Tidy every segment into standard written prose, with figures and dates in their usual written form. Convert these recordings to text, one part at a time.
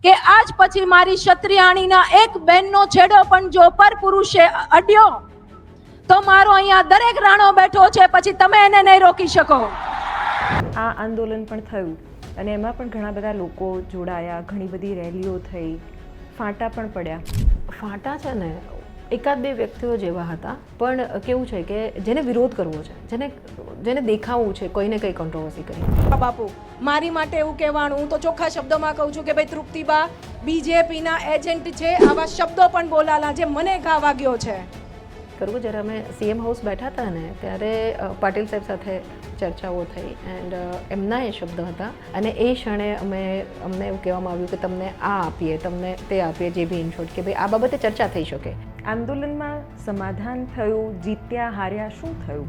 કે આજ પછી મારી ક્ષત્રિયાણીના એક બહેનનો છેડો પણ જો પર પુરુષે અડ્યો તો મારો અહીંયા દરેક રાણો બેઠો છે, પછી તમે એને નહીં રોકી શકો. આ આંદોલન પણ થયું અને એમાં પણ ઘણા બધા લોકો જોડાયા, ઘણી બધી રેલીઓ થઈ, ફાંટા પણ પડ્યા. ફાંટા છે ને એકાદ બે વ્યક્તિઓ જેવા હતા, પણ કેવું છે કે જેને વિરોધ કરવો છે, જેને દેખાવું છે કોઈને કંઈ કોન્ટ્રોવર્સી કરી. બાપુ મારી માટે એવું કહેવાનું, હું તો ચોખ્ખા શબ્દોમાં કહું છું કે ભાઈ તૃપ્તિબા બીજેપીના એજન્ટ છે. આવા શબ્દો પણ બોલાલા જે મને ઘા વાગ્યો છે. કરવું જ્યારે અમે સીએમ હાઉસ બેઠા હતા ને ત્યારે પાટીલ સાહેબ સાથે ચર્ચાઓ થઈ એન્ડ એમના એ શબ્દ હતા અને એ ક્ષણે અમને એવું કહેવામાં આવ્યું કે તમને આ આપીએ, તમને તે આપીએ, જે બી ઇન શોર્ટ કે ભાઈ આ બાબતે ચર્ચા થઈ શકે. આંદોલનમાં સમાધાન થયું, જીત્યા હાર્યા શું થયું?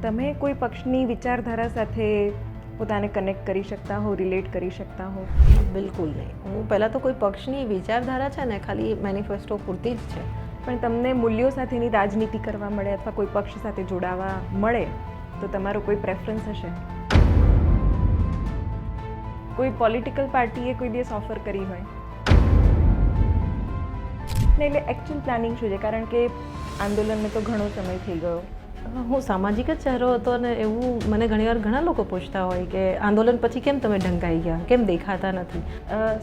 તમે કોઈ પક્ષની વિચારધારા સાથે પોતાને કનેક્ટ કરી શકતા હો, રિલેટ કરી શકતા હો? બિલકુલ નહીં. હું પહેલાં તો કોઈ પક્ષની વિચારધારા છે ને ખાલી મેનિફેસ્ટો પૂરતી જ છે. પણ તમને મૂલ્યો સાથેની રાજનીતિ કરવા મળે અથવા કોઈ પક્ષ સાથે જોડાવા મળે તો તમારો કોઈ પ્રેફરન્સ હશે? કોઈ પોલિટિકલ પાર્ટીએ કોઈ દિવસ ઓફર કરી હોય ને? એટલે એકચ્યુઅલ પ્લાનિંગ શું છે? કારણ કે આંદોલનને તો ઘણો સમય થઈ ગયો. હું સામાજિક જ ચહેરો હતો અને એવું મને ઘણીવાર ઘણા લોકો પૂછતા હોય કે આંદોલન પછી કેમ તમે ઢંકાઈ ગયા, કેમ દેખાતા નથી?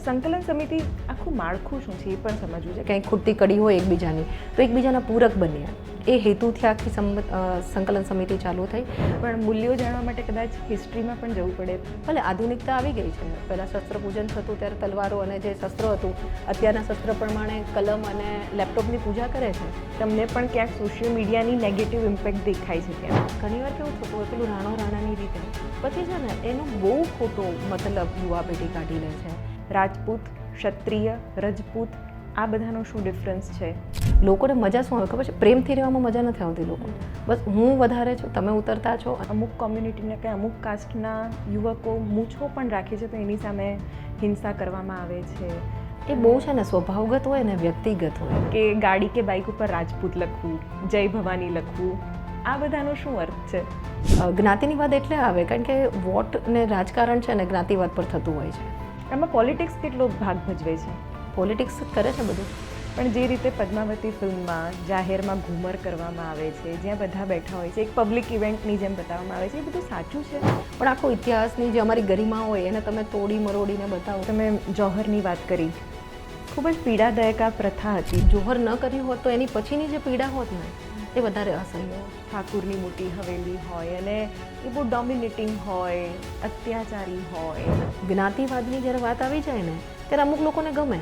સંકલન સમિતિ આખું માળખું શું છે એ પણ સમજવું છે. કંઈક ખૂટતી કડી હોય એકબીજાની તો એકબીજાના પૂરક બન્યા, એ હેતુથી આખી સંકલન સમિતિ ચાલુ થઈ. પણ મૂલ્યો જાણવા માટે કદાચ હિસ્ટ્રીમાં પણ જવું પડે. ભલે આધુનિકતા આવી ગઈ છે, પહેલાં શસ્ત્ર પૂજન થતું ત્યારે તલવારો અને જે શસ્ત્રો હતું, અત્યારના શસ્ત્ર પ્રમાણે કલમ અને લેપટોપની પૂજા કરે છે. તમને પણ ક્યાંક સોશિયલ મીડિયાની નેગેટિવ ઇમ્પેક્ટ દેખાય છે ત્યાં? ઘણીવાર કેવું થતું હોય પેલું રાણાની રીતે પછી છે ને એનો બહુ ખોટો મતલબ યુવા પેઢી કાઢી લે છે. રાજપૂત, ક્ષત્રિય, રજપૂત આ બધાનો શું ડિફરન્સ છે? લોકોને મજા શું આવે ખબર છે? પ્રેમથી રહેવામાં મજા નથી આવતી લોકો. બસ હું વધારે છું, તમે ઉતરતા છો. અમુક કોમ્યુનિટીના કે અમુક કાસ્ટના યુવકો મૂછો પણ રાખે છે તો એની સામે હિંસા કરવામાં આવે છે. એ બહુ છે ને સ્વભાવગત હોય ને વ્યક્તિગત હોય. કે ગાડી કે બાઇક ઉપર રાજપૂત લખવું, જય ભવાની લખવું, આ બધાનો શું અર્થ છે? જ્ઞાતિની વાત એટલે આવે કારણ કે વોટ ને રાજકારણ છે ને જ્ઞાતિવાદ પર થતું હોય છે. એમાં પોલિટિક્સ કેટલો ભાગ ભજવે છે? પોલિટિક્સ કરે છે બધું. પણ જે રીતે પદ્માવતી ફિલ્મમાં જાહેરમાં ઘૂમર કરવામાં આવે છે, જ્યાં બધા બેઠા હોય છે, એક પબ્લિક ઇવેન્ટની જેમ બતાવવામાં આવે છે, એ બધું સાચું છે? પણ આખો ઇતિહાસની જે અમારી ગરિમા હોય એને તમે તોડી મરોડીને બતાવો. તમે જોહરની વાત કરી, ખૂબ જ પીડાદાયક આ પ્રથા હતી. જોહર ન કર્યું હોત તો એની પછીની જે પીડા હોત ને એ વધારે અસહ્ય હોય. ઠાકુરની મોટી હવેલી હોય અને એ બહુ ડોમિનેટિંગ હોય, અત્યાચારી હોય. જ્ઞાતિવાદની જ્યારે વાત આવી જાય ને ત્યારે અમુક લોકોને ગમે.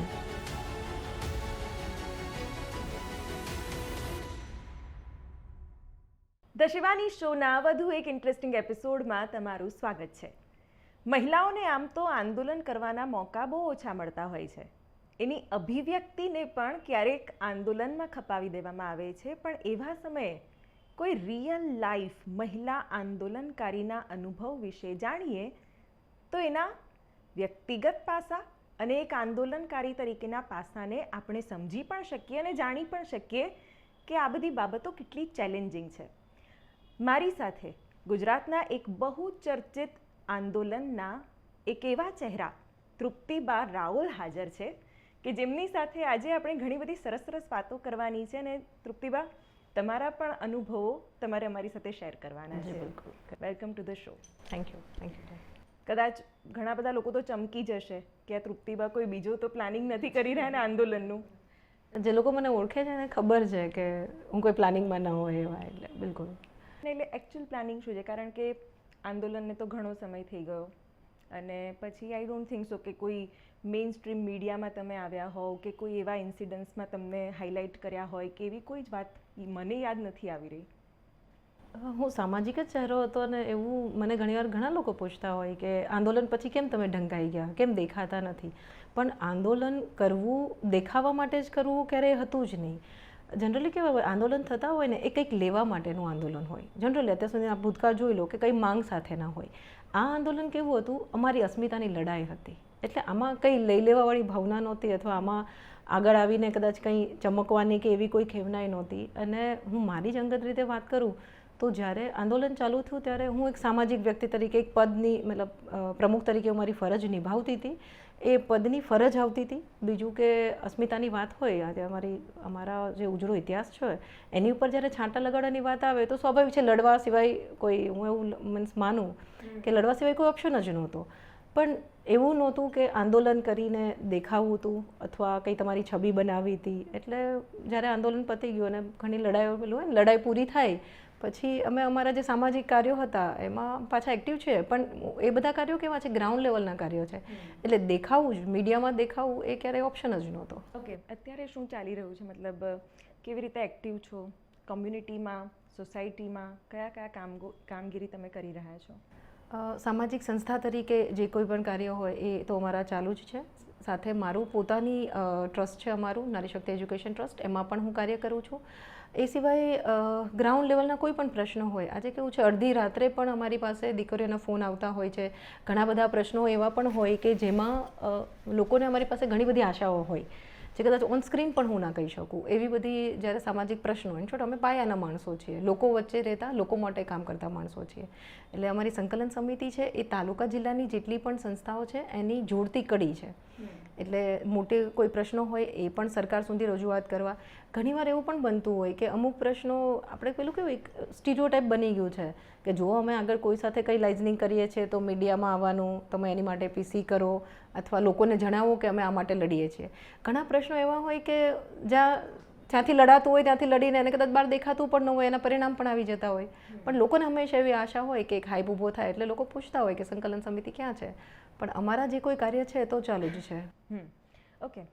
ધ શિવાની શોના વધુ એક ઇન્ટરેસ્ટિંગ એપિસોડમાં તમારું સ્વાગત છે. મહિલાઓને આમ તો આંદોલન કરવાના મોકા બહુ ઓછા મળતા હોય છે. એની અભિવ્યક્તિને પણ ક્યારેક આંદોલનમાં ખપાવી દેવામાં આવે છે. પણ એવા સમયે કોઈ રિયલ લાઈફ મહિલા આંદોલનકારીના અનુભવ વિશે જાણીએ તો એના વ્યક્તિગત પાસા અને એક આંદોલનકારી તરીકેના પાસાને આપણે સમજી પણ શકીએ અને જાણી પણ શકીએ કે આ બધી બાબતો કેટલી ચેલેન્જિંગ છે. મારી સાથે ગુજરાતના એક બહુ ચર્ચિત આંદોલનના એક એવા ચહેરા તૃપ્તિબા રાઓલ હાજર છે કે જેમની સાથે આજે આપણે ઘણી બધી સરસ સરસ વાતો કરવાની છે. અને તૃપ્તિબા, તમારા પણ અનુભવો તમારે અમારી સાથે શેર કરવાના છે. Welcome to the show. Thank you. કદાચ ઘણા બધા લોકો તો ચમકી જશે કે આ તૃપ્તિબા કોઈ બીજો તો પ્લાનિંગ નથી કરી રહ્યા ને આંદોલનનું. જે લોકો મને ઓળખે છે ને ખબર છે કે હું કોઈ પ્લાનિંગમાં ન હોય એવા. એટલે બિલકુલ. એટલે એકચ્યુઅલ પ્લાનિંગ શું છે? કારણ કે આંદોલનને તો ઘણો સમય થઈ ગયો અને પછી આઈ ડોન્ટ થિંક સો કે કોઈ મેઇન સ્ટ્રીમ મીડિયામાં તમે આવ્યા હોવ કે કોઈ એવા ઇન્સિડન્ટ્સમાં તમને હાઇલાઇટ કર્યા હોય કે એવી કોઈ જ વાત મને યાદ નથી આવી રહી. હું સામાજિક જ ચહેરો હતો અને એવું મને ઘણીવાર ઘણા લોકો પૂછતા હોય કે આંદોલન પછી કેમ તમે ઢંકાઈ ગયા, કેમ દેખાતા નથી? પણ આંદોલન કરવું દેખાવા માટે જ કરવું ક્યારેય હતું જ નહીં. જનરલી કેવા હોય આંદોલન થતા હોય ને એ કંઈક લેવા માટેનું આંદોલન હોય. જનરલી અત્યાર સુધી આ ભૂતકાળ જોઈ લો કે કંઈ માંગ સાથે ના હોય. આ આંદોલન કેવું હતું? અમારી અસ્મિતાની લડાઈ હતી. એટલે આમાં કંઈ લઈ લેવાવાળી ભાવના નહોતી અથવા આમાં આગળ આવીને કદાચ કંઈ ચમકવાની કે એવી કોઈ ખેવનાઈ નહોતી. અને હું મારી જ અંગત રીતે વાત કરું તો જ્યારે આંદોલન ચાલુ થયું ત્યારે હું એક સામાજિક વ્યક્તિ તરીકે એક પદની મતલબ પ્રમુખ તરીકે હું મારી ફરજ નિભાવતી હતી. એ પદની ફરજ આવતી હતી. બીજું કે અસ્મિતાની વાત હોય, આજે અમારા જે ઉજળો ઇતિહાસ છે એની ઉપર જ્યારે છાંટા લગાડવાની વાત આવે તો સ્વાભાવિક છે લડવા સિવાય કોઈ, હું એવું મીન્સ માનું કે લડવા સિવાય કોઈ ઓપ્શન જ નહોતો. પણ એવું નહોતું કે આંદોલન કરીને દેખાવું હતું અથવા કંઈ તમારી છબી બનાવી હતી. એટલે જ્યારે આંદોલન પતી ગયું અને ઘણી લડાઈઓ પેલું હોય ને, લડાઈ પૂરી થાય પછી અમે અમારા જે સામાજિક કાર્યો હતા એમાં પાછા એક્ટિવ છે. પણ એ બધા કાર્યો કેવા છે, ગ્રાઉન્ડ લેવલના કાર્યો છે. એટલે દેખાવું જ, મીડિયામાં દેખાવું એ ક્યારેય ઓપ્શન જ નહોતો. ઓકે, અત્યારે શું ચાલી રહ્યું છે? મતલબ કેવી રીતે એક્ટિવ છો કમ્યુનિટીમાં, સોસાયટીમાં? કયા કયા કામગીરી તમે કરી રહ્યા છો? સામાજિક સંસ્થા તરીકે જે કોઈ પણ કાર્ય હોય એ તો અમારા ચાલુ જ છે. સાથે મારું પોતાની ટ્રસ્ટ છે, અમારું નારી શક્તિ એજ્યુકેશન ટ્રસ્ટ, એમાં પણ હું કાર્ય કરું છું. એ સિવાય ગ્રાઉન્ડ લેવલના કોઈ પણ પ્રશ્નો હોય, આજે કેવું છે અડધી રાત્રે પણ અમારી પાસે દીકરીઓના ફોન આવતા હોય છે. ઘણા બધા પ્રશ્નો એવા પણ હોય કે જેમાં લોકોને અમારી પાસે ઘણી બધી આશાઓ હોય જે કદાચ ઓન સ્ક્રીન પણ હું ના કહી શકું. એવી બધી જ્યારે સામાજિક પ્રશ્નો, ઇન શોર્ટ અમે પાયાના માણસો છીએ, લોકો વચ્ચે રહેતા, લોકો માટે કામ કરતા માણસો છીએ. એટલે અમારી સંકલન સમિતિ છે એ તાલુકા જિલ્લાની જેટલી પણ સંસ્થાઓ છે એની જોડતી કડી છે. એટલે મોટે કોઈ પ્રશ્નો હોય એ પણ સરકાર સુધી રજૂઆત કરવા. ઘણીવાર એવું પણ બનતું હોય કે અમુક પ્રશ્નો આપણે પેલું કેવું એક સ્ટીરિયોટાઇપ બની ગયું છે કે જો અમે આગળ કોઈ સાથે કંઈ લાઇઝનિંગ કરીએ છીએ તો મીડિયામાં આવવાનું, તમે એની માટે પીસી કરો અથવા લોકોને જણાવો કે અમે આ માટે લડીએ છીએ. ઘણા પ્રશ્નો એવા હોય કે જ્યાંથી લડાતું હોય ત્યાંથી લડીને એને કદાચ બહાર દેખાતું પણ ન હોય, એના પરિણામ પણ આવી જતા હોય. પણ લોકોને હંમેશા એવી આશા હોય કે એક હાઈપ ઊભો થાય એટલે લોકો પૂછતા હોય કે સંકલન સમિતિ ક્યાં છે. પણ અમારા જે કોઈ કાર્ય છે તો ચાલુ જ છે. ઓકે,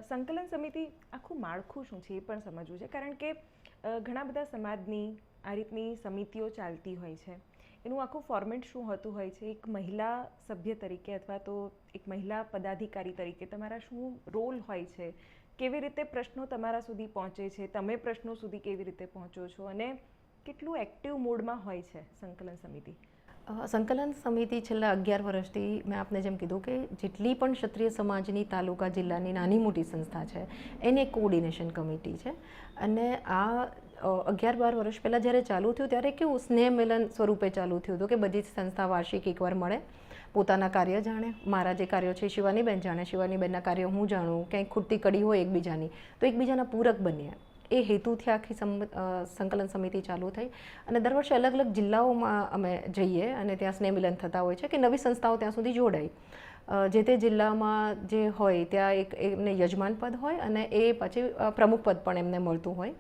સંકલન સમિતિ આખું માળખું શું છે એ પણ સમજવું છે. કારણ કે ઘણા બધા સમાજની આ રીતની સમિતિઓ ચાલતી હોય છે. એનું આખું ફોર્મેટ શું હોતું હોય છે? એક મહિલા સભ્ય તરીકે અથવા તો એક મહિલા પદાધિકારી તરીકે તમારા શું રોલ હોય છે? કેવી રીતે પ્રશ્નો તમારા સુધી પહોંચે છે? તમે પ્રશ્નો સુધી કેવી રીતે પહોંચો છો? અને કેટલું એક્ટિવ મોડમાં હોય છે સંકલન સમિતિ? સંકલન સમિતિ છેલ્લા 11 વર્ષથી, મેં આપને જેમ કીધું કે જેટલી પણ ક્ષત્રિય સમાજની તાલુકા જિલ્લાની નાની મોટી સંસ્થા છે એની એક કોઓર્ડિનેશન કમિટી છે. અને આ 11-12 વર્ષ પહેલાં જ્યારે ચાલુ થયું ત્યારે કેવું સ્નેહ મિલન સ્વરૂપે ચાલુ થયું હતું કે બધી જ સંસ્થા વાર્ષિક એકવાર મળે, પોતાના કાર્ય જાણે. મારા જે કાર્યો છે શિવાનીબેન જાણે, શિવાનીબેનના કાર્યો હું જાણું. ક્યાંય ખૂટતી કડી હોય એકબીજાની તો એકબીજાના પૂરક બનીએ. એ હેતુથી આખી સંકલન સમિતિ ચાલુ થઈ. અને દર વર્ષે અલગ અલગ જિલ્લાઓમાં અમે જઈએ અને ત્યાં સ્નેહ મિલન થતા હોય છે કે નવી સંસ્થાઓ ત્યાં સુધી જોડાય. જે તે જિલ્લામાં જે હોય ત્યાં એક એમને યજમાન પદ હોય અને એ પછી પ્રમુખ પદ પણ એમને મળતું હોય.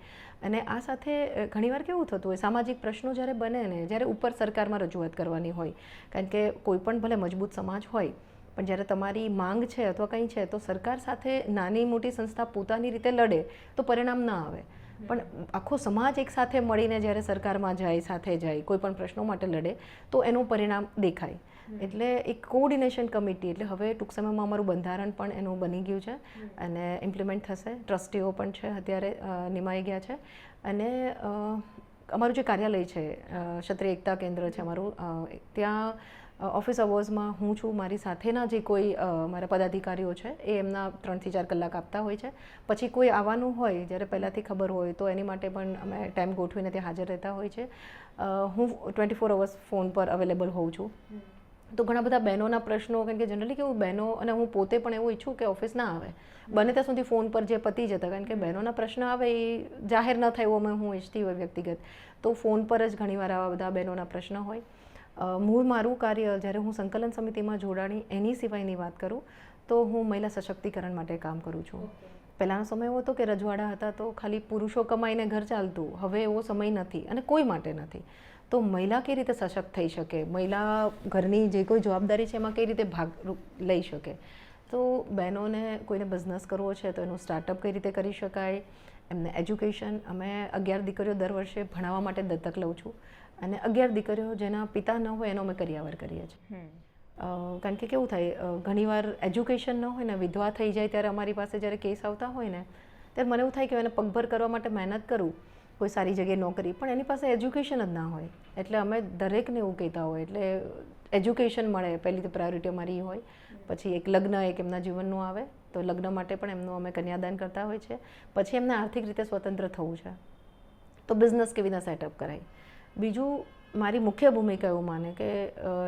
અને આ સાથે ઘણીવાર કેવું થતું હોય, સામાજિક પ્રશ્નો જ્યારે બને ને, જ્યારે ઉપર સરકારમાં રજૂઆત કરવાની હોય, કારણ કે કોઈ પણ ભલે મજબૂત સમાજ હોય પણ જ્યારે તમારી માંગ છે અથવા કંઈ છે તો સરકાર સાથે નાની મોટી સંસ્થા પોતાની રીતે લડે તો પરિણામ ના આવે. પણ આખો સમાજ એક સાથે મળીને જ્યારે સરકારમાં જાય, સાથે જાય, કોઈ પણ પ્રશ્નો માટે લડે તો એનું પરિણામ દેખાય. એટલે એક કોઓર્ડિનેશન કમિટી, એટલે હવે ટૂંક સમયમાં અમારું બંધારણ પણ એનું બની ગયું છે અને ઇમ્પ્લિમેન્ટ થશે. ટ્રસ્ટીઓ પણ છે અત્યારે નિમાઈ ગયા છે. અને અમારું જે કાર્યાલય છે ક્ષત્રિય એકતા કેન્દ્ર છે અમારું, ત્યાં ઓફિસ અવર્સમાં હું છું, મારી સાથેના જે કોઈ મારા પદાધિકારીઓ છે એ એમના 3 થી 4 કલાક આપતા હોય છે. પછી કોઈ આવવાનું હોય જ્યારે પહેલાંથી ખબર હોય તો એની માટે પણ અમે ટાઈમ ગોઠવીને ત્યાં હાજર રહેતા હોય છે. હું 24 અવર્સ ફોન પર અવેલેબલ હોઉં છું. તો ઘણા બધા બહેનોના પ્રશ્નો, કારણ કે જનરલી કેવું બહેનો, અને હું પોતે પણ એવું ઈચ્છું કે ઓફિસ ના આવે, બને ત્યાં સુધી ફોન પર જે પતી જતા, કારણ કે બહેનોના પ્રશ્ન આવે એ જાહેર ન થાય એવું અમે હું ઈચ્છતી હોય વ્યક્તિગત, તો ફોન પર જ ઘણીવાર આવા બધા બહેનોના પ્રશ્ન હોય. મૂળ મારું કાર્ય જ્યારે હું સંકલન સમિતિમાં જોડાણી એની સિવાયની વાત કરું તો હું મહિલા સશક્તિકરણ માટે કામ કરું છું. પહેલાંનો સમય એવો હતો કે રજવાડા હતા તો ખાલી પુરુષો કમાઈને ઘર ચાલતું. હવે એવો સમય નથી અને કોઈ માટે નથી. તો મહિલા કઈ રીતે સશક્ત થઈ શકે, મહિલા ઘરની જે કોઈ જવાબદારી છે એમાં કઈ રીતે ભાગ લઈ શકે. તો બહેનોને કોઈને બિઝનેસ કરવો છે તો એનું સ્ટાર્ટઅપ કઈ રીતે કરી શકાય, એમને એજ્યુકેશન, અમે 11 દીકરીઓ દર વર્ષે ભણાવવા માટે દત્તક લઉં છું અને 11 દીકરીઓ જેના પિતા ન હોય એનો અમે કરિયાવર કરીએ છીએ. કારણ કે કેવું થાય, ઘણીવાર એજ્યુકેશન ન હોય ને, વિધવા થઈ જાય ત્યારે અમારી પાસે જ્યારે કેસ આવતા હોય ને ત્યારે મને એવું થાય કે એને પગભર કરવા માટે મહેનત કરું, કોઈ સારી જગ્યાએ નોકરી, પણ એની પાસે એજ્યુકેશન જ ના હોય. એટલે અમે દરેકને એવું કહેતા હોય, એટલે એજ્યુકેશન મળે પહેલી તો પ્રાયોરિટી અમારી હોય. પછી એક લગ્ન એક એમના જીવનનું આવે તો લગ્ન માટે પણ એમનું અમે કન્યાદાન કરતા હોય છે. પછી એમને આર્થિક રીતે સ્વતંત્ર થવું છે તો બિઝનેસ કેવી રીતે સેટઅપ કરાય. બીજું મારી મુખ્ય ભૂમિકા એવું માને કે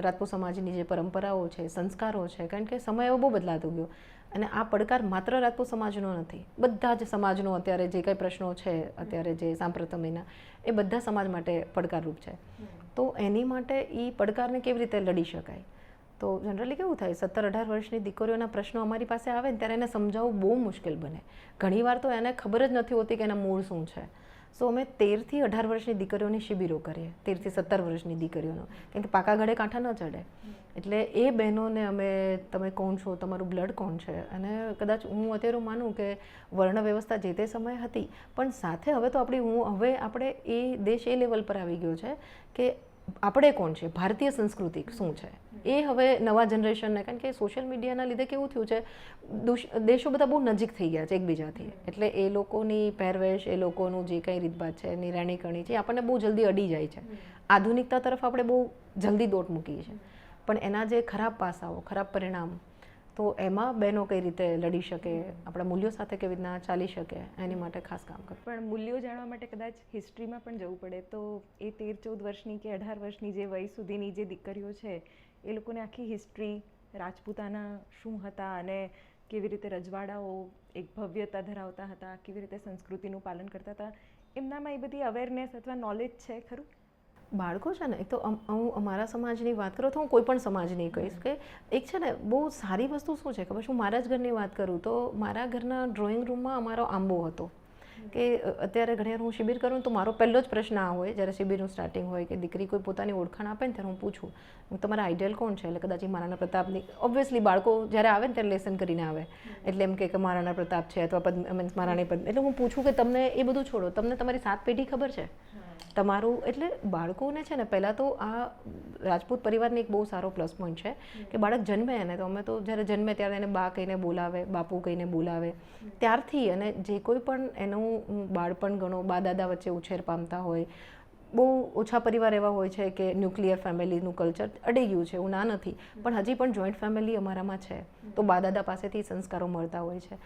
રાજપૂત સમાજની જે પરંપરાઓ છે, સંસ્કારો છે, કારણ કે સમય એવો બહુ બદલાતો ગયો અને આ પડકાર માત્ર રાજપૂત સમાજનો નથી, બધા જ સમાજનો અત્યારે જે કંઈ પ્રશ્નો છે અત્યારે જે સાંપ્રત સમયના એ બધા સમાજ માટે પડકારરૂપ છે. તો એની માટે એ પડકારને કેવી રીતે લડી શકાય? તો જનરલી કેવું થાય, 17-18 વર્ષની દીકરીઓના પ્રશ્નો અમારી પાસે આવે ને ત્યારે એને સમજાવવું બહુ મુશ્કેલ બને. ઘણીવાર તો એને ખબર જ નથી હોતી કે એના મૂળ શું છે. સો અમે 13થી 18 વર્ષની દીકરીઓની શિબિરો કરીએ, 13થી 17 વર્ષની દીકરીઓનો, કેમ કે પાકા ગળે કાંઠા ન ચડે. એટલે એ બહેનોને અમે તમે કોણ છો, તમારું બ્લડ કોણ છે, અને કદાચ હું અત્યારે માનું કે વર્ણ વ્યવસ્થા જે તે સમયે હતી, પણ સાથે હવે તો હવે આપણે એ દેશ એ લેવલ પર આવી ગયો છે કે આપણે કોણ છે, ભારતીય સંસ્કૃતિ શું છે એ હવે નવા જનરેશનને, કારણ કે સોશિયલ મીડિયાના લીધે કેવું થયું છે, દેશો બધા બહુ નજીક થઈ ગયા છે એકબીજાથી, એટલે એ લોકોની પહેરવેશ, એ લોકોનું જે કંઈ રીતભાત છે, એની રહેણીકરણી છે, આપણને બહુ જલ્દી અડી જાય છે. આધુનિકતા તરફ આપણે બહુ જલ્દી દોટ મૂકીએ છીએ, પણ એના જે ખરાબ પાસાઓ, ખરાબ પરિણામ, તો એમાં બહેનો કઈ રીતે લડી શકે, આપણા મૂલ્યો સાથે કેવી રીતના ચાલી શકે, એની માટે ખાસ કામ કરે. પણ મૂલ્યો જાણવા માટે કદાચ હિસ્ટ્રીમાં પણ જવું પડે, તો એ 13-14 વર્ષની કે 18 વર્ષની જે વય સુધીની જે દીકરીઓ છે એ લોકોને આખી હિસ્ટ્રી, રાજપૂતાના શું હતા અને કેવી રીતે રજવાડાઓ એક ભવ્યતા ધરાવતા હતા, કેવી રીતે સંસ્કૃતિનું પાલન કરતા હતા, એમનામાં એ બધી અવેરનેસ અથવા નોલેજ છે ખરું? બાળકો છે ને, એક તો હું અમારા સમાજની વાત કરું તો હું કોઈ પણ સમાજની કહીશ કે એક છે ને બહુ સારી વસ્તુ શું છે ખબર, હું મારા જ ઘરની વાત કરું તો મારા ઘરના ડ્રોઈંગ રૂમમાં અમારો આંબો હતો કે અત્યારે ઘણીવાર હું શિબિર કરું તો મારો પહેલો જ પ્રશ્ન આ હોય જ્યારે શિબિરનું સ્ટાર્ટિંગ હોય કે દીકરી કોઈ પોતાની ઓળખાણ આપે ને ત્યારે હું પૂછું તમારા આઈડિયલ કોણ છે, એટલે કદાચ મહારાણા પ્રતાપની, ઓબ્વિયસલી બાળકો જ્યારે આવે ને ત્યારે લેસન કરીને આવે, એટલે એમ કે મહારાણા પ્રતાપ છે અથવા મીન્સ મહારાણી પદ્મ, એટલે હું પૂછું કે તમને એ બધું છોડો, તમને તમારી 7 પેઢી ખબર છે તમારું, એટલે બાળકોને છે ને પહેલાં તો આ રાજપૂત પરિવારની એક બહુ સારો પ્લસ પોઈન્ટ છે કે બાળક જન્મે એને તો અમે તો જ્યારે જન્મે ત્યારે એને બા કહીને બોલાવે, બાપુ કહીને બોલાવે, ત્યારથી અને જે કોઈ પણ એનું બાળપણ ગણો બા દાદા વચ્ચે ઉછેર પામતા હોય. બહુ ઓછા પરિવાર એવા હોય છે કે ન્યુક્લિયર ફેમિલીનું કલ્ચર અડી ગયું છે, એવું ના નથી, પણ હજી પણ જોઈન્ટ ફેમિલી અમારામાં છે, તો બા દાદા પાસેથી સંસ્કારો મળતા હોય છે.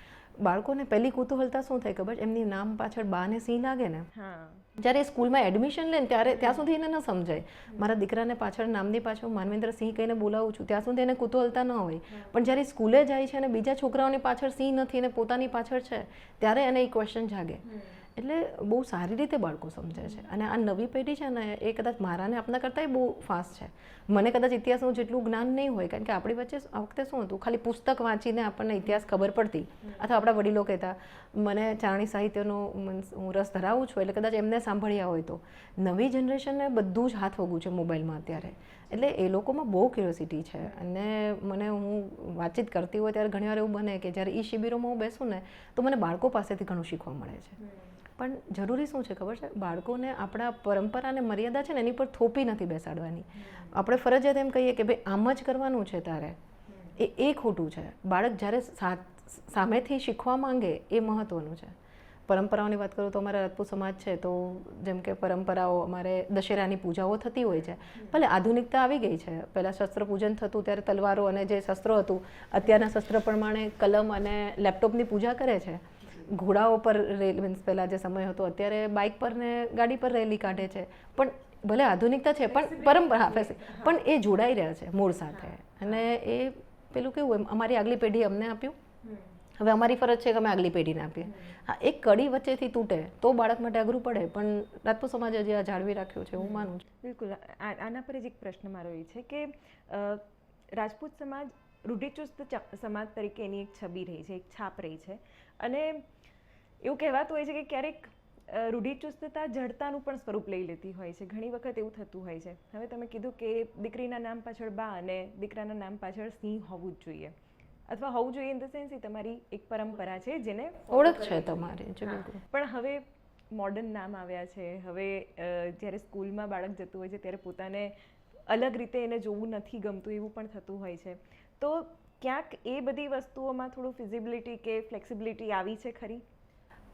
બાળકોને પહેલી કુતૂહલતા શું થાય ખબર, એમની નામ પાછળ બા ને સિંહ લાગે ને, જ્યારે સ્કૂલમાં એડમિશન લે ને ત્યારે ત્યાં સુધી એને ન સમજાય, મારા દીકરાને પાછળ નામની પાછળ માનવેન્દ્ર સિંહ કહીને બોલાવું છું, ત્યાં સુધી એને કુતૂહલતા ન હોય, પણ જ્યારે સ્કૂલે જાય છે અને બીજા છોકરાઓની પાછળ સિંહ નથી અને પોતાની પાછળ છે, ત્યારે એને એ ક્વેશ્ચન જાગે. એટલે બહુ સારી રીતે બાળકો સમજે છે, અને આ નવી પેઢી છે ને એ કદાચ મારાને આપણા કરતાંય બહુ ફાસ્ટ છે. મને કદાચ ઇતિહાસનું જેટલું જ્ઞાન નહીં હોય, કારણ કે આપણી વચ્ચે આ વખતે શું હતું, ખાલી પુસ્તક વાંચીને આપણને ઇતિહાસ ખબર પડતી, અથવા આપણા વડીલો કહેતા, મને ચારણી સાહિત્યનો હું રસ ધરાવું છું, એટલે કદાચ એમને સાંભળ્યા હોય. તો નવી જનરેશનને બધું જ હાથ વગું છે મોબાઈલમાં અત્યારે, એટલે એ લોકોમાં બહુ ક્યુરિયોસિટી છે, અને હું વાતચીત કરતી હોય ત્યારે ઘણીવાર એવું બને કે જ્યારે એ શિબિરોમાં હું બેસું ને તો મને બાળકો પાસેથી ઘણું શીખવા મળે છે. પણ જરૂરી શું છે ખબર છે, બાળકોને આપણા પરંપરા અને મર્યાદા છે ને એની પર થોપી નથી બેસાડવાની. આપણે ફરજિયાત એમ કહીએ કે ભાઈ આમ જ કરવાનું છે તારે, એ ખોટું છે. બાળક જ્યારે સામેથી શીખવા માંગે એ મહત્વનું છે. પરંપરાઓની વાત કરું તો અમારા રાજપૂત સમાજ છે તો જેમ કે પરંપરાઓ અમારે દશેરાની પૂજાઓ થતી હોય છે, ભલે આધુનિકતા આવી ગઈ છે, પહેલાં શસ્ત્ર પૂજન થતું ત્યારે તલવારો અને જે શસ્ત્રો હતું, અત્યારના શસ્ત્ર પ્રમાણે કલમ અને લેપટોપની પૂજા કરે છે. ઘોડાઓ પર મીન્સ પહેલાં જે સમય હતો, અત્યારે બાઇક પર ને ગાડી પર રેલી કાઢે છે, પણ ભલે આધુનિકતા છે પણ પરંપરા પણ એ જોડાઈ રહ્યા છે મૂળ સાથે, અને એ પેલું કેવું અમારી આગલી પેઢી અમને આપ્યું, હવે અમારી ફરજ છે કે અમે આગલી પેઢીને આપીએ. હા, એક કડી વચ્ચેથી તૂટે તો બાળક માટે અઘરું પડે, પણ રાજપૂત સમાજે જે આ જાળવી રાખ્યું છે હું માનું છું. બિલકુલ. આના પર જ એક પ્રશ્ન મારો એ છે કે રાજપૂત સમાજ રૂઢિચુસ્ત સમાજ તરીકે એની એક છબી રહી છે, એક છાપ રહી છે, અને એવું કહેવાતું હોય છે કે ક્યારેક રૂઢિચુસ્તતા જડતાનું પણ સ્વરૂપ લઈ લેતી હોય છે. ઘણી વખત એવું થતું હોય છે. હવે તમે કીધું કે દીકરીના નામ પાછળ બા અને દીકરાના નામ પાછળ સિંહ હોવું જ જોઈએ, અથવા હોવું જોઈએ ઇન ધ સેન્સ એ તમારી એક પરંપરા છે જેને ઓળખ છે તમારી. પણ હવે મોડર્ન નામ આવ્યા છે, હવે જ્યારે સ્કૂલમાં બાળક જતું હોય છે ત્યારે પોતાને અલગ રીતે એને જોવું નથી ગમતું, એવું પણ થતું હોય છે. તો ક્યાંક એ બધી વસ્તુઓમાં થોડું ફિઝિબિલિટી કે ફ્લેક્સિબિલિટી આવી છે ખરી?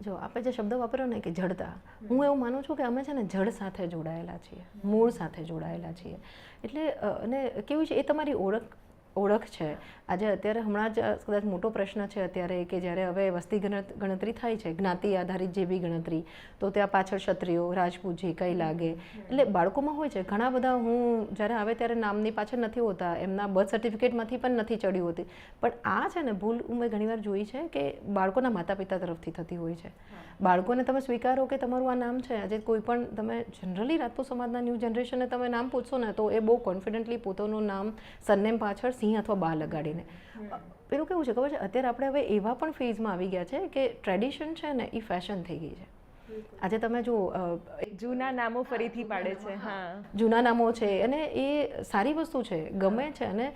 જો આપણે જે શબ્દ વાપર્યો ને કે જડતા, હું એવું માનું છું કે અમે છે ને જડ સાથે જોડાયેલા છીએ, મૂળ સાથે જોડાયેલા છીએ. એટલે અને કેવું છે, એ તમારી ઓળખ ઓળખ છે. આજે અત્યારે હમણાં જ કદાચ મોટો પ્રશ્ન છે અત્યારે કે જ્યારે હવે વસ્તી ગણતરી થાય છે, જ્ઞાતિ આધારિત જે બી ગણતરી, તો ત્યાં પાછળ ક્ષત્રિયો, રાજપૂત જે કંઈ લાગે, એટલે બાળકોમાં હોય છે ઘણા બધા. હું જ્યારે આવે ત્યારે નામની પાછળ નથી હોતા, એમના બર્થ સર્ટિફિકેટમાંથી પણ નથી ચડ્યું હોતી. પણ આ છે ને ભૂલ મેં ઘણીવાર જોઈ છે કે બાળકોના માતા પિતા તરફથી થતી હોય છે. બાળકોને તમે સ્વીકારો કે તમારું આ નામ છે. આજે કોઈ પણ તમે જનરલી રાજપૂત સમાજના ન્યૂ જનરેશનને તમે નામ પૂછશો ને તો એ બહુ કોન્ફિડન્ટલી પોતાનું નામ સરનેમ પાછળ સિંહ અથવા બા લગાડીને. પેલું કેવું છે ખબર છે, અત્યારે આપણે હવે એવા પણ ફેઝમાં આવી ગયા છે કે ટ્રેડિશન છે ને એ ફેશન થઈ ગઈ છે. આજે તમે જો જૂના નામો ફરીથી પાડે છે. હા, જૂના નામો છે અને એ સારી વસ્તુ છે, ગમે છે. અને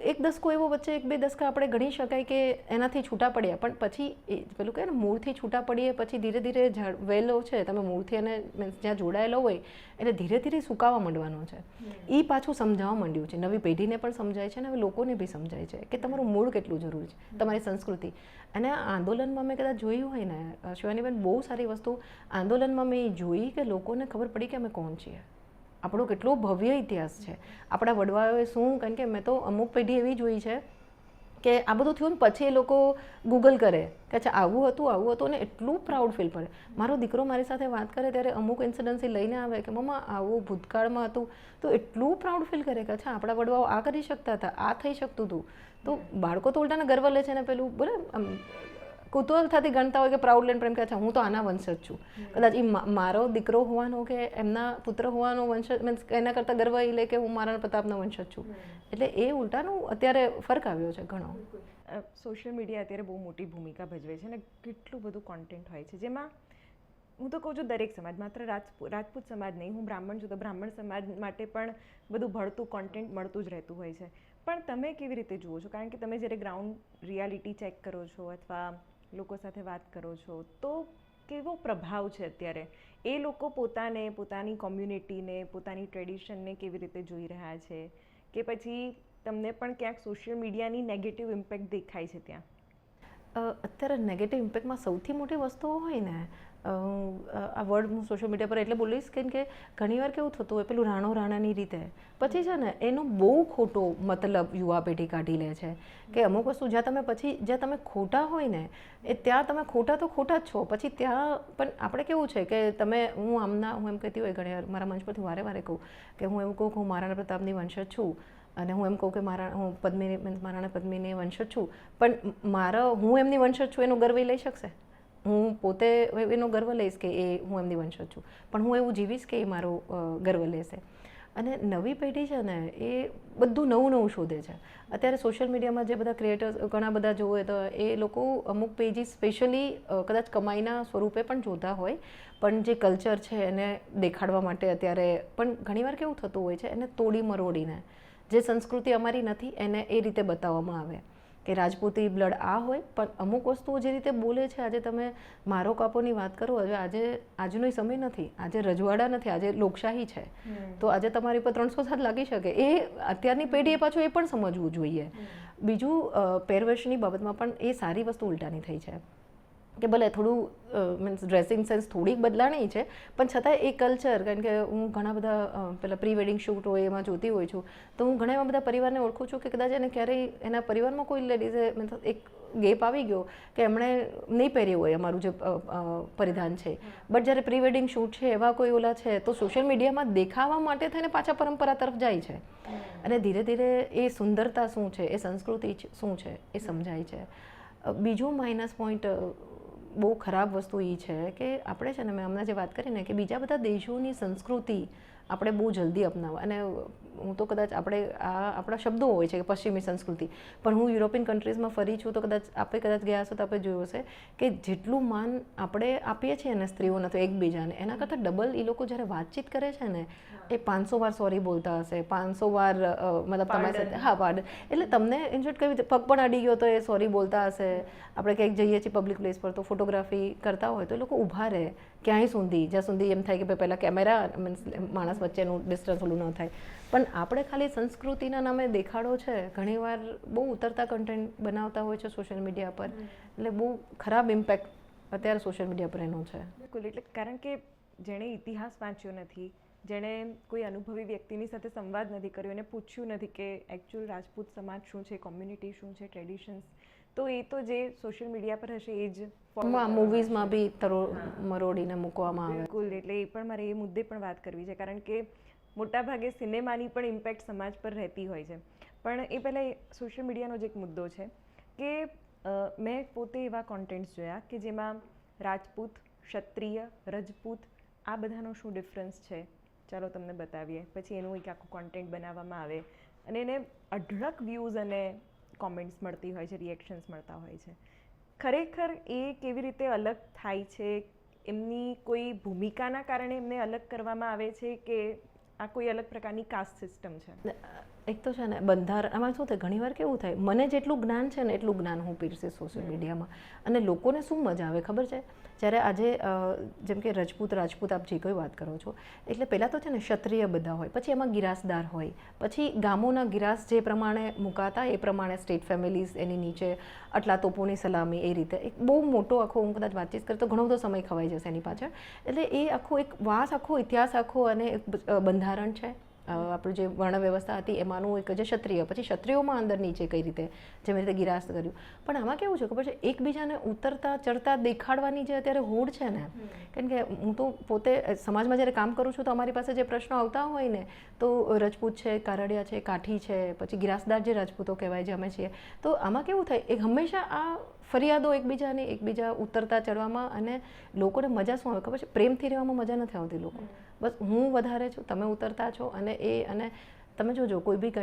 એક દસકો એવો વચ્ચે 1-2 દસકા આપણે ગણી શકાય કે એનાથી છૂટા પડ્યા, પણ પછી પેલું કહે ને મૂળથી છૂટા પડીએ પછી ધીરે ધીરે વેલો છે, તમે મૂળથી એને જ્યાં જોડાયેલો હોય એટલે ધીરે ધીરે સુકાવા માંડવાનો છે. એ પાછું સમજાવવા માંડ્યું છે, નવી પેઢીને પણ સમજાય છે અને હવે લોકોને બી સમજાય છે કે તમારું મૂળ કેટલું જરૂરી છે, તમારી સંસ્કૃતિ. અને આ આંદોલનમાં મેં કદાચ જોયું હોય ને શિવાનીબેન, બહુ સારી વસ્તુ આંદોલનમાં મેં જોઈ કે લોકોને ખબર પડી કે અમે કોણ છીએ, આપણો કેટલો ભવ્ય ઇતિહાસ છે, આપણા વડવાઓએ શું. કારણ કે મેં તો અમુક પેઢી એવી જોઈ છે કે આ બધું થયું ને પછી એ લોકો ગૂગલ કરે કે અચ્છા આવું હતું ને એટલું પ્રાઉડ ફીલ કરે. મારો દીકરો મારી સાથે વાત કરે ત્યારે અમુક ઇન્સિડન્સી લઈને આવે કે મમ્મા આવું ભૂતકાળમાં હતું, તો એટલું પ્રાઉડ ફીલ કરે કે અચ્છા આપણા વડવાઓ આ કરી શકતા હતા, આ થઈ શકતું હતું. તો બાળકો તો ઉલટાને ગર્વ લે છે ને પેલું બોલે કુતૂહલતાથી ગણતા હોય કે પ્રાઉડ લેન્ડ પ્રેમ કે અચ્છા હું તો આના વંશજ છું. કદાચ એ મારો દીકરો હોવાનો કે એમના પુત્ર હોવાનો વંશજ મીન્સ એના કરતાં ગર્વ એ લે કે હું મારા પ્રતાપનો વંશજ છું. એટલે એ ઉલટાનું અત્યારે ફરક આવ્યો છે ઘણો. સોશિયલ મીડિયા અત્યારે બહુ મોટી ભૂમિકા ભજવે છે અને કેટલું બધું કોન્ટેન્ટ હોય છે, જેમાં હું તો કહું છું દરેક સમાજ, માત્ર રાજપૂત સમાજ નહીં, હું બ્રાહ્મણ છું તો બ્રાહ્મણ સમાજ માટે પણ બધું ભળતું કોન્ટેન્ટ મળતું જ રહેતું હોય છે. પણ તમે કેવી રીતે જુઓ છો? કારણ કે તમે જ્યારે ગ્રાઉન્ડ રિયાલિટી ચેક કરો છો અથવા લોકો સાથે વાત કરો છો તો કેવો પ્રભાવ છે અત્યારે? એ લોકો પોતાને, પોતાની કોમ્યુનિટીને, પોતાની ટ્રેડિશનને કેવી રીતે જોઈ રહ્યા છે? કે પછી તમને પણ ક્યાંક સોશિયલ મીડિયાની નેગેટિવ ઇમ્પેક્ટ દેખાય છે ત્યાં? અત્યારે નેગેટિવ ઇમ્પેક્ટમાં સૌથી મોટી વસ્તુઓ હોય ને, આ વર્ડ હું સોશિયલ મીડિયા પર એટલે બોલીશ કેમ કે ઘણીવાર કેવું થતું હોય પેલું રાણાની રીતે પછી છે ને એનો બહુ ખોટો મતલબ યુવા પેઢી કાઢી લે છે કે અમુક વસ્તુ જ્યાં તમે ખોટા હોય ને એ ત્યાં તમે ખોટા તો ખોટા જ છો. પછી ત્યાં પણ આપણે કેવું છે કે હું એમ કહેતી હોય ઘણીવાર મારા મંચ પરથી વારે કહું કે હું એવું કહું કે હું મહારાણા પ્રતાપની વંશજ છું અને હું એમ કહું કે હું મહારાણા પદ્મિની વંશજ છું, પણ હું એમની વંશજ છું એનો ગર્વ લઈ શકશે? હું પોતે એનો ગર્વ લઈશ કે હું એમની વંશજ છું, પણ હું એવું જીવીશ કે એ મારો ગર્વ લેશે. અને નવી પેઢી છે ને એ બધું નવું શોધે છે. અત્યારે સોશિયલ મીડિયામાં જે બધા ક્રિએટર્સ ઘણા બધા જોવે તો એ લોકો અમુક પેજીસ સ્પેશિયલી કદાચ કમાઈના સ્વરૂપે પણ જોતા હોય, પણ જે કલ્ચર છે એને દેખાડવા માટે અત્યારે પણ ઘણીવાર કેવું થતું હોય છે એને તોડી મરોડીને જે સંસ્કૃતિ અમારી નથી એને એ રીતે બતાવવામાં આવે કે રાજપૂતી બ્લડ આ હોય. પણ અમુક વસ્તુઓ જે રીતે બોલે છે, આજે તમે મારો કાપોની વાત કરો, હવે આજનો સમય નથી, આજે રજવાડા નથી, આજે લોકશાહી છે. તો આજે તમારી પર 307 લાગી શકે. એ અત્યારની પેઢીએ પાછું એ પણ સમજવું જોઈએ. બીજું પહેરવેશની બાબતમાં પણ એ સારી વસ્તુ ઉલટાની થઈ છે કે ભલે થોડું મીન્સ ડ્રેસિંગ સેન્સ થોડીક બદલાણી છે પણ છતાં એ કલ્ચર. કારણ કે હું ઘણા બધા પેલા પ્રી વેડિંગ શૂટ હોય એમાં જોતી હોય છું તો હું ઘણા એવા બધા પરિવારને ઓળખું છું કે કદાચ એને ક્યારેય એના પરિવારમાં કોઈ લેડીઝે મીન્સ એક ગેપ આવી ગયો કે એમણે નહીં પહેર્યું હોય અમારું જે પરિધાન છે, બટ જ્યારે પ્રી વેડિંગ શૂટ છે એવા કોઈ ઓલા છે તો સોશિયલ મીડિયામાં દેખાવા માટે થઈને પાછા પરંપરા તરફ જાય છે અને ધીરે ધીરે એ સુંદરતા શું છે, એ સંસ્કૃતિ શું છે એ સમજાય છે. બીજું માઇનસ પોઈન્ટ બહુ ખરાબ વસ્તુ એ છે કે આપણે છે ને મેં હમણાં જે વાત કરી ને કે બીજા બધા દેશોની સંસ્કૃતિ આપણે બહુ જલ્દી અપનાવવા. અને હું તો કદાચ આપણા શબ્દો હોય છે કે પશ્ચિમી સંસ્કૃતિ, પણ હું યુરોપિયન કન્ટ્રીઝમાં ફરી છું તો આપણે કદાચ ગયા હશો તો આપણે જોયું હશે કે જેટલું માન આપણે આપીએ છીએ ને સ્ત્રીઓને તો એકબીજાને એના કરતાં ડબલ એ લોકો જ્યારે વાતચીત કરે છે ને એ 500 વાર સોરી બોલતા હશે, 500 વાર મતલબ તમારી સાથે હા પાર્ડન. એટલે તમને ઇનશોર્ટ કેવી રીતે પગ પણ અડી ગયો તો એ સોરી બોલતા હશે. આપણે ક્યાંક જઈએ છીએ પબ્લિક પ્લેસ પર તો ફોટોગ્રાફી કરતા હોય તો એ લોકો ઊભા રહે ક્યાંય સુધી જ્યાં સુધી એમ થાય કે પહેલાં કેમેરા મીન્સ માણસ વચ્ચેનું ડિસ્ટન્સ ઓલું ન થાય. પણ આપણે ખાલી સંસ્કૃતિના નામે દેખાડો છે, ઘણીવાર બહુ ઉતરતા કન્ટેન્ટ બનાવતા હોય છે સોશિયલ મીડિયા પર, એટલે બહુ ખરાબ ઇમ્પેક્ટ અત્યારે સોશિયલ મીડિયા પર એનો છે. બિલકુલ. એટલે કારણ કે જેણે ઇતિહાસ વાંચ્યો નથી, જેણે કોઈ અનુભવી વ્યક્તિની સાથે સંવાદ નથી કર્યો અને પૂછ્યું નથી કે એકચ્યુઅલ રાજપૂત સમાજ શું છે, કોમ્યુનિટી શું છે, ટ્રેડિશન્સ, તો એ તો જે સોશિયલ મીડિયા પર હશે એ જ મૂવીઝમાં બી મરોડીને મૂકવામાં આવે. બિલકુલ. એટલે એ પણ મારે એ મુદ્દે પણ વાત કરવી છે, કારણ કે મોટાભાગે સિનેમાની પણ ઇમ્પેક્ટ સમાજ પર રહેતી હોય છે. પણ એ પહેલાં સોશિયલ મીડિયાનો જ એક મુદ્દો છે કે મેં પોતે એવા કોન્ટેન્ટ્સ જોયા કે જેમાં રાજપૂત, ક્ષત્રિય, રજપૂત આ બધાનો શું ડિફરન્સ છે ચાલો તમને બતાવીએ. પછી એનું એક આખું કોન્ટેન્ટ બનાવવામાં આવે અને એને અઢળક વ્યૂઝ અને કોમેન્ટ્સ મળતી હોય છે, રિએક્શન્સ મળતા હોય છે. ખરેખર એ કેવી રીતે અલગ થાય છે? એમની કોઈ ભૂમિકાના કારણે એમને અલગ કરવામાં આવે છે કે આ કોઈ અલગ પ્રકારની કાસ્ટ સિસ્ટમ છે? એક તો છે ને બંધારણ, આમાં શું થાય ઘણીવાર કેવું થાય, મને જેટલું જ્ઞાન છે ને એટલું જ્ઞાન હું પીરસીશ સોશિયલ મીડિયામાં. અને લોકોને શું મજા આવે ખબર છે, જ્યારે આજે જેમ કે રાજપૂત આપ જે કોઈ વાત કરો છો, એટલે પહેલાં તો છે ને ક્ષત્રિય બધા હોય, પછી એમાં ગિરાસદાર હોય, પછી ગામોના ગિરાસ જે પ્રમાણે મુકાતા એ પ્રમાણે સ્ટેટ ફેમિલીઝ એની નીચે આટલા તોપોની સલામી, એ રીતે એક બહુ મોટો આખો હું કદાચ વાતચીત કરું તો ઘણો બધો સમય ખવાઈ જશે એની પાછળ. એટલે એ આખો એક આખો ઇતિહાસ આખો અને એક બંધારણ છે. આપણું જે વર્ણ વ્યવસ્થા હતી એમાંનું એક જે ક્ષત્રિય, પછી ક્ષત્રિયોમાં અંદર નીચે કઈ રીતે જેવી રીતે ગિરાસ્ત કર્યું. પણ આમાં કેવું છે ખબર છે, એકબીજાને ઉતરતા ચડતા દેખાડવાની જે અત્યારે હોડ છે ને, કારણ કે હું તો પોતે સમાજમાં જ્યારે કામ કરું છું તો અમારી પાસે જે પ્રશ્નો આવતા હોય ને, તો રજપૂત છે, કારડિયા છે, કાઠી છે, પછી ગિરાસદાર જે રાજપૂતો કહેવાય જે અમે છીએ, તો આમાં કેવું થાય, એક હંમેશા આ ફરિયાદો એકબીજા ઉતરતા ચડવામાં, અને લોકોને મજા શું આવે ખબર છે, પ્રેમથી રહેવામાં મજા નથી આવતી. લોકો બસ હું વધારે છું, તમે ઉતરતા છો, અને તમે જોજો કોઈ બી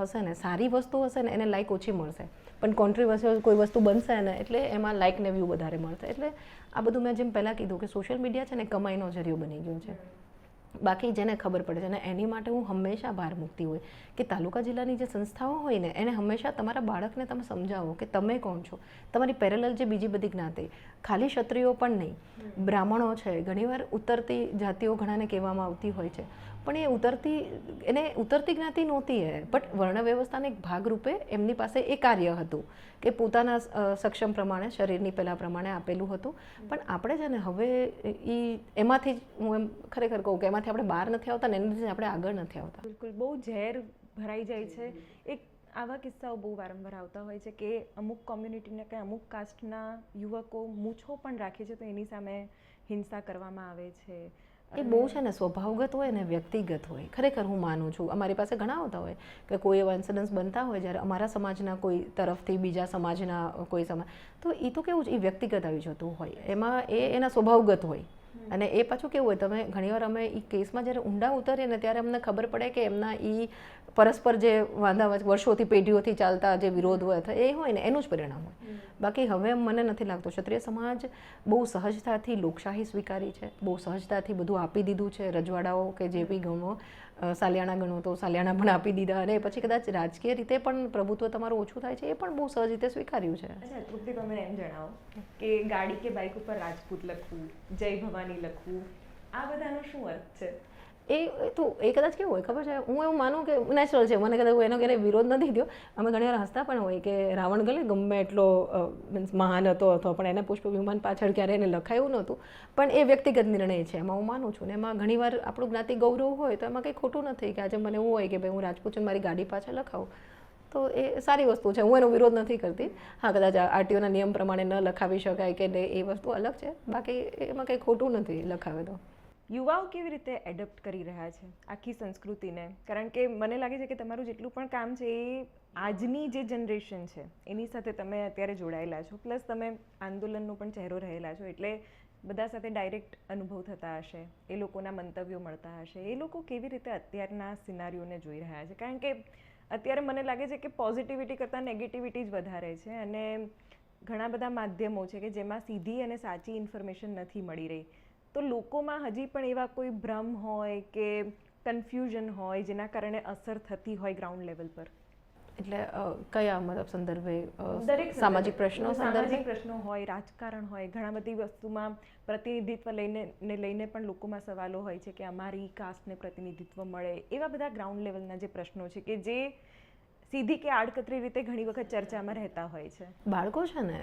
હશે ને, સારી વસ્તુ હશે ને એને લાઇક ઓછી મળશે, પણ કોન્ટ્રીવર્સિયલ કોઈ વસ્તુ બનશે ને એટલે એમાં લાઇક ને વ્યૂ વધારે મળશે. એટલે આ બધું મેં જેમ પહેલાં કીધું કે સોશિયલ મીડિયા છે ને કમાઈનો જરિયો બની ગયો છે. બાકી જેને ખબર પડે છે, અને એની માટે હું હંમેશા ભાર મૂકતી હોય કે તાલુકા જિલ્લાની જે સંસ્થાઓ હોય ને એને હંમેશા તમારા બાળકને તમે સમજાવો કે તમે કોણ છો. તમારી પેરેલલ જે બીજી બધી જ્ઞાતિ, ખાલી ક્ષત્રિયો પણ નહીં, બ્રાહ્મણો છે, ઘણીવાર ઉતરતી જાતિઓ ઘણાને કહેવામાં આવતી હોય છે, પણ એને ઉતરતી જ્ઞાતિ નહોતી એ, બટ વર્ણ વ્યવસ્થાના એક ભાગરૂપે એમની પાસે એ કાર્ય હતું કે પોતાના સક્ષમ પ્રમાણે શરીરની પહેલાં પ્રમાણે આપેલું હતું. પણ આપણે છે ને હવે એમાંથી જ હું એમ ખરેખર કહું કે એમાંથી આપણે બહાર નથી આવતા ને એની લીધે આપણે આગળ નથી આવતા. બિલકુલ. બહુ ઝેર ભરાઈ જાય છે. એક આવા કિસ્સાઓ બહુ વારંવાર આવતા હોય છે કે અમુક કોમ્યુનિટીના કે અમુક કાસ્ટના યુવકો મૂછો પણ રાખે છે તો એની સામે હિંસા કરવામાં આવે છે. એ બહુ છે ને સ્વભાવગત હોય ને વ્યક્તિગત હોય. ખરેખર હું માનું છું, અમારી પાસે ઘણા આવતા હોય કે કોઈ એવા ઇન્સિડન્ટ્સ બનતા હોય જ્યારે અમારા સમાજના કોઈ તરફથી બીજા સમાજના કોઈ સમાજ, તો એ તો કેવું છે, એ વ્યક્તિગત આવી જતું હોય, એમાં એના સ્વભાવગત હોય. અને એ પાછું કેવું હોય, તમે ઘણીવાર અમે એ કેસમાં જ્યારે ઊંડા ઉતરીએ ને ત્યારે અમને ખબર પડે કે એમના એ પરસ્પર જે વાંધા વર્ષોથી પેઢીઓથી ચાલતા જે વિરોધ હોય એ હોય ને એનું જ પરિણામ હોય. બાકી હવે મને નથી લાગતું. ક્ષત્રિય સમાજ બહુ સહજતાથી લોકશાહી સ્વીકારી છે, બહુ સહજતાથી બધું આપી દીધું છે. રજવાડાઓ કે જે બી ગણો, સાલિયાણા ગણો તો સાલિયાણા પણ આપી દીધા, અને પછી કદાચ રાજકીય રીતે પણ પ્રભુત્વ તમારું ઓછું થાય છે એ પણ બહુ સહજ રીતે સ્વીકાર્યું છે. અચ્છા તૃપ્તિ, તમે એમ જણાવો કે ગાડી કે બાઇક ઉપર રાજપૂત લખવું, જય ભવાની લખવું, આ બધાનો શું અર્થ છે? એ તો એ કદાચ કેવું હોય ખબર છે, હું એવું માનું કે નેચરલ છે. મને કદાચ એનો ક્યારેય વિરોધ નથી થયો. અમે ઘણીવાર હસતા પણ હોય કે રાવણ ગમે એટલો મીન્સ મહાન હતો પણ એને પુષ્પ વિમાન પાછળ ક્યારેય એને લખાયું નહોતું. પણ એ વ્યક્તિગત નિર્ણય છે, એમાં હું માનું છું. ને એમાં ઘણીવાર આપણું જ્ઞાતિ ગૌરવ હોય તો એમાં કંઈ ખોટું નથી કે આજે મને એવું હોય કે ભાઈ હું રાજપૂત છું, મારી ગાડી પાછળ લખાવું, તો એ સારી વસ્તુ છે. હું એનો વિરોધ નથી કરતી. હા, કદાચ આરટીઓના નિયમ પ્રમાણે ન લખાવી શકાય કે એ વસ્તુ અલગ છે, બાકી એમાં કંઈ ખોટું નથી લખાવે તો. યુવાઓ કેવી રીતે એડપ્ટ કરી રહ્યા છે આખી સંસ્કૃતિને? કારણ કે મને લાગે છે કે તમારું જેટલું પણ કામ છે એ આજની જે જનરેશન છે એની સાથે તમે અત્યારે જોડાયેલા છો, પ્લસ તમે આંદોલનનો પણ ચહેરો રહેલા છો, એટલે બધા સાથે ડાયરેક્ટ અનુભવ થતા હશે, એ લોકોના મંતવ્યો મળતા હશે. એ લોકો કેવી રીતે અત્યારના સિનારીઓને જોઈ રહ્યા છે? કારણ કે અત્યારે મને લાગે છે કે પોઝિટિવિટી કરતાં નેગેટિવિટી જ વધારે છે, અને ઘણા બધા માધ્યમો છે કે જેમાં સીધી અને સાચી ઇન્ફોર્મેશન નથી મળી રહી. તો લોકોમાં હજી પણ એવા કોઈ ભ્રમ હોય કે કન્ફ્યુઝન હોય જેના કારણે અસર થતી હોય ગ્રાઉન્ડ લેવલ પર? એટલે કયા મતલબ સંદર્ભે? દરેક સામાજિક પ્રશ્નો સામાજિક પ્રશ્નો હોય, રાજકારણ હોય, ઘણા બધી વસ્તુમાં પ્રતિનિધિત્વ લઈને પણ લોકોમાં સવાલો હોય છે કે અમારી કાસ્ટને પ્રતિનિધિત્વ મળે. એવા બધા ગ્રાઉન્ડ લેવલના જે પ્રશ્નો છે કે જે સીધી કે આડકતરી રીતે ઘણી વખત ચર્ચામાં રહેતા હોય છે? બાળકો છે ને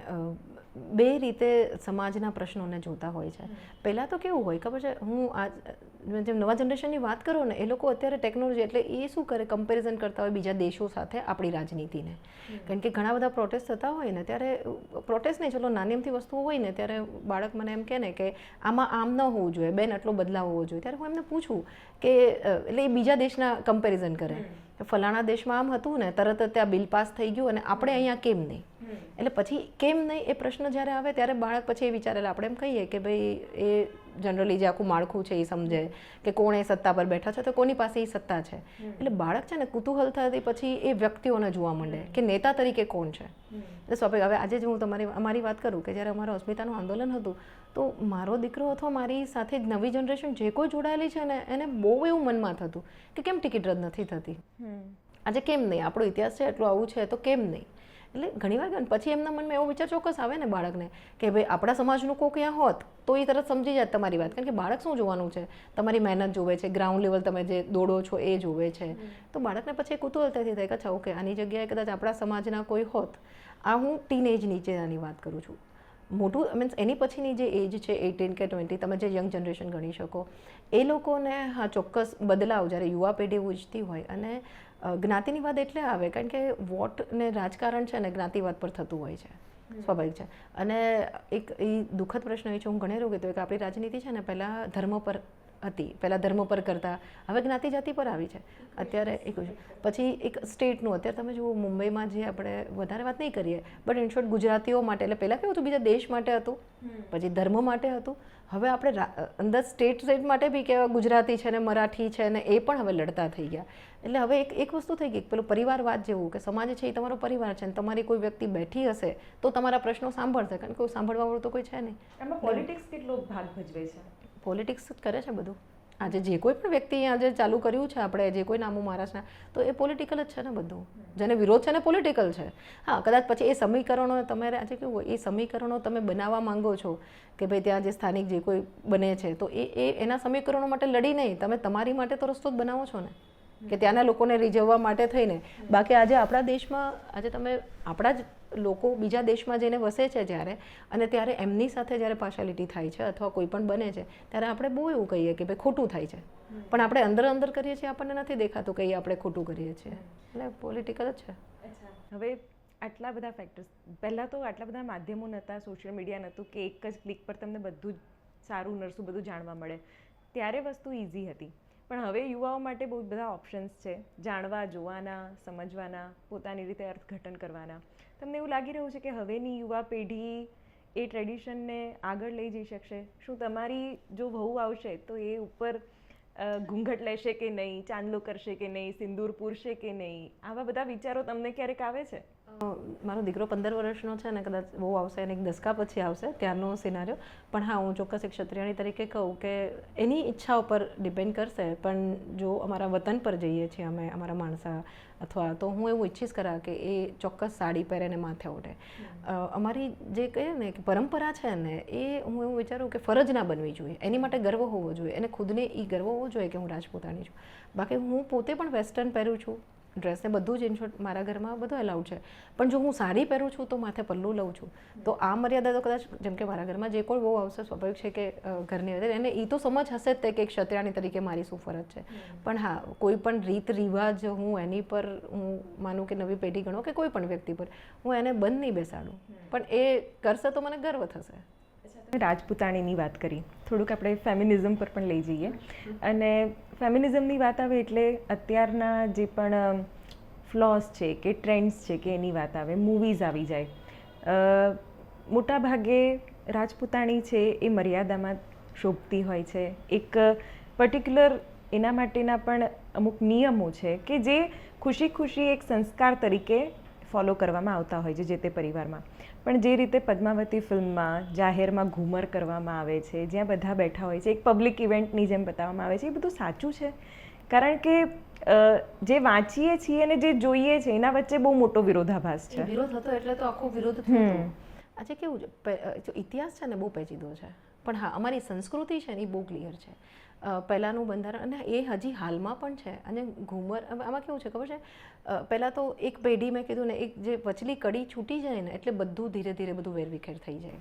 બે રીતે સમાજના પ્રશ્નોને જોતા હોય છે. પહેલાં તો કેવું હોય ખબર છે, હું જેમ નવા જનરેશનની વાત કરું ને, એ લોકો અત્યારે ટેકનોલોજી એટલે એ શું કરે, કમ્પેરિઝન કરતા હોય બીજા દેશો સાથે આપણી રાજનીતિને. કારણ કે ઘણા બધા પ્રોટેસ્ટ થતા હોય ને, ત્યારે પ્રોટેસ્ટ નહીં, ચલો નાની અમથી વસ્તુઓ હોય ને, ત્યારે બાળક મને એમ કહે ને કે આમાં આમ ન હોવું જોઈએ, બેન આટલો બદલાવ હોવો જોઈએ. ત્યારે હું એમને પૂછું કે એટલે એ બીજા દેશના કમ્પેરિઝન કરે, ફલાણા દેશમાં આમ હતું ને, તરત જ ત્યાં બિલ પાસ થઈ ગયું અને આપણે અહીંયા કેમ નહીં. એટલે પછી કેમ નહીં એ પ્રશ્ન જ્યારે આવે ત્યારે બાળક પછી એ વિચારેલા આપણે એમ કહીએ કે ભાઈ એ જનરલી જે આખું માળખું છે એ સમજે કે કોણ એ સત્તા પર બેઠા છે, તો કોની પાસે એ સત્તા છે. એટલે બાળક છે ને કુતૂહલ થતી પછી એ વ્યક્તિઓને જોવા માંડે કે નેતા તરીકે કોણ છે. એટલે સ્વાભાવિક. હવે આજે જ હું અમારી વાત કરું કે જ્યારે અમારું અસ્મિતાનું આંદોલન હતું, તો મારો દીકરો અથવા મારી સાથે નવી જનરેશન જે કોઈ જોડાયેલી છે ને, એને બહુ એવું મનમાં થતું કે કેમ ટિકિટ રદ નથી થતી, આજે કેમ નહીં, આપણો ઇતિહાસ છે એટલું આવું છે તો કેમ નહીં. એટલે ઘણીવાર પછી એમના મનમાં એવો વિચાર ચોક્કસ આવે ને બાળકને કે ભાઈ આપણા સમાજનું કોઈ ક્યાં હોત તો એ તરત સમજી જાય તમારી વાત. કારણ કે બાળક શું જોવાનું છે, તમારી મહેનત જોવે છે, ગ્રાઉન્ડ લેવલ તમે જે દોડો છો એ જોવે છે. તો બાળકને પછી કુતૂહલતાથી થાય કે અચ્છા ઓકે, આની જગ્યાએ કદાચ આપણા સમાજના કોઈ હોત. આ હું ટીનેજ નીચેની વાત કરું છું. મોટું મીન્સ એની પછીની જે એજ છે 18 કે 20, તમે જે યંગ જનરેશન ગણી શકો, એ લોકોને હા ચોક્કસ બદલાવ જ્યારે યુવા પેઢી ઈચ્છતી હોય. અને જ્ઞાતિની વાત એટલે આવે કારણ કે વોટ ને રાજકારણ છે ને જ્ઞાતિવાદ પર થતું હોય છે, સ્વાભાવિક છે. અને એક એ દુઃખદ પ્રશ્ન એ છે, હું ઘણી કીધું કે આપણી રાજનીતિ છે ને પહેલાં ધર્મ પર હતી, પહેલાં ધર્મ પર કરતા, હવે જ્ઞાતિ જાતિ પર આવી છે અત્યારે. એક પછી એક સ્ટેટનું અત્યારે તમે જુઓ મુંબઈમાં જે આપણે વધારે વાત નહીં કરીએ, બટ ઇન શોર્ટ ગુજરાતીઓ માટે, એટલે પહેલાં કેવું હતું બીજા દેશ માટે હતું, પછી ધર્મ માટે હતું. હવે આપણે અંદર સ્ટેટ માટે બી કે ગુજરાતી છે ને મરાઠી છે ને એ પણ હવે લડતા થઈ ગયા. એટલે હવે એક વસ્તુ થઈ ગઈ, પેલું પરિવારવાદ જેવું કે સમાજ છે એ તમારો પરિવાર છે, અને તમારી કોઈ વ્યક્તિ બેઠી હશે તો તમારા પ્રશ્નો સાંભળશે, કારણ કે કોઈ સાંભળવાવાળું તો કોઈ છે નહીં. એમાં પોલિટિક્સ કેટલો ભાગ ભજવે છે? પોલિટિક્સ કરે છે બધું. આજે જે કોઈ પણ વ્યક્તિ આજે ચાલુ કર્યું છે આપણે, જે કોઈ નામું મહારાષ્ટ્રના, તો એ પોલિટિકલ જ છે ને બધું. જેને વિરોધ છે ને પોલિટિકલ છે. હા, કદાચ પછી એ સમીકરણો તમારે આજે કેવું હોય, એ સમીકરણો તમે બનાવવા માંગો છો કે ભાઈ ત્યાં જે સ્થાનિક જે કોઈ બને છે તો એના સમીકરણો માટે લડી નહીં, તમે તમારી માટે તો રસ્તો જ બનાવો છો ને, કે ત્યાંના લોકોને રીઝવવા માટે થઈને. બાકી આજે આપણા દેશમાં આજે તમે આપણા જ લોકો બીજા દેશમાં જઈને વસે છે જ્યારે, અને ત્યારે એમની સાથે જ્યારે પાર્શિયાલિટી થાય છે અથવા કોઈ પણ બને છે ત્યારે આપણે બહુ એવું કહીએ કે ભાઈ ખોટું થાય છે, પણ આપણે અંદર કરીએ છીએ, આપણને નથી દેખાતું કે આપણે ખોટું કરીએ છીએ. એટલે પોલિટિકલ જ છે. હવે આટલા બધા ફેક્ટર્સ, પહેલાં તો આટલા બધા માધ્યમો નહોતા, સોશિયલ મીડિયા નહોતું કે એક જ ક્લિક પર તમને બધું જ સારું નરસું બધું જાણવા મળે, ત્યારે વસ્તુ ઇઝી હતી. પણ હવે યુવાઓ માટે બહુ બધા ઓપ્શન્સ છે, જાણવા, જોવાના, સમજવાના, પોતાની રીતે અર્થઘટન કરવાના. તમને એવું લાગી રહ્યું છે કે હવેની યુવા પેઢી એ ટ્રેડિશનને આગળ લઈ જઈ શકશે? શું તમારી જો વહુ આવશે તો એ ઉપર ઘૂંઘટ લેશે કે નહીં, ચાંદલો કરશે કે નહીં, સિંદૂર પૂરશે કે નહીં? આવા બધા વિચારો તમને ક્યારેક આવે છે? મારો દીકરો 15 વર્ષનો છે ને, કદાચ બહુ આવશે અને એક દસકા પછી આવશે ત્યારનો સિનારિયો. પણ હા, હું ચોક્કસ એક ક્ષત્રિયાણી તરીકે કહું કે એની ઈચ્છા ઉપર ડિપેન્ડ કરશે. પણ જો અમારા વતન પર જઈએ છીએ અમે, અમારા માણસા, અથવા તો હું એવું ઈચ્છીશ ખરા કે એ ચોક્કસ સાડી પહેરે ને માથે ઓઢે. અમારી જે કહીએ ને કે પરંપરા છે ને, એ હું એવું વિચારું કે ફરજ ના બનવી જોઈએ, એની માટે ગર્વ હોવો જોઈએ, એને ખુદને એ ગર્વ હોવો જોઈએ કે હું રાજપૂતાણી છું. બાકી હું પોતે પણ વેસ્ટર્ન પહેરું છું, ડ્રેસને બધું જ, ઇન શોર્ટ મારા ઘરમાં બધું એલાઉડ છે. પણ જો હું સાડી પહેરું છું તો માથે પલ્લું લઉં છું, તો આ મર્યાદા તો કદાચ, જેમ કે મારા ઘરમાં જે કોઈ બહુ આવશે, સ્વાભાવિક છે કે ઘરની અંદર એને એ તો સમજ હશે જ તે કે એક ક્ષત્રિયાણી તરીકે મારી શું ફરજ છે. પણ હા, કોઈ પણ રીત રિવાજ હું એની પર હું માનું કે નવી પેઢી ગણો કે કોઈ પણ વ્યક્તિ પર હું એને બંધ નહીં બેસાડું, પણ એ કરશે તો મને ગર્વ થશે. રાજપૂતાણીની વાત કરી, થોડુંક આપણે ફેમિનિઝમ પર પણ લઈ જઈએ. અને ફેમિનિઝમની વાત આવે એટલે અત્યારના જે પણ ફ્લોસ છે કે ટ્રેન્ડ્સ છે કે એની વાત આવે, મૂવીઝ આવી જાય. મોટાભાગે રાજપૂતાણી છે એ મર્યાદામાં શોભતી હોય છે. એક પર્ટિક્યુલર એના માટેના પણ અમુક નિયમો છે કે જે ખુશી એક સંસ્કાર તરીકે ફોલો કરવામાં આવતા હોય છે જે તે પરિવારમાં. પણ જે રીતે પદ્માવતી ફિલ્મમાં જાહેરમાં ઘૂમર કરવામાં આવે છે, જ્યાં બધા બેઠા હોય છે, એક પબ્લિક ઇવેન્ટની જેમ બતાવવામાં આવે છે, એ બધું સાચું છે? કારણ કે જે વાંચીએ છીએ અને જે જોઈએ છે એના વચ્ચે બહુ મોટો વિરોધાભાસ છે. વિરોધ હતો એટલે તો આખો વિરોધ થયો. આજે કેવું છે, ઇતિહાસ છે ને બહુ પેચીદો છે, પણ હા અમારી સંસ્કૃતિ છે ને એ બહુ ક્લિયર છે. પહેલાંનું બંધારણ, અને એ હજી હાલમાં પણ છે. અને ઘૂમર આમાં કેવું છે ખબર છે, પહેલાં તો એક પેઢી મેં કીધું ને, એક જે વચલી કડી છૂટી જાય ને એટલે બધું ધીરે ધીરે બધું વેરવિખેર થઈ જાય.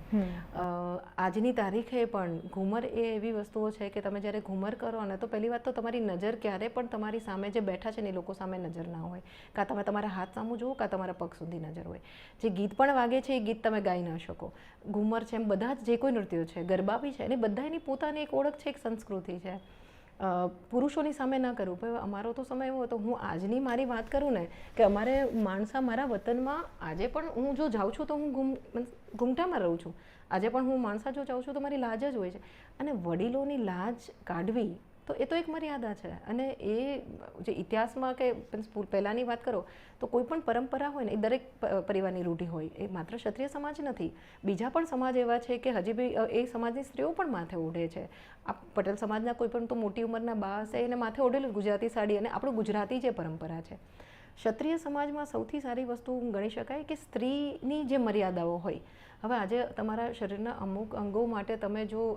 આજની તારીખે પણ ઘૂમર એ એવી વસ્તુઓ છે કે તમે જ્યારે ઘૂમર કરો ને તો પહેલી વાત તો તમારી નજર ક્યારે પણ તમારી સામે જે બેઠા છે ને એ લોકો સામે નજર ના હોય, કાં તમે તમારા હાથ સામું જુઓ કાં તમારા પગ સુધી નજર હોય. જે ગીત પણ વાગે છે એ ગીત તમે ગાઈ ન શકો. ઘૂમર છે એમ બધા જ જે કોઈ નૃત્યો છે, ગરબા બી છે, અને બધા એની પોતાની એક ઓળખ છે, એક સંસ્કૃતિ છે. પુરુષોની સામે ન કરવું. પણ અમારો તો સમય એવો હતો, હું આજની મારી વાત કરું ને કે અમારે માણસા મારા વતનમાં આજે પણ હું જો જાઉં છું તો હું ઘૂમટામાં રહું છું. આજે પણ હું માણસા જો જાઉં છું તો મારી લાજ જ હોય છે. અને વડીલોની લાજ કાઢવી તો એ તો એક મર્યાદા છે. અને એ જે ઇતિહાસમાં કે પહેલાંની વાત કરો તો કોઈ પણ પરંપરા હોય ને એ દરેક પરિવારની રૂઢિ હોય. એ માત્ર ક્ષત્રિય સમાજ નથી, બીજા પણ સમાજ એવા છે કે હજી બી એ સમાજની સ્ત્રીઓ પણ માથે ઓઢે છે. આ પટેલ સમાજના કોઈ પણ તો મોટી ઉંમરના બા હશે એને માથે ઓઢેલું ગુજરાતી સાડી, અને આપણું ગુજરાતી જે પરંપરા છે. ક્ષત્રિય સમાજમાં સૌથી સારી વસ્તુ ગણી શકાય કે સ્ત્રીની જે મર્યાદાઓ હોય. હવે આજે તમારા શરીરના અમુક અંગો માટે તમે જો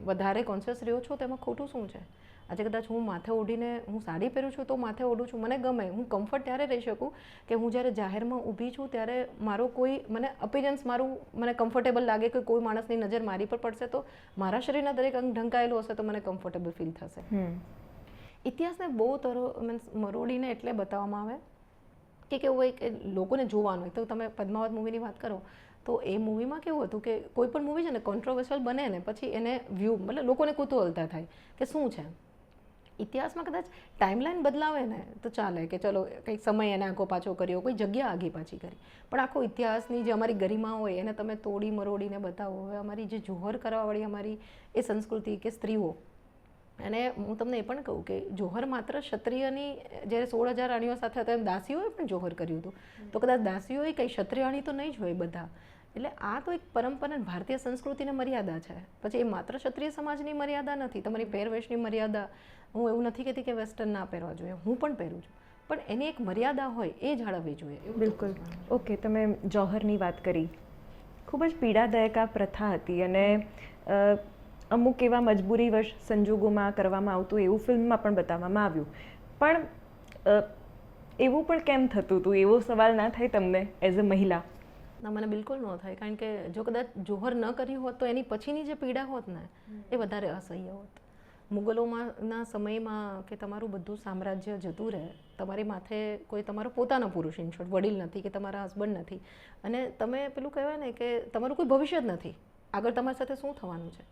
વધારે કોન્શિયસ રહ્યો છો તો એમાં ખોટું શું છે? આજે કદાચ હું માથે ઓઢીને હું સાડી પહેરું છું તો માથે ઓઢું છું, મને ગમે, હું કમ્ફર્ટ ત્યારે રહી શકું કે હું જ્યારે જાહેરમાં ઊભી છું ત્યારે મારો કોઈ મને અપિયરન્સ મારું મને કમ્ફર્ટેબલ લાગે કે કોઈ માણસની નજર મારી પર પડશે તો મારા શરીરના દરેક અંગ ઢંકાયેલું હશે તો મને કમ્ફર્ટેબલ ફીલ થશે. ઇતિહાસને બહુ મીન્સ મરોડીને એટલે બતાવવામાં આવે કે કેવું હોય કે લોકોને જોવાનું હોય. તો તમે પદ્માવત મૂવીની વાત કરો તો એ મૂવીમાં કેવું હતું કે કોઈ પણ મૂવી છે ને કોન્ટ્રોવર્શિયલ બને ને પછી એને વ્યૂ મતલબ લોકોને કુતૂહલતા થાય કે શું છે. ઇતિહાસમાં કદાચ ટાઈમલાઈન બદલાવે ને તો ચાલે કે ચલો કંઈક સમય એને આખો પાછો કર્યો, કોઈ જગ્યા આગી પાછી કરી, પણ આખો ઇતિહાસની જે અમારી ગરિમા હોય એને તમે તોડી મરોડીને બતાવો. હવે અમારી જે જોહર કરવાવાળી અમારી એ સંસ્કૃતિ કે સ્ત્રીઓ, અને હું તમને એ પણ કહું કે જોહર માત્ર ક્ષત્રિયની જ્યારે 16,000 રાણીઓ સાથે હતા એમ દાસીઓએ પણ જોહર કર્યું હતું. તો કદાચ દાસીઓએ કંઈ ક્ષત્રિયાણી તો નહીં જ હોય બધા. એટલે આ તો એક પરંપરા ભારતીય સંસ્કૃતિની મર્યાદા છે. પછી એ માત્ર ક્ષત્રિય સમાજની મર્યાદા નથી, તમારી પહેરવેશની મર્યાદા. હું એવું નથી કહેતી કે વેસ્ટર્ન ના પહેરવા જોઈએ, હું પણ પહેરું છું, પણ એની એક મર્યાદા હોય એ જાળવવી જોઈએ. બિલકુલ. ઓકે, તમે જોહરની વાત કરી, ખૂબ જ પીડાદાયક આ પ્રથા હતી અને અમુક એવા મજબૂરીવશ સંજોગોમાં કરવામાં આવતું એવું ફિલ્મમાં પણ બતાવવામાં આવ્યું. પણ એવું પણ કેમ થતું હતું, એવો સવાલ ના થાય તમને એઝ અ મહિલા? ના, મને બિલકુલ ન થાય, કારણ કે જો કદાચ જોહર ન કર્યું હોત તો એની પછીની જે પીડા હોત ને એ વધારે અસહ્ય હોત. મુગલોના સમયમાં કે તમારું બધું સામ્રાજ્ય જતું રહે, તમારી માથે કોઈ તમારો પોતાનો પુરુષ ઇન શોર્ટ વડીલ નથી કે તમારા હસબન્ડ નથી, અને તમે પેલું કહેવાય ને કે તમારું કોઈ ભવિષ્ય જ નથી, આગળ તમારી સાથે શું થવાનું છે.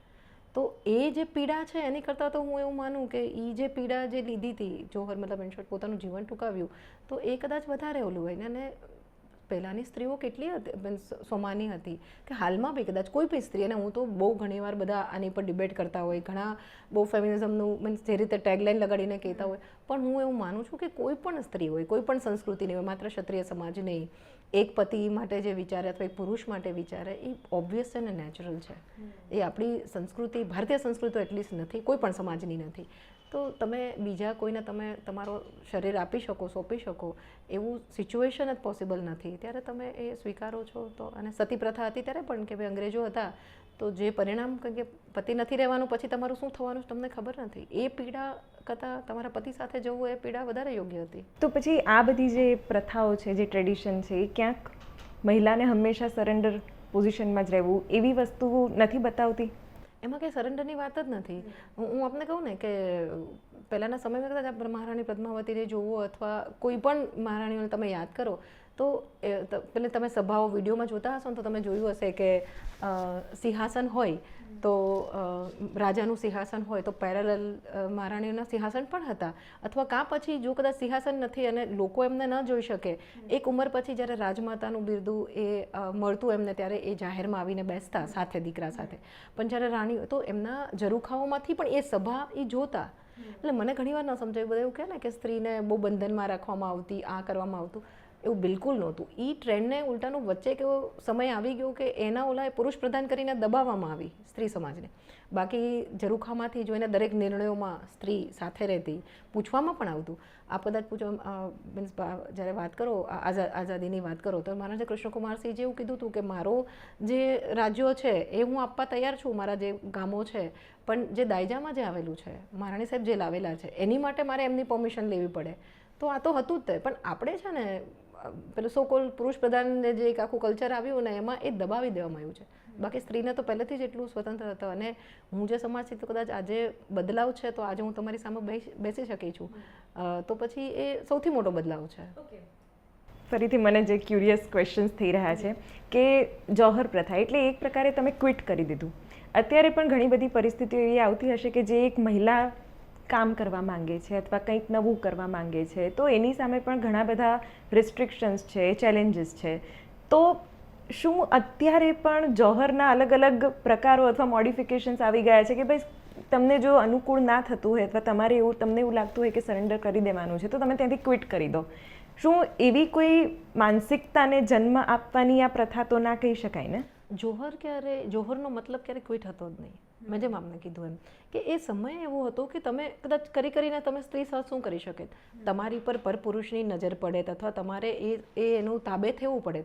તો એ જે પીડા છે એની કરતાં તો હું એવું માનું કે એ જે પીડા જે લીધી હતી જોહર, મતલબ ઇન શોર્ટ પોતાનું જીવન ટૂંકાવ્યું, તો એ કદાચ વધારે ઓલું હોય ને. અને પહેલાંની સ્ત્રીઓ કેટલી સ્વમાની હતી કે હાલમાં બી કદાચ કોઈ બી સ્ત્રી, અને હું તો બહુ ઘણીવાર બધા આની પર ડિબેટ કરતા હોય, ઘણા બહુ ફેમિનિઝમનું મીન્સ જે રીતે ટેગલાઇન લગાડીને કહેતા હોય, પણ હું એવું માનું છું કે કોઈ પણ સ્ત્રી હોય, કોઈ પણ સંસ્કૃતિની હોય, માત્ર ક્ષત્રિય સમાજ નહીં, એક પતિ માટે જે વિચારે અથવા એક પુરુષ માટે વિચારે એ ઓબ્વિયસ છે ને નેચરલ છે. એ આપણી સંસ્કૃતિ, ભારતીય સંસ્કૃતિ એટલીસ્ટ નથી, કોઈ પણ સમાજની નથી. તો તમે બીજા કોઈને તમે તમારો શરીર આપી શકો, સોંપી શકો એવું સિચ્યુએશન જ પોસિબલ નથી, ત્યારે તમે એ સ્વીકારો છો. તો અને સતી પ્રથા હતી ત્યારે પણ કે ભાઈ અંગ્રેજો હતા તો જે પરિણામ કે પતિ નથી રહેવાનું પછી તમારું શું થવાનું તમને ખબર નથી, એ પીડા કરતાં તમારા પતિ સાથે જવું એ પીડા વધારે યોગ્ય હતી. તો પછી આ બધી જે પ્રથાઓ છે, જે ટ્રેડિશન છે, એ ક્યાંક મહિલાને હંમેશા સરેન્ડર પોઝિશનમાં જ રહેવું એવી વસ્તુ નથી બતાવતી? એમાં કંઈ સરેન્ડરની વાત જ નથી. હું આપને કહું ને કે પહેલાંના સમયમાં કદાચ મહારાણી પદ્માવતીને જોવો અથવા કોઈ પણ મહારાણીઓને તમે યાદ કરો તો પેલે તમે સભાઓ વિડીયોમાં જોતા હશો ને તો તમે જોયું હશે કે સિંહાસન હોય તો રાજાનું સિંહાસન હોય તો પેરેલલ મહારાણીઓના સિંહાસન પણ હતા. અથવા કાં પછી જો કદાચ સિંહાસન નથી અને લોકો એમને ન જોઈ શકે, એક ઉંમર પછી જ્યારે રાજમાતાનું બિરદું એ મળતું એમને ત્યારે એ જાહેરમાં આવીને બેસતા સાથે દીકરા સાથે. પણ જ્યારે રાણી તો એમના ઝરૂખાઓમાંથી પણ એ સભા એ જોતા. એટલે મને ઘણીવાર ન સમજાયું, બધા એવું કહે ને કે સ્ત્રીને બહુ બંધનમાં રાખવામાં આવતી, આ કરવામાં આવતું. એવું બિલકુલ નહોતું. એ ટ્રેન્ડને ઉલટાનું વચ્ચે કેવો સમય આવી ગયો કે એના ઓલા પુરુષ પ્રધાન કરીને દબાવવામાં આવી સ્ત્રી સમાજને. બાકી ઝરૂખામાંથી જોઈને દરેક નિર્ણયોમાં સ્ત્રી સાથે રહેતી, પૂછવામાં પણ આવતું. આ કદાચ પૂછવા મીન્સ જ્યારે વાત કરો આઝાદીની વાત કરો તો મહારાજા કૃષ્ણકુમારસિંહે એવું કીધું હતું કે મારો જે રાજ્યો છે એ હું આપવા તૈયાર છું, મારા જે ગામો છે, પણ જે દાયજામાં જે આવેલું છે, મહારાણી સાહેબ જે લાવેલા છે એની માટે મારે એમની પરમિશન લેવી પડે. તો આ તો હતું જ તે, પણ આપણે છે ને પેલું સોકોલ પુરુષ પ્રધાનને જે એક આખું કલ્ચર આવ્યું ને એમાં એ દબાવી દેવામાં આવ્યું છે. બાકી સ્ત્રીને તો પહેલેથી જ એટલું સ્વતંત્ર હતો. અને હું જે સમાજથી તો કદાચ આજે બદલાવ છે તો આજે હું તમારી સામે બેસી શકી છું, તો પછી એ સૌથી મોટો બદલાવ છે. ફરીથી મને જે ક્યુરિયસ ક્વેશ્ચન્સ થઈ રહ્યા છે કે જૌહર પ્રથા એટલે એક પ્રકારે તમે ક્વિટ કરી દીધું. અત્યારે પણ ઘણી બધી પરિસ્થિતિઓ એવી આવતી હશે કે જે એક મહિલા કામ કરવા માંગે છે અથવા કંઈક નવું કરવા માંગે છે, તો એની સામે પણ ઘણા બધા રિસ્ટ્રિક્શન્સ છે, ચેલેન્જીસ છે. તો શું અત્યારે પણ જૌહરના અલગ અલગ પ્રકારો અથવા મોડિફિકેશન્સ આવી ગયા છે કે ભાઈ તમને જો અનુકૂળ ના થતું હોય અથવા તમને એવું લાગતું હોય કે સરેન્ડર કરી દેવાનું છે તો તમે ત્યાંથી ક્વિટ કરી દો? શું એવી કોઈ માનસિકતાને જન્મ આપવાની આ પ્રથા તો ના કહી શકાય ને? જૌહરનો મતલબ ક્યારે ક્વિટ હતો જ નહીં. મેં જેમ આપને કીધું એમ કે એ સમય એવો હતો કે તમે કદાચ કરીને તમે સ્ત્રી સાથે શું કરી શકે, તમારી પર પરપુરુષની નજર પડે અથવા તમારે એનું તાબે થવું પડે.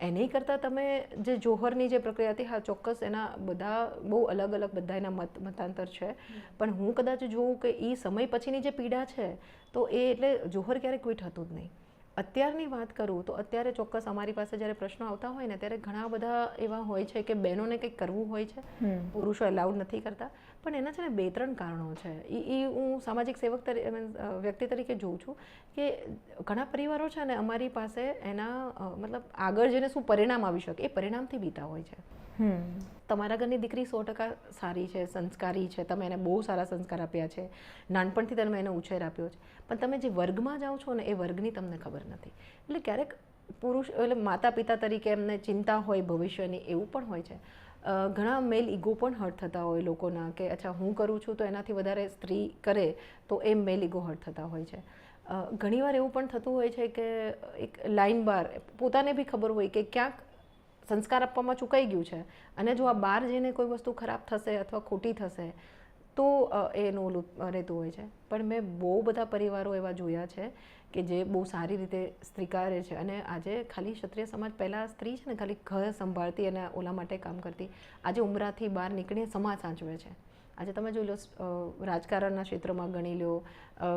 એની કરતાં તમે જે જૌહરની જે પ્રક્રિયા હતી, હા ચોક્કસ એના બધા બહુ અલગ અલગ બધા એના મતાંતર છે, પણ હું કદાચ જોઉં કે એ સમય પછીની જે પીડા છે તો એ એટલે જૌહર ક્યારે ક્વિટ હતું જ નહીં. અત્યારની વાત કરું તો અત્યારે ચોક્કસ અમારી પાસે જ્યારે પ્રશ્નો આવતા હોય ને ત્યારે ઘણા બધા એવા હોય છે કે બહેનોને કંઈક કરવું હોય છે, પુરુષો એલાઉડ નથી કરતા. પણ એના છે ને 2-3 કારણો છે. એ હું સામાજિક સેવક વ્યક્તિ તરીકે જોઉં છું કે ઘણા પરિવારો છે ને અમારી પાસે એના મતલબ આગળ જઈને શું પરિણામ આવી શકે એ પરિણામથી બીતા હોય છે. તમારા ઘરની દીકરી 100% સારી છે, સંસ્કારી છે, તમે એને બહુ સારા સંસ્કાર આપ્યા છે, નાનપણથી તમે એને ઉછેર આપ્યો છે, પણ તમે જે વર્ગમાં જાઓ છો ને એ વર્ગની તમને ખબર નથી. એટલે ક્યારેક પુરુષ એટલે માતા પિતા તરીકે એમને ચિંતા હોય ભવિષ્યની, એવું પણ હોય છે. ઘણા મેલ ઈગો પણ હર્ટ થતા હોય લોકોના કે અચ્છા હું કરું છું તો એનાથી વધારે સ્ત્રી કરે તો એ મેલ ઈગો હર્ટ થતા હોય છે. ઘણીવાર એવું પણ થતું હોય છે કે એક લાઇન બાર પોતાને બી ખબર હોય કે ક્યાંક સંસ્કાર આપવામાં ચૂકાઈ ગયું છે અને જો આ બહાર જઈને કોઈ વસ્તુ ખરાબ થશે અથવા ખોટી થશે તો એનું ઓલું રહેતું હોય છે. પણ મેં બહુ બધા પરિવારો એવા જોયા છે કે જે બહુ સારી રીતે સ્વીકારે છે. અને આજે ખાલી ક્ષત્રિય સમાજ, પહેલાં સ્ત્રી છે ને ખાલી ઘર સંભાળતી અને ઓલા માટે કામ કરતી, આજે ઉમરાથી બહાર નીકળીને સમાજ સાચવે છે. આજે તમે જોઈ લો, રાજકારણના ક્ષેત્રમાં ગણી લો,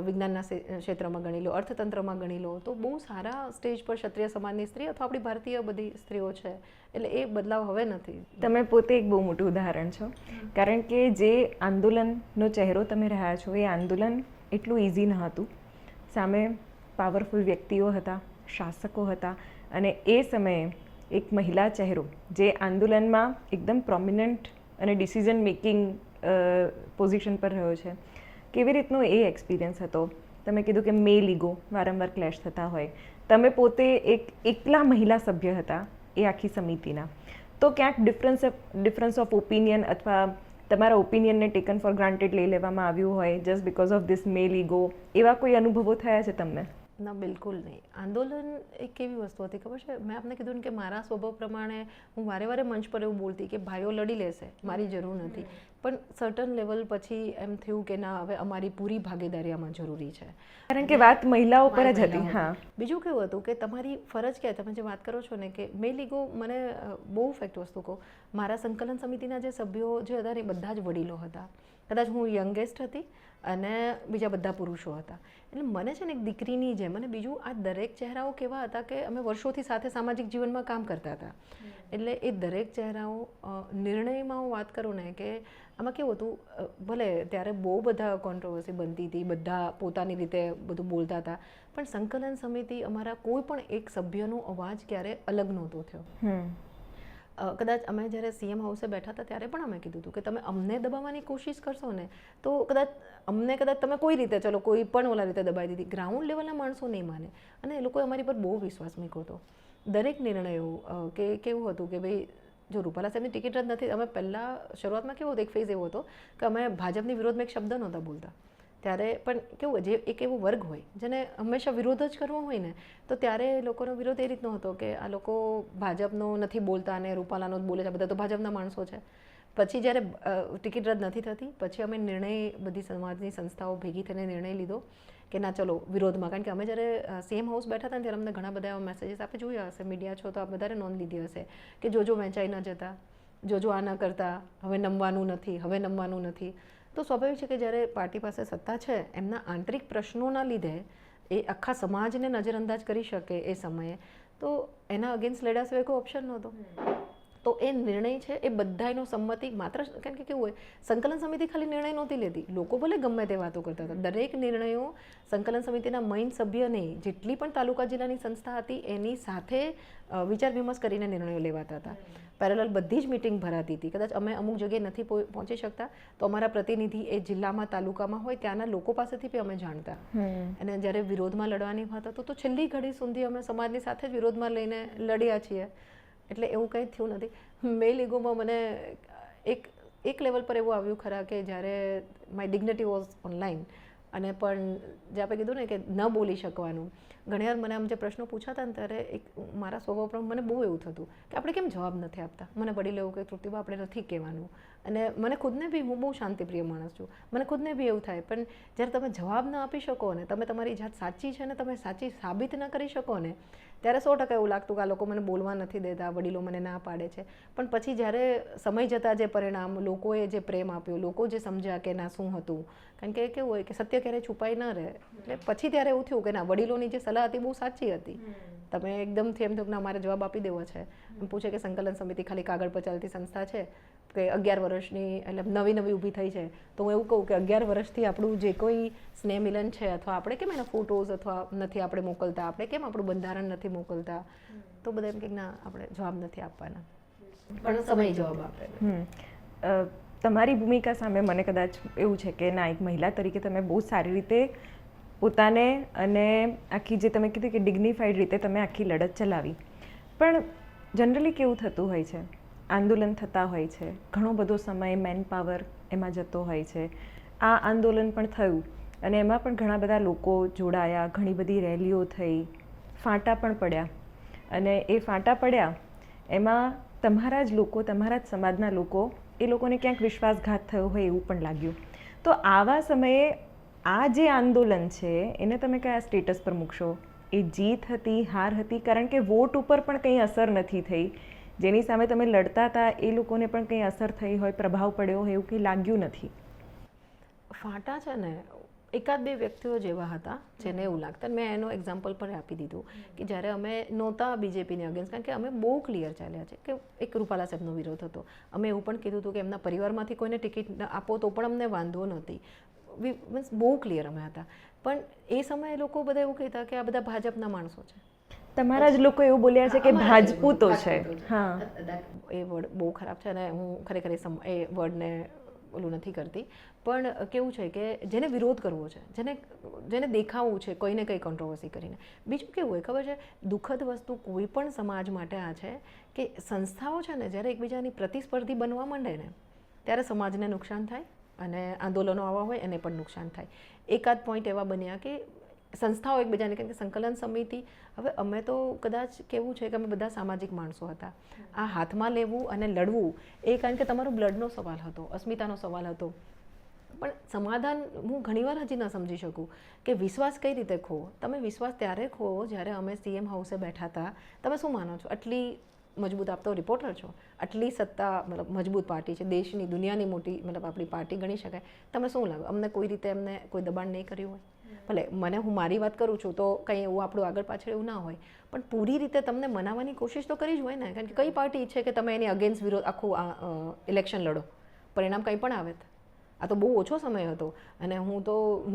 વિજ્ઞાનના ક્ષેત્રમાં ગણી લો, અર્થતંત્રમાં ગણી લો, તો બહુ સારા સ્ટેજ પર ક્ષત્રિય સમાજની સ્ત્રી અથવા આપણી ભારતીય બધી સ્ત્રીઓ છે. એટલે એ બદલાવ હવે નથી. તમે પોતે એક બહુ મોટું ઉદાહરણ છો, કારણ કે જે આંદોલનનો ચહેરો તમે રહ્યા છો એ આંદોલન એટલું ઇઝી ન હતું. સામે પાવરફુલ વ્યક્તિઓ હતા, શાસકો હતા, અને એ સમયે એક મહિલા ચહેરો જે આંદોલનમાં એકદમ પ્રોમિનન્ટ અને ડિસિઝન મેકિંગ પોઝિશન પર રહ્યો છે, કેવી રીતનો એ એક્સપિરિયન્સ હતો? તમે કીધું કે મેલ ઈગો વારંવાર ક્લેશ થતા હોય, તમે પોતે એકલા મહિલા સભ્ય હતા એ આખી સમિતિના, તો ક્યાંક ડિફરન્સ ઓફ ઓપિનિયન અથવા તમારા ઓપિનિયનને ટેકન ફોર ગ્રાન્ટેડ લઈ લેવામાં આવ્યું હોય just because of this male ego, એવા કોઈ અનુભવો થયા છે તમને? ના, બિલકુલ નહીં. આંદોલન એક કેવી વસ્તુ હતી ખબર છે? મેં આપને કીધું ને કે મારા સ્વભાવ પ્રમાણે હું વારે મંચ પર એવું બોલતી કે ભાઈઓ લડી લેશે, મારી જરૂર નથી. પણ સર્ટન લેવલ પછી એમ થયું કે ના, હવે અમારી પૂરી ભાગીદારી આમાં જરૂરી છે, કારણ કે વાત મહિલાઓ પર જ હતી. હા, બીજું કેવું હતું કે તમારી ફરજ કે તમે જે વાત કરો છો ને કે મેલ ઈગો, મને બહુ ફેક્ટ વસ્તુ કહું, મારા સંકલન સમિતિના જે સભ્યો જે હતા એ બધા જ વડીલો હતા. કદાચ હું યંગેસ્ટ હતી અને બીજા બધા પુરુષો હતા. એટલે મને છે ને એક દીકરીની જેમ, અને બીજું આ દરેક ચહેરાઓ કેવા હતા કે અમે વર્ષોથી સાથે સામાજિક જીવનમાં કામ કરતા હતા. એટલે એ દરેક ચહેરાઓ નિર્ણયમાં હું વાત કરું ને કે આમાં કેવું હતું, ભલે ત્યારે બહુ બધા કોન્ટ્રોવર્સી બનતી હતી, બધા પોતાની રીતે બધું બોલતા હતા, પણ સંકલન સમિતિ અમારા કોઈ પણ એક સભ્યનો અવાજ ક્યારે અલગ નહોતો થયો. કદાચ અમે જ્યારે સીએમ હાઉસે બેઠા હતા ત્યારે પણ અમે કીધું હતું કે તમે અમને દબાવવાની કોશિશ કરશો ને તો કદાચ તમે કોઈ રીતે, ચલો કોઈ પણ ઓલા રીતે દબાવી દીધી, ગ્રાઉન્ડ લેવલના માણસો નહીં માને. અને એ લોકોએ અમારી પર બહુ વિશ્વાસ મૂક્યો હતો. દરેક નિર્ણયો કે કેવું હતું કે ભાઈ જો રૂપાલા સાહેબની ટિકિટ જ નથી, અમે પહેલાં શરૂઆતમાં કેવો હતો, એક ફેઝ એવો હતો કે અમે ભાજપની વિરોધમાં એક શબ્દ નહોતા બોલતા ત્યારે પણ કેવું જે એક એવો વર્ગ હોય જેને હંમેશા વિરોધ જ કરવો હોય ને, તો ત્યારે લોકોનો વિરોધ એ રીતનો હતો કે આ લોકો ભાજપનો નથી બોલતા અને રૂપાલાનો જ બોલે છે, બધા તો ભાજપના માણસો છે. પછી જ્યારે ટિકિટ રદ નથી થતી પછી અમે નિર્ણય, બધી સમાજની સંસ્થાઓ ભેગી થઈને નિર્ણય લીધો કે ના ચલો વિરોધમાં. કારણ કે અમે જ્યારે સીએમ હાઉસ બેઠા હતા ને ત્યારે અમને ઘણા બધા એવા મેસેજીસ આપણે જોયા હશે, મીડિયા છો તો આપ વધારે નોંધ લીધી હશે કે જોજો વહેંચાઈ ન જતા, જોજો આ ન કરતા, હવે નમવાનું નથી, હવે નમવાનું નથી. તો સ્વાભાવિક છે કે જ્યારે પાર્ટી પાસે સત્તા છે, એમના આંતરિક પ્રશ્નોના લીધે એ આખા સમાજને નજરઅંદાજ કરી શકે એ સમયે, તો એના અગેન્સ્ટ લડ્યા સિવાય કોઈ ઓપ્શન નહોતો. તો એ નિર્ણય છે એ બધાનો સંમતિ માત્ર, કારણ કે કેવું હોય, સંકલન સમિતિ ખાલી નિર્ણય નહોતી લેતી, લોકો ભલે ગમે તે વાતો કરતા હતા, દરેક નિર્ણયો સંકલન સમિતિના મૈન સભ્યને જેટલી પણ તાલુકા જિલ્લાની સંસ્થા હતી એની સાથે વિચાર વિમર્શ કરીને નિર્ણયો લેવાતા હતા. પેરેલલ બધી જ મિટિંગ ભરાતી હતી. કદાચ અમે અમુક જગ્યાએ નથી પહોંચી શકતા તો અમારા પ્રતિનિધિ એ જિલ્લામાં, તાલુકામાં હોય ત્યાંના લોકો પાસેથી બી અમે જાણતા. અને જ્યારે વિરોધમાં લડવાની વાત હતો તો છેલ્લી ઘડી સુધી અમે સમાજની સાથે જ વિરોધમાં લઈને લડ્યા છીએ. એટલે એવું કંઈ થયું નથી. મેલ ઇગોમાં મને એક લેવલ પર એવું આવ્યું ખરા કે જ્યારે માય ડિગ્નિટી વોઝ ઓનલાઈન, અને પણ જે આપણે કીધું ને કે ન બોલી શકવાનું, ઘણીવાર મને આમ જે પ્રશ્નો પૂછાતા ને ત્યારે એક મારા સ્વભાવ પર મને બહુ એવું થતું કે આપણે કેમ જવાબ નથી આપતા. મને વડીલ એવું કે તૃપ્તિબા આપણે નથી કહેવાનું, અને મને ખુદને બી, હું બહુ શાંતિપ્રિય માણસ છું, મને ખુદને બી એવું થાય. પણ જ્યારે તમે જવાબ ન આપી શકો ને, તમે તમારી જાત સાચી છે ને તમે સાચી સાબિત ન કરી શકો ને, ત્યારે 100% એવું લાગતું કે આ લોકો મને બોલવા નથી દેતા, વડીલો મને ના પાડે છે. પણ પછી જ્યારે સમય જતાં જે પરિણામ, લોકોએ જે પ્રેમ આપ્યો, લોકો જે સમજ્યા કે ના શું હતું, કારણ કે કેવું હોય કે સત્ય ક્યારેય છુપાઈ ન રહે, એટલે પછી ત્યારે એવું થયું કે ના, વડીલોની જે સલાહ હતી બહુ સાચી હતી. તમે એકદમથી એમ થયું કે ના મારે જવાબ આપી દેવો છે. એમ પૂછે કે સંકલન સમિતિ ખાલી કાગળ પર ચાલતી સંસ્થા છે કે 11 વર્ષની, એટલે નવી ઊભી થઈ છે, તો હું એવું કહું કે 11 વર્ષથી આપણું જે કોઈ સ્નેહ મિલન છે, અથવા આપણે કેમ એના ફોટોઝ અથવા નથી આપણે મોકલતા, આપણે કેમ આપણું બંધારણ નથી મોકલતા, તો બધા એમ કે ના આપણે જવાબ નથી આપવાના, પણ સમય જવાબ આપે. તમારી ભૂમિકા સામે મને કદાચ એવું છે કે ના, એક મહિલા તરીકે તમે બહુ સારી રીતે પોતાને અને આખી જે તમે કીધું કે ડિગ્નિફાઈડ રીતે તમે આખી લડત ચલાવી. પણ જનરલી કેવું થતું હોય છે, આંદોલન થતા હોય છે, ઘણો બધો સમય, મેન પાવર એમાં જતો હોય છે. આ આંદોલન પણ થયું અને એમાં પણ ઘણા બધા લોકો જોડાયા, ઘણી બધી રેલીઓ થઈ, ફાંટા પણ પડ્યા, અને એ ફાંટા પડ્યા એમાં તમારા જ લોકો, તમારા જ સમાજના લોકો, એ લોકોને ક્યાંક વિશ્વાસઘાત થયો હોય એવું પણ લાગ્યું. તો આવા સમયે આ જે આંદોલન છે એને તમે કયા સ્ટેટસ પર મૂકશો? એ જીત હતી, હાર હતી? કારણ કે વોટ ઉપર પણ કંઈ અસર નથી થઈ, જેની સામે તમે લડતા હતા એ લોકોને પણ કંઈ અસર થઈ હોય, પ્રભાવ પડ્યો હોય એવું કંઈ લાગ્યું નથી. ફાંટા છે ને, એકાદ બે વ્યક્તિઓ જેવા હતા જેને એવું લાગતા. મેં એનો એક્ઝામ્પલ પણ આપી દીધું કે જ્યારે અમે નહોતા બીજેપીની અગેન્સ્ટ, કારણ કે અમે બહુ ક્લિયર ચાલ્યા છે કે એક રૂપાલા સાહેબનો વિરોધ હતો. અમે એવું પણ કીધું હતું કે એમના પરિવારમાંથી કોઈને ટિકિટ આપો તો પણ અમને વાંધો નહોતી. મીન્સ બહુ ક્લિયર અમે હતા. પણ એ સમયે લોકો બધા એવું કહેતા કે આ બધા ભાજપના માણસો છે. તમારા જ લોકો એવું બોલ્યા છે કે ભાજપૂતો છે. હા, એ વર્ડ બહુ ખરાબ છે અને હું ખરેખર એ વર્ડને ઓલું નથી કરતી. પણ કેવું છે કે જેને વિરોધ કરવો છે, જેને દેખાવું છે કોઈને કંઈ કોન્ટ્રોવર્સી કરીને. બીજું કેવું હોય ખબર છે, દુઃખદ વસ્તુ કોઈ પણ સમાજ માટે આ છે કે સંસ્થાઓ છે ને જ્યારે એકબીજાની પ્રતિસ્પર્ધી બનવા માંડે ને ત્યારે સમાજને નુકસાન થાય, અને આંદોલનો આવા હોય એને પણ નુકસાન થાય. એકાદ પોઈન્ટ એવા બન્યા કે સંસ્થાઓ એકબીજાને, કારણ કે સંકલન સમિતિ, હવે અમે તો કદાચ કેવું છે કે અમે બધા સામાજિક માણસો હતા. આ હાથમાં લેવું અને લડવું એ કારણ કે તમારો બ્લડનો સવાલ હતો, અસ્મિતાનો સવાલ હતો. પણ સમાધાન હું ઘણીવાર હજી ન સમજી શકું કે વિશ્વાસ કઈ રીતે ખોવો. તમે વિશ્વાસ ત્યારે ખોવો જ્યારે અમે સીએમ હાઉસે બેઠા હતા. તમે શું માનો છો? આટલી મજબૂત, આપ તો રિપોર્ટર છો, આટલી સત્તા, મતલબ મજબૂત પાર્ટી છે, દેશની, દુનિયાની મોટી, મતલબ આપણી પાર્ટી ગણી શકાય. તમે શું લાગે અમને કોઈ રીતે એમને કોઈ દબાણ નહીં કર્યું હોય? ભલે મને, હું મારી વાત કરું છું તો કંઈ એવું આપણું આગળ પાછળ એવું ના હોય, પણ પૂરી રીતે તમને મનાવવાની કોશિશ તો કરી જ હોય ને. કારણ કે કઈ પાર્ટી ઈચ્છે કે તમે એની અગેન્સ્ટ વિરોધ આખું ઇલેક્શન લડો, પરિણામ કંઈ પણ આવે. આ તો બહુ ઓછો સમય હતો, અને હું તો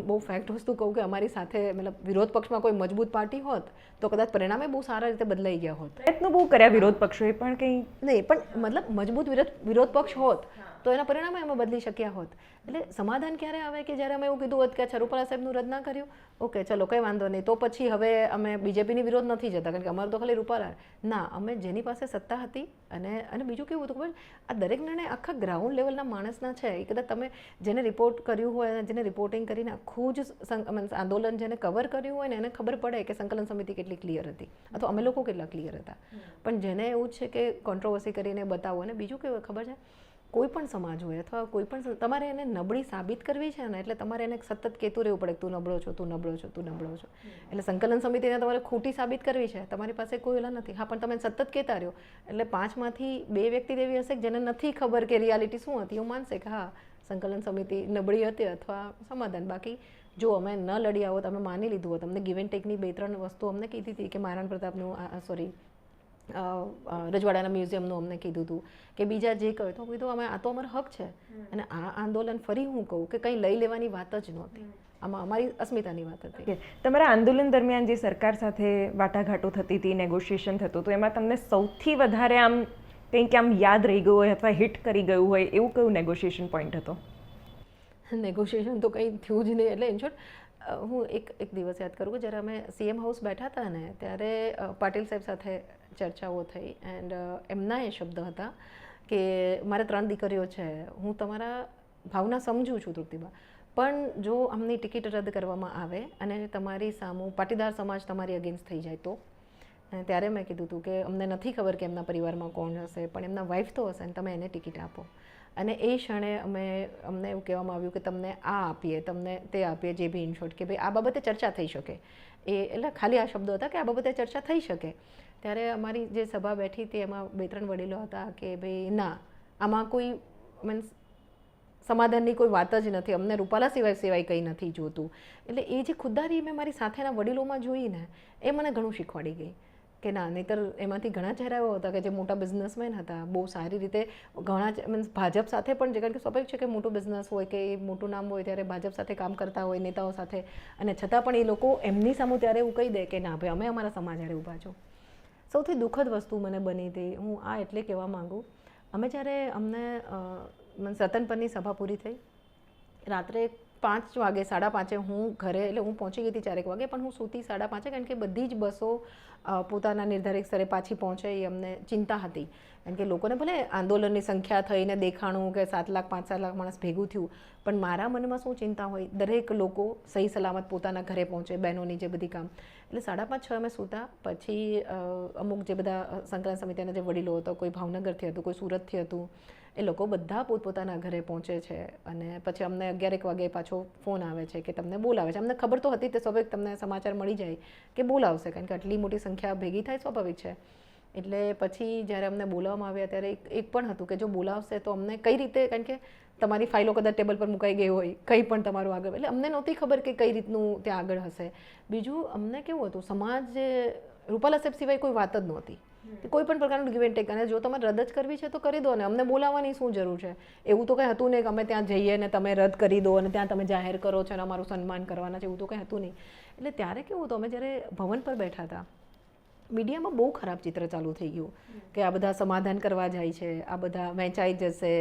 બહુ ફેક્ટ વસ્તુ કહું કે અમારી સાથે, મતલબ વિરોધ પક્ષમાં કોઈ મજબૂત પાર્ટી હોત તો કદાચ પરિણામે બહુ સારા રીતે બદલાઈ ગયા હોત. પ્રયત્નો બહુ કર્યા વિરોધ પક્ષોએ, પણ કંઈ નહીં, પણ મતલબ મજબૂત વિરોધ પક્ષ હોત તો એના પરિણામે અમે બદલી શક્યા હોત. એટલે સમાધાન ક્યારે આવે કે જ્યારે અમે એવું કીધું હોત કે અચ્છા રૂપાલા સાહેબનું રદ ના કર્યું, ઓકે ચલો કંઈ વાંધો નહીં, તો પછી હવે અમે બીજેપીની વિરોધ નથી જતા કારણ કે અમારું તો ખાલી રૂપાલા. ના, અમે જેની પાસે સત્તા હતી અને બીજું કેવું હતું ખબર, આ દરેક નિર્ણય આખા ગ્રાઉન્ડ લેવલના માણસના છે. એ કદાચ તમે જેને રિપોર્ટ કર્યું હોય અને જેને રિપોર્ટિંગ કરીને આખું જ આંદોલન જેને કવર કર્યું હોય ને એને ખબર પડે કે સંકલન સમિતિ કેટલી ક્લિયર હતી અથવા અમે લોકો કેટલા ક્લિયર હતા. પણ જેને એવું છે કે કોન્ટ્રોવર્સી કરીને બતાવો. અને બીજું કેવું ખબર છે, કોઈ પણ સમાજ હોય અથવા કોઈ પણ તમારે એને નબળી સાબિત કરવી છે ને, એટલે તમારે એને સતત કહેતું રહેવું પડે તું નબળો છો, તું નબળો છો, તું નબળો છો. એટલે સંકલન સમિતિને તમારે ખોટી સાબિત કરવી છે, તમારી પાસે કોઈ ઓલા નથી. હા, પણ તમે સતત કહેતા રહ્યો એટલે 5માંથી 2 વ્યક્તિ એવી હશે કે જેને નથી ખબર કે રિયાલિટી શું હતી. એવું માનશે કે હા સંકલન સમિતિ નબળી હતી અથવા સમાધાન. બાકી જો અમે ન લડી આવો, તમે માની લીધું હોત, અમને ગિવ એન્ડ ટેકની 2-3 વસ્તુ અમને કીધી હતી કે મહારાણા પ્રતાપનું રજવાડાના મ્યુઝિયમનું અમને કીધું હતું કે બીજા જે કહ્યું તો કીધું અમે આ તો અમારો હક છે. અને આ આંદોલન ફરી હું કહું કે કંઈ લઈ લેવાની વાત જ નહોતી, આમાં અમારી અસ્મિતાની વાત હતી. તમારા આંદોલન દરમિયાન જે સરકાર સાથે વાટાઘાટો થતી હતી, નેગોશિએશન થતું હતું, એમાં તમને સૌથી વધારે આમ કંઈક આમ યાદ રહી ગયું હોય અથવા હિટ કરી ગયું હોય એવું કયું નેગોશિએશન પોઈન્ટ હતો? નેગોશિએશન તો કંઈ થયું જ નહીં. એટલે ઇન શોર્ટ હું એક દિવસ યાદ કરું કે જ્યારે અમે CM હાઉસ બેઠા હતા ને ત્યારે પાટીલ સાહેબ સાથે ચર્ચાઓ થઈ એન્ડ એમના એ શબ્દ હતા કે મારે 3 દીકરીઓ છે, હું તમારા ભાવના સમજું છું તૃપ્તિબા, પણ જો આમની ટિકિટ રદ કરવામાં આવે અને તમારી સામું પાટીદાર સમાજ તમારી અગેન્સ્ટ થઈ જાય તો. ત્યારે મેં કીધું હતું કે અમને નથી ખબર કે એમના પરિવારમાં કોણ હશે, પણ એમના વાઈફ તો હશે ને તમે એને ટિકિટ આપો. અને એ ક્ષણે અમને એવું કહેવામાં આવ્યું કે તમને આ આપીએ, તમને તે આપીએ, જે બી ઇન શોર્ટ કે ભાઈ આ બાબતે ચર્ચા થઈ શકે. એટલે ખાલી આ શબ્દો હતા કે આ બાબતે ચર્ચા થઈ શકે. ત્યારે અમારી જે સભા બેઠી હતી એમાં 2-3 વડીલો હતા કે ભાઈ ના, આમાં કોઈ મીન્સ સમાધાનની કોઈ વાત જ નથી, અમને રૂપાલા સિવાય કંઈ નથી જોતું. એટલે એ જે ખુદદારી મેં મારી સાથેના વડીલોમાં જોઈ ને એ મને ઘણું શીખવાડી ગઈ કે ના, નહીંતર એમાંથી ઘણા ચહેરા એવા હતા કે જે મોટા બિઝનેસમેન હતા, બહુ સારી રીતે ઘણા મીન્સ ભાજપ સાથે પણ, જે કારણ કે સ્વાભાવિક છે કે મોટું બિઝનેસ હોય કે મોટું નામ હોય ત્યારે ભાજપ સાથે કામ કરતા હોય નેતાઓ સાથે, અને છતાં પણ એ લોકો એમની સામે ત્યારે એવું કહી દે કે ના ભાઈ અમે અમારા સમાજ હારે ઊભા છો. સૌથી દુઃખદ વસ્તુ મને બની હતી, હું આ એટલે કહેવા માગું, અમે જ્યારે અમને રતન પરની સભા પૂરી થઈ, રાત્રે 5 વાગે 5:30 હું ઘરે, એટલે હું પહોંચી ગઈ હતી 4 વાગે, પણ હું સૂતી 5:30 કારણ કે બધી જ બસો પોતાના નિર્ધારિત સ્તરે પાછી પહોંચે એ અમને ચિંતા હતી. કારણ કે લોકોને ભલે આંદોલનની સંખ્યા થઈને દેખાણું કે 7 લાખ 5-7 લાખ માણસ ભેગું થયું, પણ મારા મનમાં શું ચિંતા હોય, દરેક લોકો સહી સલામત પોતાના ઘરે પહોંચે, બહેનોની જે બધી કામ. એટલે 5:30-6 અમે સૂતા. પછી અમુક જે બધા સંકલન સમિતિના જે વડીલો હતો, કોઈ ભાવનગરથી હતું, કોઈ સુરતથી હતું, એ લોકો બધા પોતપોતાના ઘરે પહોંચે છે. અને પછી અમને 11 વાગે પાછો ફોન આવે છે કે તમને બોલાવે છે. અમને ખબર તો હતી તે સ્વાભાવિક તમને સમાચાર મળી જાય કે બોલાવશે, કારણ કે આટલી મોટી સંખ્યા ભેગી થાય સ્વાભાવિક છે. એટલે પછી જ્યારે અમને બોલાવવામાં આવ્યા ત્યારે એક પણ હતું કે જો બોલાવશે તો અમને કઈ રીતે, કારણ કે તમારી ફાઇલો કદાચ ટેબલ પર મુકાઈ ગઈ હોય, કંઈ પણ તમારું આગળ, એટલે અમને નહોતી ખબર કે કઈ રીતનું ત્યાં આગળ હશે. બીજું અમને કેવું હતું, સમાજ જે રૂપાલા સાહેબ સિવાય કોઈ વાત જ નહોતી, કોઈ પણ પ્રકારનું ગિવ એન્ડ ટેક. અને જો તમારે રદ જ કરવી છે તો કરી દો ને, અમને બોલાવવાની શું જરૂર છે? એવું તો કંઈ હતું નહીં કે અમે ત્યાં જઈએ ને તમે રદ કરી દો અને ત્યાં તમે જાહેર કરો છો અને અમારું સન્માન કરવાના છે, એવું તો કંઈ હતું નહીં. એટલે ત્યારે કેવું હતું, અમે જ્યારે ભવન પર બેઠા હતા, મીડિયામાં બહુ ખરાબ ચિત્ર ચાલુ થઈ ગયું કે આ બધા સમાધાન કરવા જાય છે, આ બધા વહેંચાઈ જશે.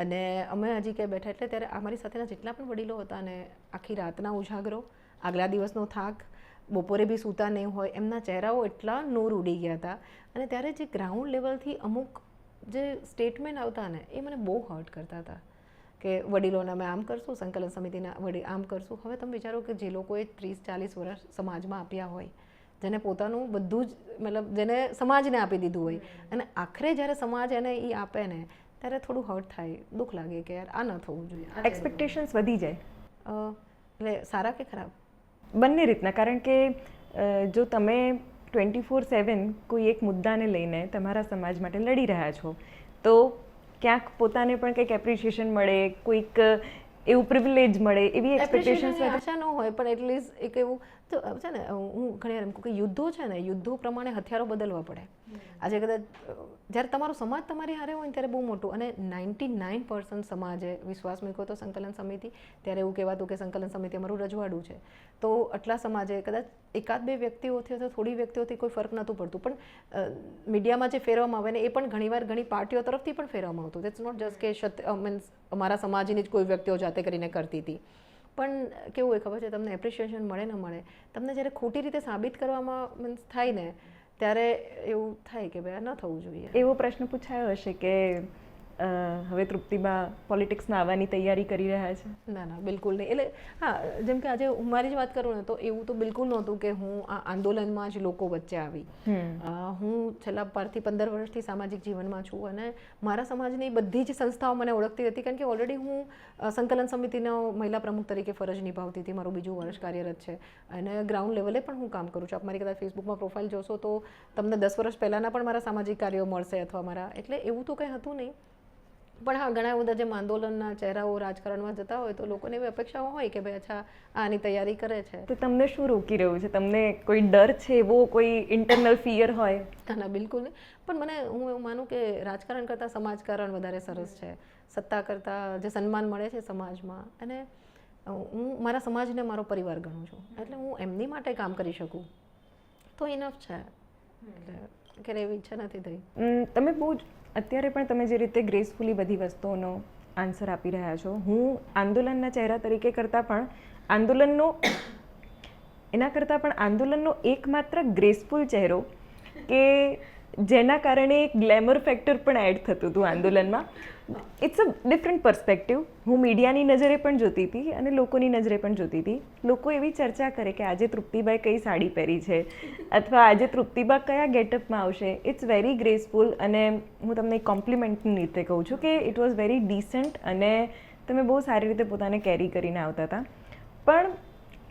અને અમે હજી ક્યાં બેઠા, એટલે ત્યારે અમારી સાથેના જેટલા પણ વડીલો હતા ને આખી રાતના ઉજાગરો, આગલા દિવસનો થાક, બપોરે બી સૂતા નહીં હોય, એમના ચહેરાઓ એટલા નૂર ઉડી ગયા હતા. અને ત્યારે જે ગ્રાઉન્ડ લેવલથી અમુક જે સ્ટેટમેન્ટ આવતા ને એ મને બહુ હર્ટ કરતા હતા કે વડીલોને અમે આમ કરશું, સંકલન સમિતિના વડીલ આમ કરશું. હવે તમે વિચારો કે જે લોકોએ 30-40 વર્ષ સમાજમાં આપ્યા હોય, જેને પોતાનું બધું જ મતલબ જેને સમાજને આપી દીધું હોય, અને આખરે જ્યારે સમાજ એને એ આપે ને ત્યારે થોડું હર્ટ થાય, દુઃખ લાગે કે યાર આ ન થવું જોઈએ. એક્સપેક્ટેશન્સ વધી જાય, એટલે સારા કે ખરાબ બંને રીતના. કારણ કે જો તમે 24/7 કોઈ એક મુદ્દાને લઈને તમારા સમાજ માટે લડી રહ્યા છો તો ક્યાંક પોતાને પણ કંઈક એપ્રિશિએશન મળે, કોઈક એવું પ્રિવિલેજ મળે, એવી એક્સપેક્ટેશન્સ આશા ન હોય, પણ એટલીસ્ટ એક એવું તો છે ને હું ઘણી વાર એમ કહું કે યુદ્ધો છે ને, યુદ્ધો પ્રમાણે હથિયારો બદલવા પડે. આજે કદાચ જ્યારે તમારો સમાજ તમારી હારે હોય ને ત્યારે બહુ મોટું, અને 99% સમાજે વિશ્વાસ મૂક્યો તો સંકલન સમિતિ, ત્યારે એવું કહેવાતું કે સંકલન સમિતિ અમારું રજવાડું છે. તો આટલા સમાજે કદાચ એકાદ બે વ્યક્તિઓથી અથવા થોડી વ્યક્તિઓથી કોઈ ફરક નહોતું પડતું, પણ મીડિયામાં જે ફેરવવામાં આવે ને એ પણ ઘણીવાર ઘણી પાર્ટીઓ તરફથી પણ ફેરવવામાં આવતું. ઇટ્સ નોટ જસ્ટ કે મીન્સ અમારા સમાજની જ કોઈ વ્યક્તિઓ જાતે કરીને કરતી હતી. પણ કેવું હોય ખબર છે, તમને એપ્રિશિએશન મળે ન મળે, તમને જ્યારે ખોટી રીતે સાબિત કરવામાં મીન્સ થાય ને ત્યારે એવું થાય કે ભાઈ આ ન થવું જોઈએ. એવો પ્રશ્ન પૂછાયો હશે કે હવે તૃપ્તિબા પોલિટિક્સમાં આવવાની તૈયારી કરી રહ્યા છે? ના ના, બિલકુલ નહીં. એટલે હા, જેમ કે આજે હું મારી જ વાત કરું ને તો એવું તો બિલકુલ નહોતું કે હું આ આંદોલનમાં જ લોકો વચ્ચે આવી. હું છેલ્લા 12 થી 15 વર્ષથી સામાજિક જીવનમાં છું, અને મારા સમાજની બધી જ સંસ્થાઓ મને ઓળખતી હતી, કારણ કે ઓલરેડી હું સંકલન સમિતિનો મહિલા પ્રમુખ તરીકે ફરજ નિભાવતી હતી. મારું બીજું વર્ષ કાર્યરત છે, અને ગ્રાઉન્ડ લેવલે પણ હું કામ કરું છું. આપ મારી કદાચ ફેસબુકમાં પ્રોફાઇલ જોશો તો તમને 10 વર્ષ પહેલાંના પણ મારા સામાજિક કાર્યો મળશે, અથવા મારા, એટલે એવું તો કંઈ હતું નહીં. પણ હા, ઘણા બધા જેમ આંદોલનના ચહેરાઓ રાજકારણમાં જતા હોય તો લોકોને એવી અપેક્ષાઓ હોય કે ભાઈ અચ્છા આની તૈયારી કરે છે. તો તમને શું રોકી રહ્યું છે? તમને કોઈ ડર છે, એવો કોઈ ઇન્ટરનલ ફિયર હોય? ના, બિલકુલ નહીં. પણ હું એવું માનું કે રાજકારણ કરતાં સમાજકારણ વધારે સરસ છે. સત્તા કરતાં જે સન્માન મળે છે સમાજમાં, અને હું મારા સમાજને મારો પરિવાર ગણું છું, એટલે હું એમની માટે કામ કરી શકું તો ઇનફ છે. એટલે ક્યારે એવી ઈચ્છા નથી થઈ. તમે બહુ જ અત્યારે પણ તમે જે રીતે ગ્રેસફુલી બધી વસ્તુઓનો આન્સર આપી રહ્યા છો, હું આંદોલનના ચહેરા તરીકે કરતાં પણ આંદોલનનો એકમાત્ર ગ્રેસફુલ ચહેરો કે જેના કારણે એક ગ્લેમર ફેક્ટર પણ એડ થતું હતું આંદોલનમાં. It's a different perspective. હું મીડિયાની નજરે પણ જોતી હતી અને લોકોની નજરે પણ જોતી હતી. લોકો એવી ચર્ચા કરે કે આજે તૃપ્તિબાએ કઈ સાડી પહેરી છે, અથવા આજે તૃપ્તિબા કયા ગેટઅપમાં આવશે. ઇટ્સ વેરી ગ્રેસફુલ, અને હું તમને એક કોમ્પ્લિમેન્ટની રીતે કહું છું કે ઇટ વોઝ વેરી ડિસન્ટ, અને તમે બહુ સારી રીતે પોતાને કેરી કરીને આવતા હતા. પણ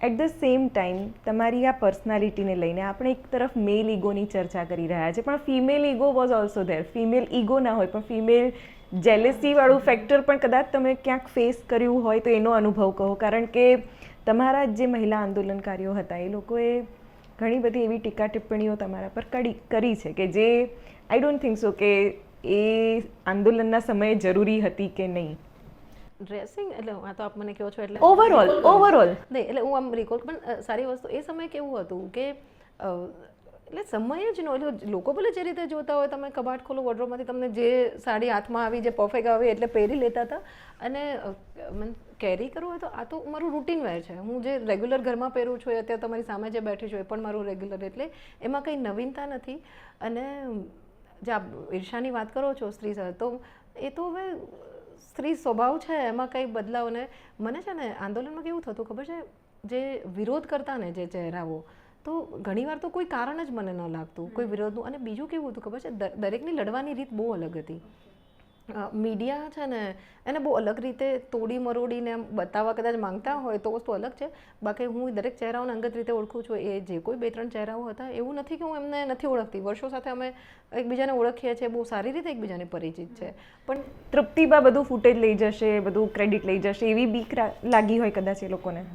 એટ ધ સેમ ટાઈમ તમારી આ પર્સનાલિટીને લઈને આપણે એક તરફ મેલ ઈગોની ચર્ચા કરી રહ્યા છે, પણ female ego was also there. Female ego ના હોય પણ ફિમેલ જેલેસીવાળું ફેક્ટર પણ કદાચ તમે ક્યાંક ફેસ કર્યું હોય તો એનો અનુભવ કહો. કારણ કે તમારા જે મહિલા આંદોલનકારીઓ હતા એ લોકોએ ઘણી બધી એવી ટીકા ટિપ્પણીઓ તમારા પર કરી છે કે જે આઈ ડોન્ટ થિંક સો કે એ આંદોલનના સમયે જરૂરી હતી કે નહીં. ડ્રેસિંગ એટલે આ તો આપ મને કહો છો એટલે ઓવરઓલ નહીં, એટલે હું આમ રિકોલ, પણ સારી વસ્તુ એ સમયે કેવું હતું કે એટલે સમય જ નો, એટલે લોકો ભલે જે રીતે જોતા હોય, તમે કબાટ ખોલો, વોર્ડરોબમાંથી તમને જે સાડી હાથમાં આવી, જે પરફેક્ટ આવી એટલે પહેરી લેતા હતા. અને કેરી કરવું હોય તો આ તો મારું રૂટીન વેર છે. હું જે રેગ્યુલર ઘરમાં પહેરું છું, અત્યારે તમારી સામે જે બેઠી છું એ પણ મારું રેગ્યુલર, એટલે એમાં કંઈ નવીનતા નથી. અને જે આપ ઈર્ષાની વાત કરો છો સ્ત્રી સાથે, તો એ તો હવે સ્ત્રી સ્વભાવ છે, એમાં કંઈ બદલાવ. ને મને છે ને આંદોલનમાં કેવું થતું ખબર છે, જે વિરોધ કરતા ને જે ચહેરાઓ, તો ઘણીવાર તો કોઈ કારણ જ મને ન લાગતું કોઈ વિરોધનું. અને બીજું કેવું હતું ખબર છે, દરેકની લડવાની રીત બહુ અલગ હતી. મીડિયા છે ને એને બહુ અલગ રીતે તોડી મરોડીને એમ બતાવવા કદાચ માંગતા હોય તો વસ્તુ અલગ છે. બાકી હું દરેક ચહેરાઓને અંગત રીતે ઓળખું છું. એ જે કોઈ 2-3 ચહેરાઓ હતા, એવું નથી કે હું એમને નથી ઓળખતી. વર્ષો સાથે અમે એકબીજાને ઓળખીએ છીએ, બહુ સારી રીતે એકબીજાને પરિચિત છે. પણ તૃપ્તિબા બધું ફૂટેજ લઈ જશે, બધું ક્રેડિટ લઈ જશે એવી બીક લાગી હોય કદાચ એ લોકોને.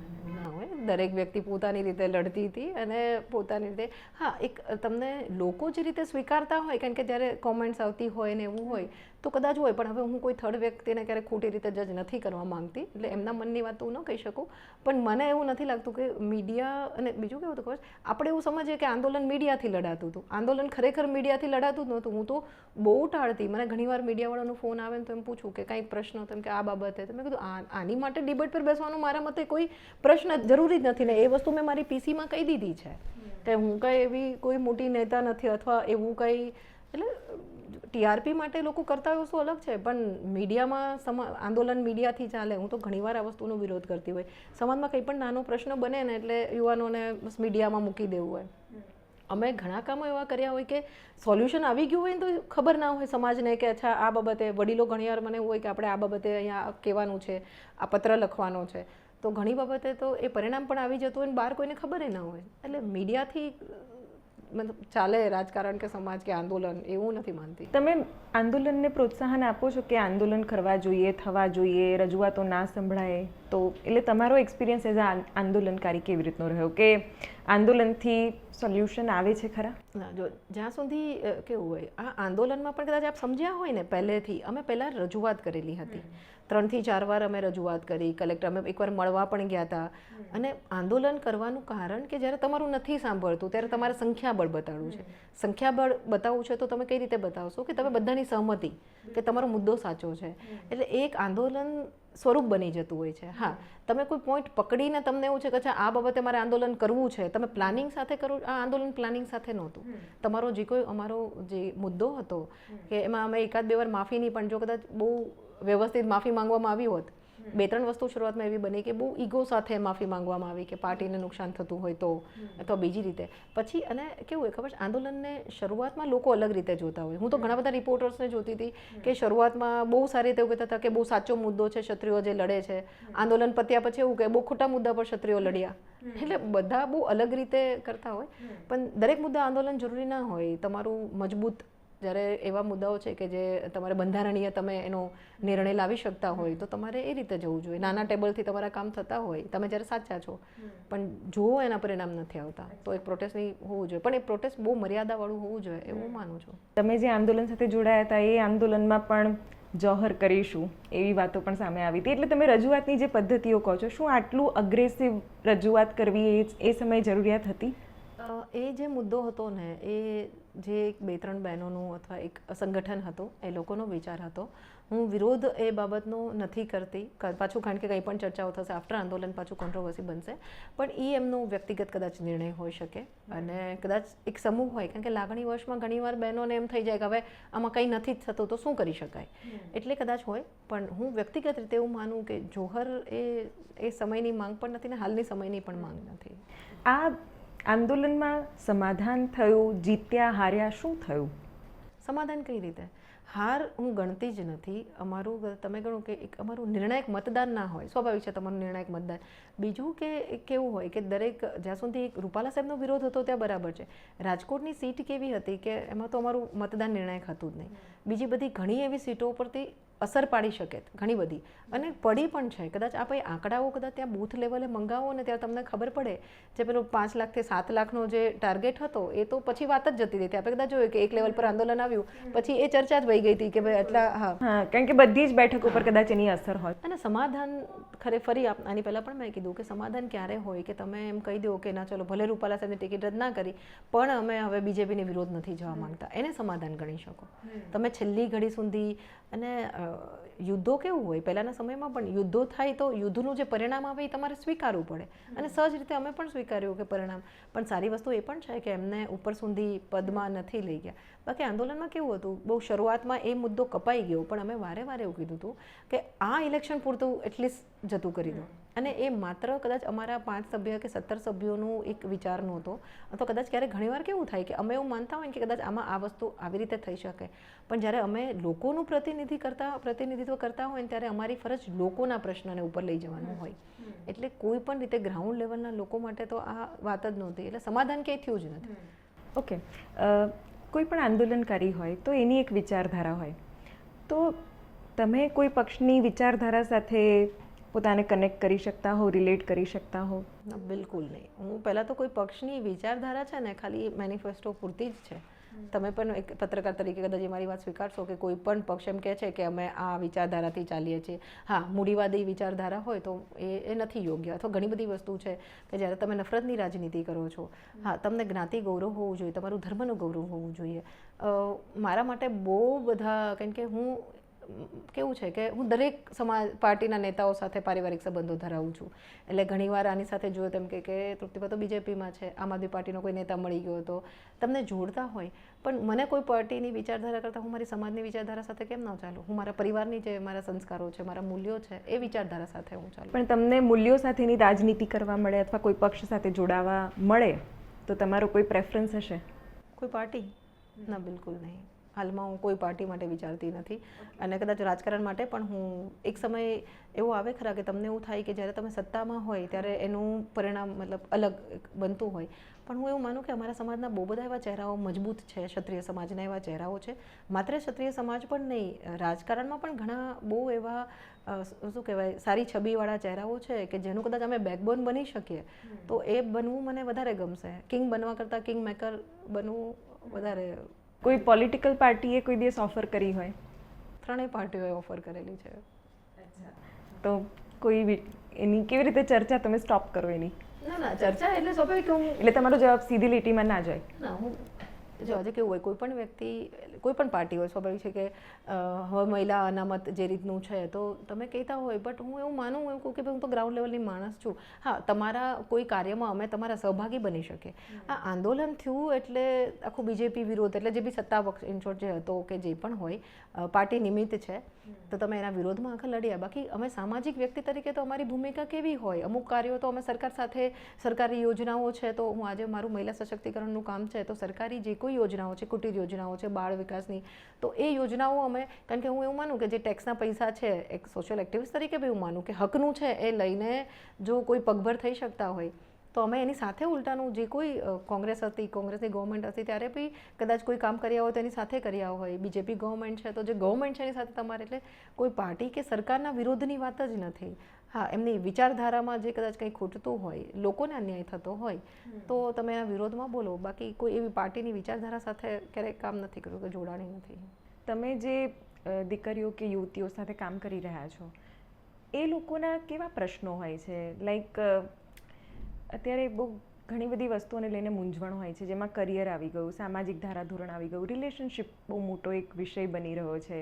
દરેક વ્યક્તિ પોતાની રીતે લડતી હતી અને પોતાની રીતે. હા, એક તમને લોકો જે રીતે સ્વીકારતા હોય, કારણ કે જ્યારે કોમેન્ટ્સ આવતી હોય ને એવું હોય તો કદાચ હોય, પણ હવે હું કોઈ થર્ડ વ્યક્તિને ક્યારેક ખોટી રીતે જજ નથી કરવા માંગતી, એટલે એમના મનની વાત તો હું ન કહી શકું. પણ મને એવું નથી લાગતું કે મીડિયા, અને બીજું કેવું હતું ખબર, આપણે એવું સમજીએ કે આંદોલન મીડિયાથી લડાતું હતું. આંદોલન ખરેખર મીડિયાથી લડાતું જ નહોતું. હું તો બહુ ટાળતી. મને ઘણીવાર મીડિયાવાળાનો ફોન આવે ને તો એમ પૂછું કે કાંઈ પ્રશ્ન હતો કે આ બાબતે, તો મેં કીધું આની માટે ડિબેટ પર બેસવાનું મારા મતે કોઈ પ્રશ્ન જરૂરી જ નથી. ને એ વસ્તુ મેં મારી પીસીમાં કહી દીધી છે કે હું કંઈ એવી કોઈ મોટી નેતા નથી, અથવા એવું કંઈ. એટલે ટીઆરપી માટે લોકો કરતા હોય વસ્તુ અલગ છે, પણ મીડિયામાં આંદોલન મીડિયાથી ચાલે. હું તો ઘણીવાર આ વસ્તુનો વિરોધ કરતી હોય. સમાજમાં કંઈ પણ નાનો પ્રશ્ન બને ને એટલે યુવાનોને બસ મીડિયામાં મૂકી દેવું હોય. અમે ઘણા કામો એવા કર્યા હોય કે સોલ્યુશન આવી ગયું હોય ને તો ખબર ના હોય સમાજને કે અચ્છા આ બાબતે, વડીલો ઘણીવાર મને એવું હોય કે આપણે આ બાબતે અહીંયા કહેવાનું છે, આ પત્ર લખવાનો છે, તો ઘણી બાબતે તો એ પરિણામ પણ આવી જતું હોય ને બહાર કોઈને ખબર ના હોય. એટલે મીડિયાથી મતલબ ચાલે રાજકારણ કે સમાજ કે આંદોલન એવું નથી માનતી. તમે આંદોલનને પ્રોત્સાહન આપો છો કે આંદોલન કરવા જોઈએ, થવા જોઈએ, રજૂઆતો ના સંભળાય તો, એટલે તમારો એક્સપિરિયન્સ એઝ આંદોલનકારી કેવી રીતનો રહ્યો કે આંદોલનથી સોલ્યુશન આવે છે ખરા? ના, જો જ્યાં સુધી કેવું હોય, આ આંદોલનમાં પણ કદાચ આપ સમજ્યા હોય ને પહેલેથી, અમે પહેલાં રજૂઆત કરેલી હતી, 3 થી 4 વાર અમે રજૂઆત કરી, કલેક્ટર અમે એકવાર મળવા પણ ગયા હતા. અને આંદોલન કરવાનું કારણ કે જ્યારે તમારું નથી સાંભળતું ત્યારે તમારે સંખ્યાબળ બતાવવું છે. સંખ્યાબળ બતાવવું છે તો તમે કઈ રીતે બતાવશો કે તમે બધાની સહમતિ કે તમારો મુદ્દો સાચો છે. એટલે એક આંદોલન સ્વરૂપ બની જતું હોય છે. હા, તમે કોઈ પોઈન્ટ પકડીને તમને એવું છે કે અચ્છા આ બાબતે મારે આંદોલન કરવું છે, તમે પ્લાનિંગ સાથે કરો. આ આંદોલન પ્લાનિંગ સાથે નહોતું. તમારો જે કોઈ અમારો જે મુદ્દો હતો કે એમાં અમે 1-2 વાર માફીની પણ, જો કદાચ બહુ વ્યવસ્થિત માફી માંગવામાં આવી હોત, 2-3 વસ્તુ શરૂઆતમાં એવી બની કે બહુ ઈગો સાથે માફી માંગવામાં આવી કે પાર્ટીને નુકસાન થતું હોય તો, અથવા બીજી રીતે. પછી અને કેવું હોય ખબર છે, આંદોલનને શરૂઆતમાં લોકો અલગ રીતે જોતા હોય. હું તો ઘણા બધા રિપોર્ટર્સને જોતી હતી કે શરૂઆતમાં બહુ સારી રીતે એવું કહેતા હતા કે બહુ સાચો મુદ્દો છે, ક્ષત્રિયો જે લડે છે. આંદોલન પત્યા પછી એવું કે બહુ ખોટા મુદ્દા પર ક્ષત્રિયો લડ્યા. એટલે બધા બહુ અલગ રીતે કરતા હોય. પણ દરેક મુદ્દા આંદોલન જરૂરી ના હોય. તમારું મજબૂત જ્યારે એવા મુદ્દાઓ છે કે જે તમારે બંધારણીય તમે એનો નિર્ણય લાવી શકતા હોય તો તમારે એ રીતે જવું જોઈએ. નાના ટેબલથી તમારા કામ થતા હોય, તમે જ્યારે સાચા છો, પણ જો એના પરિણામ નથી આવતા તો એક પ્રોટેસ્ટની હોવું જોઈએ. પણ એ પ્રોટેસ્ટ બહુ મર્યાદાવાળું હોવું જોઈએ એવું માનું છું. તમે જે આંદોલન સાથે જોડાયા હતા એ આંદોલનમાં પણ જોહર કરીશું એવી વાતો પણ સામે આવી હતી. એટલે તમે રજૂઆતની જે પદ્ધતિઓ કહો છો, શું આટલું અગ્રેસિવ રજૂઆત કરવી એ સમયે જરૂરિયાત હતી? એ જે મુદ્દો હતો ને, એ જે 2-3 બહેનોનું અથવા એક સંગઠન હતું, એ લોકોનો વિચાર હતો. હું વિરોધ એ બાબતનો નથી કરતી પાછું, કારણ કે કંઈ પણ ચર્ચાઓ થશે આફ્ટર આંદોલન પાછું કોન્ટ્રોવર્સી બનશે. પણ એ એમનો વ્યક્તિગત કદાચ નિર્ણય હોઈ શકે અને કદાચ એક સમૂહ હોય, કારણ કે લાગણી વર્ષમાં ઘણીવાર બહેનોને એમ થઈ જાય કે હવે આમાં કંઈ નથી જ થતું તો શું કરી શકાય, એટલે કદાચ હોય. પણ હું વ્યક્તિગત રીતે એવું માનું કે જોહર એ સમયની માંગ પણ નથી ને હાલની સમયની પણ માંગ નથી. આ આંદોલનમાં સમાધાન થયું, જીત્યા હાર્યા, શું થયું? સમાધાન કઈ રીતે? હાર હું ગણતી જ નથી. અમારું તમે ગણો કે એક અમારું નિર્ણાયક મતદાન ના હોય, સ્વાભાવિક છે તમારું નિર્ણાયક મતદાન. બીજું કે કેવું હોય કે દરેક, જ્યાં સુધી રૂપાલા સાહેબનો વિરોધ હતો ત્યાં બરાબર છે. રાજકોટની સીટ કેવી હતી કે એમાં તો અમારું મતદાન નિર્ણાયક હતું જ નહીં. બીજી બધી ઘણી એવી સીટો પરથી અસર પાડી શકે ઘણી બધી, અને પડી પણ છે. કદાચ આ ભાઈ આંકડાઓ કદાચ ત્યાં બૂથ લેવલે મંગાવો ને ત્યારે તમને ખબર પડે, જે પેલો 5 લાખથી 7 લાખનો જે ટાર્ગેટ હતો એ તો પછી વાત જ જતી રહી. આપણે કદાચ જોયું કે એક લેવલ પર આંદોલન આવ્યું પછી એ ચર્ચા જ વહી ગઈ હતી કે ભાઈ આટલા. હા, કારણ કે બધી જ બેઠકો પર કદાચ એની અસર હોય. અને સમાધાન ફરી આની પહેલાં પણ મેં કીધું કે સમાધાન ક્યારે હોય કે તમે એમ કહી દો કે ના ચલો ભલે રૂપાલા સાહેબની ટિકિટ રદ ના કરી પણ અમે હવે બીજેપીની વિરોધ નથી જવા માંગતા, એને સમાધાન ગણી શકો. તમે છેલ્લી ઘડી સુધી, અને યુદ્ધો કેવું હોય પહેલાંના સમયમાં પણ યુદ્ધો થાય તો યુદ્ધનું જે પરિણામ આવે એ તમારે સ્વીકારવું પડે, અને સહજ રીતે અમે પણ સ્વીકાર્યું કે પરિણામ. પણ સારી વસ્તુ એ પણ છે કે એમને ઉપર સુધી પદમાં નથી લઈ ગયા. બાકી આંદોલનમાં કેવું હતું, બહુ શરૂઆતમાં એ મુદ્દો કપાઈ ગયો, પણ અમે વારે વારે એવું કીધું હતું કે આ ઇલેક્શન પૂરતું એટલીસ્ટ જતું કરી દો. અને એ માત્ર કદાચ અમારા 5 સભ્ય કે 17 સભ્યોનું એક વિચાર નહોતો, અથવા કદાચ ક્યારેક ઘણીવાર કેવું થાય કે અમે એવું માનતા હોય કે કદાચ આમાં આ વસ્તુ આવી રીતે થઈ શકે, પણ જ્યારે અમે લોકોનું પ્રતિનિધિત્વ કરતા હોય ને ત્યારે અમારી ફરજ લોકોના પ્રશ્નને ઉપર લઈ જવાનું હોય. એટલે કોઈ પણ રીતે ગ્રાઉન્ડ લેવલના લોકો માટે તો આ વાત જ નહોતી. એટલે સમાધાન ક્યાંય થયું જ નથી. ઓકે, કોઈ પણ આંદોલનકારી હોય તો એની એક વિચારધારા હોય, તો તમે કોઈ પક્ષની વિચારધારા સાથે પોતાને કનેક્ટ કરી શકતા હો, રિલેટ કરી શકતા હો? બિલકુલ નહીં. હું પહેલાં તો કોઈ પક્ષની વિચારધારા છે ને ખાલી મેનિફેસ્ટો પૂરતી જ છે. તમે પણ એક પત્રકાર તરીકે કદાચ મારી વાત સ્વીકારશો કે કોઈ પણ પક્ષ એમ કહે છે કે અમે આ વિચારધારાથી ચાલીએ છીએ. હા, મૂડીવાદી વિચારધારા હોય તો એ નથી યોગ્ય. અથવા ઘણી બધી વસ્તુ છે કે જ્યારે તમે નફરતની રાજનીતિ કરો છો, હા, તમને જ્ઞાતિ ગૌરવ હોવું જોઈએ, તમારું ધર્મનું ગૌરવ હોવું જોઈએ. મારા માટે બહુ બધા, કારણ કે હું કેવું છે કે હું દરેક પાર્ટીના નેતાઓ સાથે પારિવારિક સંબંધો ધરાવું છું. એટલે ઘણીવાર આની સાથે જોયું તેમ કે તૃપ્તિબા તો બીજેપીમાં છે, આમ આદમી પાર્ટીનો કોઈ નેતા મળી ગયો તો તમને જોડતા હોય. પણ મને કોઈ પાર્ટીની વિચારધારા કરતાં હું મારી સમાજની વિચારધારા સાથે કેમ ન ચાલું? હું મારા પરિવારની જે મારા સંસ્કારો છે, મારા મૂલ્યો છે, એ વિચારધારા સાથે હું ચાલું. પણ તમને મૂલ્યો સાથેની રાજનીતિ કરવા મળે અથવા કોઈ પક્ષ સાથે જોડાવા મળે તો તમારો કોઈ પ્રેફરન્સ હશે? કોઈ પાર્ટી? ના, બિલકુલ નહીં. હાલમાં હું કોઈ પાર્ટી માટે વિચારતી નથી અને કદાચ રાજકારણ માટે પણ હું એક સમય એવો આવે ખરા કે તમને એવું થાય કે જ્યારે તમે સત્તામાં હોય ત્યારે એનું પરિણામ મતલબ અલગ બનતું હોય, પણ હું એવું માનું કે અમારા સમાજના બહુ બધા એવા ચહેરાઓ મજબૂત છે, ક્ષત્રિય સમાજના એવા ચહેરાઓ છે. માત્ર ક્ષત્રિય સમાજ પણ નહીં, રાજકારણમાં પણ ઘણા બહુ એવા શું કહેવાય સારી છબીવાળા ચહેરાઓ છે કે જેનું કદાચ અમે બેકબોન બની શકીએ તો એ બનવું મને વધારે ગમશે. કિંગ બનવા કરતાં કિંગ મેકર બનવું વધારે. કોઈ પોલિટિકલ પાર્ટીએ કોઈ દિવસ ઓફર કરી હોય? ત્રણેય પાર્ટીઓએ ઓફર કરેલી છે. તો કોઈ એની કેવી રીતે ચર્ચા તમે સ્ટોપ કરો એની? ના ચર્ચા એટલે સ્વાભાવિક હું એટલે તમારો જવાબ સીધી લીટીમાં ના જાય? ના, હું જો આજે કેવું હોય, કોઈ પણ વ્યક્તિ કોઈ પણ પાર્ટી હોય, સ્વાભાવિક છે કે હવે મહિલા અનામત જે રીતનું છે તો તમે કહેતા હોય, બટ હું એવું માનું, એવું કહું કે ભાઈ હું તો ગ્રાઉન્ડ લેવલની માણસ છું. હા, તમારા કોઈ કાર્યમાં અમે તમારા સહભાગી બની શકીએ. આ આંદોલન થયું એટલે આખું બીજેપી વિરોધ, એટલે જે બી સત્તા પક્ષ ઇન શોર્ટ જે હતો કે જે પણ હોય, પાર્ટી નિમિત્ત છે તો તમે એના વિરોધમાં આખા લડ્યા. બાકી અમે સામાજિક વ્યક્તિ તરીકે તો અમારી ભૂમિકા કેવી હોય, અમુક કાર્યો તો અમે સરકાર સાથે, સરકારી યોજનાઓ છે તો હું આજે મારું મહિલા સશક્તિકરણનું કામ છે તો સરકારી જે કોઈ યોજનાઓ છે, કુટીર યોજનાઓ છે, બાળ વિકાસની, તો એ યોજનાઓ અમે, કારણ કે હું એવું માનું કે જે ટેક્સના પૈસા છે, એક સોશિયલ એક્ટિવિસ્ટ તરીકે બી હું માનું કે હકનું છે એ લઈને જો કોઈ પગભર થઈ શકતા હોય તો અમે એની સાથે ઉલટાનું જે કોઈ કોંગ્રેસ હતી, કોંગ્રેસની ગવર્મેન્ટ હતી ત્યારે બી કદાચ કોઈ કામ કર્યા હોય તો એની સાથે કર્યા હોય, બીજેપી ગવર્મેન્ટ છે તો જે ગવર્મેન્ટ છે એની સાથે તમારે, એટલે કોઈ પાર્ટી કે સરકારના વિરોધની વાત જ નથી. હા, એમની વિચારધારામાં જે કદાચ કંઈ ખૂટતું હોય, લોકોને અન્યાય થતો હોય તો તમે એના વિરોધમાં બોલો. બાકી કોઈ એવી પાર્ટીની વિચારધારા સાથે ક્યારેય કામ નથી કર્યું કે જોડાણી નથી. તમે જે દીકરીઓ કે યુવતીઓ સાથે કામ કરી રહ્યા છો એ લોકોના કેવા પ્રશ્નો હોય છે? લાઈક અત્યારે બહુ ઘણી બધી વસ્તુઓને લઈને મૂંઝવણ હોય છે, જેમાં કરિયર આવી ગયું, સામાજિક ધારાધોરણ આવી ગયું, રિલેશનશિપ બહુ મોટો એક વિષય બની રહ્યો છે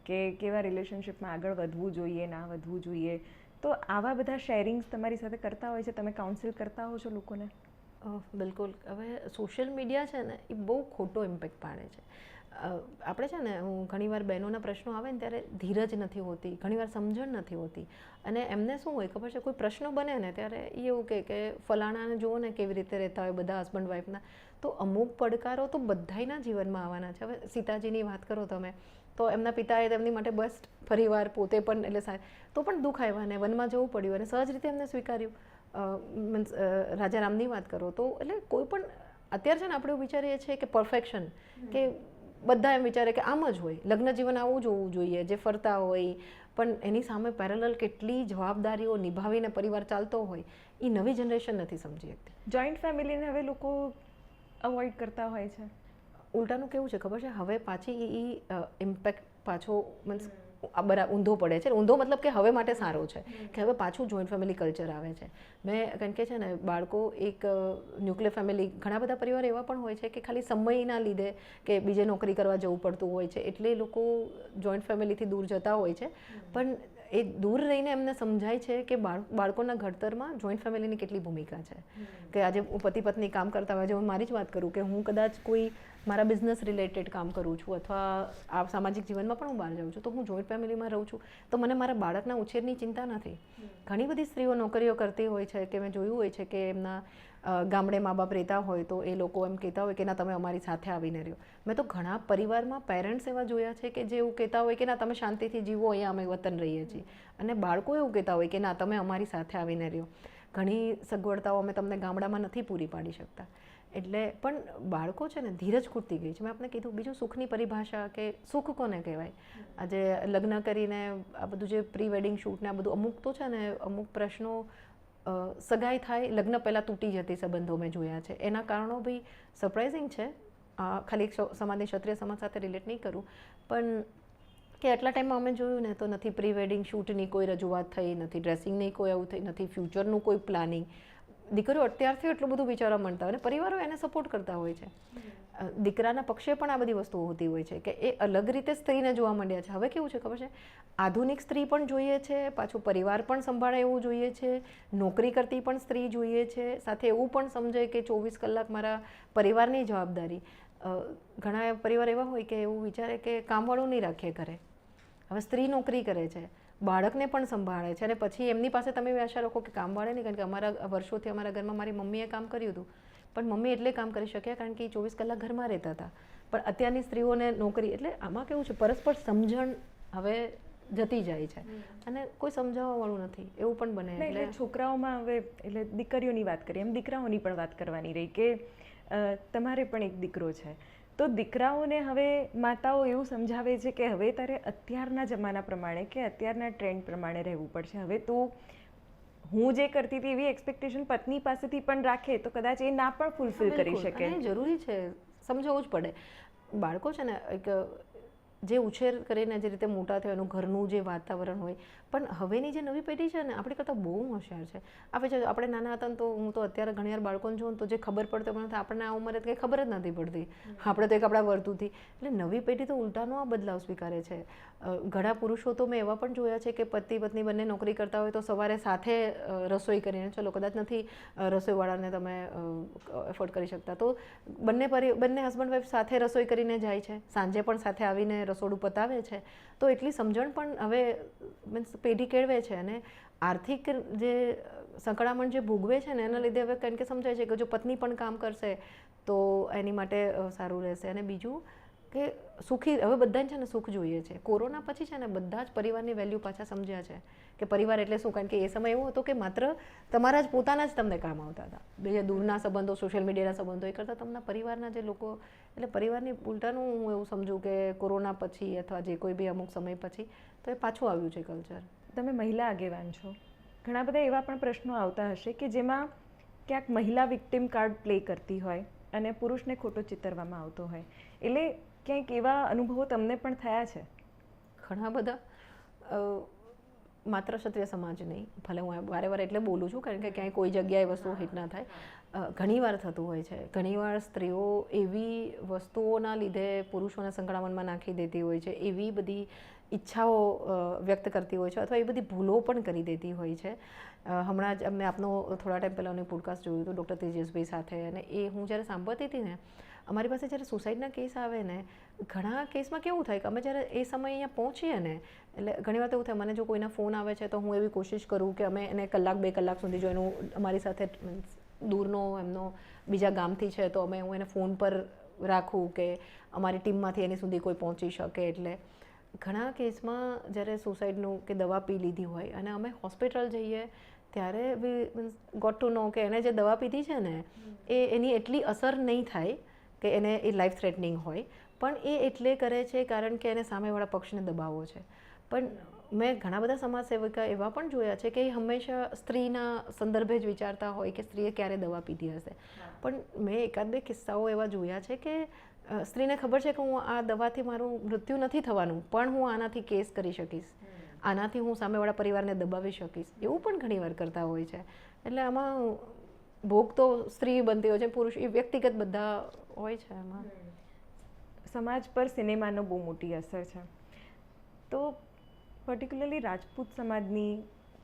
કે કેવા રિલેશનશિપમાં આગળ વધવું જોઈએ, ના વધવું જોઈએ. તો આવા બધા શેરિંગ્સ તમારી સાથે કરતા હોય છે, તમે કાઉન્સિલ કરતા હો છો લોકોને? બિલકુલ. હવે સોશિયલ મીડિયા છે ને એ બહુ ખોટો ઇમ્પેક્ટ પાડે છે. આપણે છે ને, હું ઘણીવાર બહેનોના પ્રશ્નો આવે ને ત્યારે ધીરજ નથી હોતી, ઘણીવાર સમજણ નથી હોતી અને એમને શું હોય ખબર છે, કોઈ પ્રશ્ન બને ને ત્યારે એ એવું કે ફલાણાને જુઓ ને કેવી રીતે રહેતા હોય બધા હસબન્ડ વાઈફના. તો અમુક પડકારો તો બધાયના જીવનમાં આવવાના છે. હવે સીતાજીની વાત કરો તમે તો એમના પિતાએ તેમની માટે બેસ્ટ પરિવાર પોતે પણ, એટલે તો પણ દુઃખ આવ્યા ને વનમાં જવું પડ્યું અને સહજ રીતે એમને સ્વીકાર્યું. મીન્સ રાજા રામની વાત કરો તો, એટલે કોઈ પણ અત્યારે છે ને આપણે એવું વિચારીએ છીએ કે પરફેક્શન, કે બધા એમ વિચારે કે આમ જ હોય, લગ્ન જીવન આવું જ હોવું જોઈએ, જે ફરતા હોય, પણ એની સામે પેરેલલ કેટલી જવાબદારીઓ નિભાવીને પરિવાર ચાલતો હોય એ નવી જનરેશન નથી સમજી શકતી. જોઈન્ટ ફેમિલીને હવે લોકો અવોઇડ કરતા હોય છે. ઉલટાનું કેવું છે ખબર છે, હવે પાછી એ ઇમ્પેક્ટ પાછો મીન્સ ઊંધો પડે છે. ઊંધો મતલબ કે હવે માટે સારો છે કે હવે પાછું જોઈન્ટ ફેમિલી કલ્ચર આવે છે. કારણ કે છે ને બાળકો એક ન્યુક્લિયર ફેમિલી, ઘણા બધા પરિવાર એવા પણ હોય છે કે ખાલી સમયના લીધે કે બીજે નોકરી કરવા જવું પડતું હોય છે એટલે લોકો જોઈન્ટ ફેમિલીથી દૂર જતા હોય છે. પણ એ દૂર રહીને એમને સમજાય છે કે બાળકોના ઘડતરમાં જોઈન્ટ ફેમિલીની કેટલી ભૂમિકા છે. કે આજે હું પતિ પત્ની કામ કરતા હોય, હું મારી જ વાત કરું કે હું કદાચ કોઈ મારા બિઝનેસ રિલેટેડ કામ કરું છું અથવા આ સામાજિક જીવનમાં પણ હું બહાર જાઉં છું તો હું જોઈન્ટ ફેમિલીમાં રહું છું તો મને મારા બાળકના ઉછેરની ચિંતા નથી. ઘણી બધી સ્ત્રીઓ નોકરીઓ કરતી હોય છે કે મેં જોયું હોય છે કે એમના ગામડે મા બાપ રહેતા હોય તો એ લોકો એમ કહેતા હોય કે ના તમે અમારી સાથે આવીને રહ્યો. મેં તો ઘણા પરિવારમાં પેરેન્ટ્સ એવા જોયા છે કે જે એવું કહેતા હોય કે ના તમે શાંતિથી જીવો, અહીંયા અમે વતન રહીએ છીએ, અને બાળકો એવું કહેતા હોય કે ના તમે અમારી સાથે આવીને રહ્યો. ઘણી સગવડતાઓ અમે તમને ગામડામાં નથી પૂરી પાડી શકતા. એટલે પણ બાળકો છે ને ધીરજ ખૂટતી ગઈ છે. મેં આપને કીધું બીજું સુખની પરિભાષા કે સુખ કોને કહેવાય. આજે લગ્ન કરીને આ બધું જે પ્રી વેડિંગ શૂટ ને આ બધું અમુક તો છે ને અમુક પ્રશ્નો સગાઈ થાય લગ્ન પહેલાં તૂટી જતી સંબંધો મેં જોયા છે. એના કારણો બી સરપ્રાઇઝિંગ છે. ખાલી સમાજની ક્ષત્રિય સમાજ સાથે રિલેટ નહીં કરું પણ કે એટલા ટાઈમમાં અમે જોયું ને તો નથી પ્રી વેડિંગ શૂટની કોઈ રજૂઆત થઈ, નથી ડ્રેસિંગની કોઈ આવું થઈ, નથી ફ્યુચરનું કોઈ પ્લાનિંગ. દીકરીઓ અત્યારથી એટલું બધું વિચારવા માંડતા હોય અને પરિવારો એને સપોર્ટ કરતા હોય છે. દીકરાના પક્ષે પણ આ બધી વસ્તુઓ હોતી હોય છે કે એ અલગ રીતે સ્ત્રીને જોવા માંડ્યા છે. હવે કેવું છે ખબર છે, આધુનિક સ્ત્રી પણ જોઈએ છે, પાછું પરિવાર પણ સંભાળે એવું જોઈએ છે, નોકરી કરતી પણ સ્ત્રી જોઈએ છે, સાથે એવું પણ સમજે કે 24 કલાક મારા પરિવારની જવાબદારી. ઘણા પરિવાર એવા હોય કે એવું વિચારે કે કામવાળું નહીં રાખીએ ઘરે. હવે સ્ત્રી નોકરી કરે છે, બાળકને પણ સંભાળે છે અને પછી એમની પાસે તમે એવી આશા રાખો કે કામવાળે નહીં. કારણ કે અમારા વર્ષોથી અમારા ઘરમાં મારી મમ્મીએ કામ કર્યું હતું પણ મમ્મી એટલે કામ કરી શક્યા કારણ કે એ 24 કલાક ઘરમાં રહેતા હતા. પણ અત્યારની સ્ત્રીઓને નોકરી એટલે આમાં કેવું છે પરસ્પર સમજણ હવે જતી જાય છે અને કોઈ સમજાવવાવાળું નથી એવું પણ બને. એટલે છોકરાઓમાં હવે એટલે દીકરીઓની વાત કરીએ એમ દીકરાઓની પણ વાત કરવાની રહી કે તમારે પણ એક દીકરો છે તો દીકરાઓને હવે માતાઓ એવું સમજાવે છે કે હવે તારે અત્યારના જમાના પ્રમાણે કે અત્યારના ટ્રેન્ડ પ્રમાણે રહેવું પડશે. હવે તું હું જે કરતી હતી એવી એક્સપેક્ટેશન પત્ની પાસેથી પણ રાખે તો કદાચ એ ના પણ ફૂલફિલ કરી શકે. જરૂરી છે, સમજાવવું જ પડે. બાળકો છે ને એક જે ઉછેર કરીને જે રીતે મોટા થયો એનું ઘરનું જે વાતાવરણ હોય, પણ હવેની જે નવી પેઢી છે ને આપણી કરતાં બહુ હોશિયાર છે. આપણે નાના હતા ને તો હું તો અત્યારે ઘણીવાર બાળકોને જોઉં તો જે ખબર પડતો પણ આપણને આ ઉંમરે કંઈ ખબર જ નથી પડતી. આપણે તો એક આપણા વર્તુથી એટલે નવી પેઢી તો ઉલટાનો આ બદલાવ સ્વીકારે છે. ઘણા પુરુષો તો મેં એવા પણ જોયા છે કે પતિ પત્ની બંને નોકરી કરતા હોય તો સવારે સાથે રસોઈ કરીને, ચલો કદાચ નથી રસોઈવાળાને તમે એફોર્ડ કરી શકતા તો બંને હસબન્ડ વાઈફ સાથે રસોઈ કરીને જાય છે, સાંજે પણ સાથે આવીને રસોડું પતાવે છે. તો એટલી સમજણ પણ હવે મીન્સ પેઢી કેળવે છે અને આર્થિક જે સંકળામણ જે ભોગવે છે ને એના લીધે હવે કારણ કે સમજાય છે કે જો પત્ની પણ કામ કરશે તો એની માટે સારું રહેશે. અને બીજું કે સુખી હવે બધાને છે ને સુખ જોઈએ છે. કોરોના પછી છે ને બધા જ પરિવારની વેલ્યુ પાછા સમજ્યા છે કે પરિવાર એટલે શું. કારણ કે એ સમય એવો હતો કે માત્ર તમારા જ પોતાના જ તમને કામ આવતા હતા. બીજા દૂરના સંબંધો, સોશિયલ મીડિયાના સંબંધો એ કરતાં તમને પરિવારના જે લોકો એટલે પરિવારની ઉલટાનું હું એવું સમજું કે કોરોના પછી અથવા જે કોઈ બી અમુક સમય પછી તો એ પાછું આવ્યું છે કલ્ચર. તમે મહિલા આગેવાન છો, ઘણા બધા એવા પણ પ્રશ્નો આવતા હશે કે જેમાં ક્યાંક મહિલા વિક્ટિમ કાર્ડ પ્લે કરતી હોય અને પુરુષને ખોટો ચિતરવામાં આવતો હોય, એટલે ક્યાંક એવા અનુભવો તમને પણ થયા છે? ઘણા બધા. માત્ર ક્ષત્રિય સમાજ નહીં, ભલે હું વારે વારે એટલે બોલું છું કારણ કે ક્યાંય કોઈ જગ્યાએ વસ્તુઓ હિટ ના થાય. ઘણીવાર થતું હોય છે. ઘણીવાર સ્ત્રીઓ એવી વસ્તુઓના લીધે પુરુષોને સંકળામણમાં નાખી દેતી હોય છે, એવી બધી ઈચ્છાઓ વ્યક્ત કરતી હોય છે અથવા એ બધી ભૂલો પણ કરી દેતી હોય છે. હમણાં જ મેં આપનો થોડા ટાઈમ પહેલાંનું પોડકાસ્ટ જોયું હતું ડૉક્ટર તેજસભાઈ સાથે, અને એ હું જ્યારે સાંભળતી હતી ને અમારી પાસે જ્યારે સુસાઇડના કેસ આવે ને ઘણા કેસમાં કેવું થાય કે અમે જ્યારે એ સમય અહીંયા પહોંચીએ ને એટલે ઘણી વાર એવું થાય મને જો કોઈના ફોન આવે છે તો હું એવી કોશિશ કરું કે અમે એને કલાક 2 કલાક સુધી જો એનું અમારી સાથે દૂરનો એમનો બીજા ગામથી છે તો હું એને ફોન પર રાખું કે અમારી ટીમમાંથી એની સુધી કોઈ પહોંચી શકે. એટલે ઘણા કેસમાં જ્યારે સુસાઇડનું કે દવા પી લીધી હોય અને અમે હોસ્પિટલ જઈએ ત્યારે વી મીન્સ ગોટ ટુ નો કે એને જે દવા પીધી છે ને એની એટલી અસર નહીં થાય કે એને એ લાઈફ થ્રેટનિંગ હોય, પણ એ એટલે કરે છે કારણ કે એને સામેવાળા પક્ષને દબાવવો છે. પણ મેં ઘણા બધા સમાજસેવકા એવા પણ જોયા છે કે એ હંમેશા સ્ત્રીના સંદર્ભે જ વિચારતા હોય કે સ્ત્રીએ ક્યારે દવા પીધી હશે. પણ મેં 1-2 કિસ્સાઓ એવા જોયા છે કે સ્ત્રીને ખબર છે કે હું આ દવાથી મારું મૃત્યુ નથી થવાનું પણ હું આનાથી કેસ કરી શકીશ, આનાથી હું સામેવાળા પરિવારને દબાવી શકીશ, એવું પણ ઘણીવાર કરતા હોય છે. એટલે આમાં ભોગ તો સ્ત્રી બનતી હોય છે, પુરુષ એ વ્યક્તિગત બધા હોય છે. એમાં સમાજ પર સિનેમાનો બહુ મોટી અસર છે. તો પર્ટિક્યુલરલી રાજપૂત સમાજની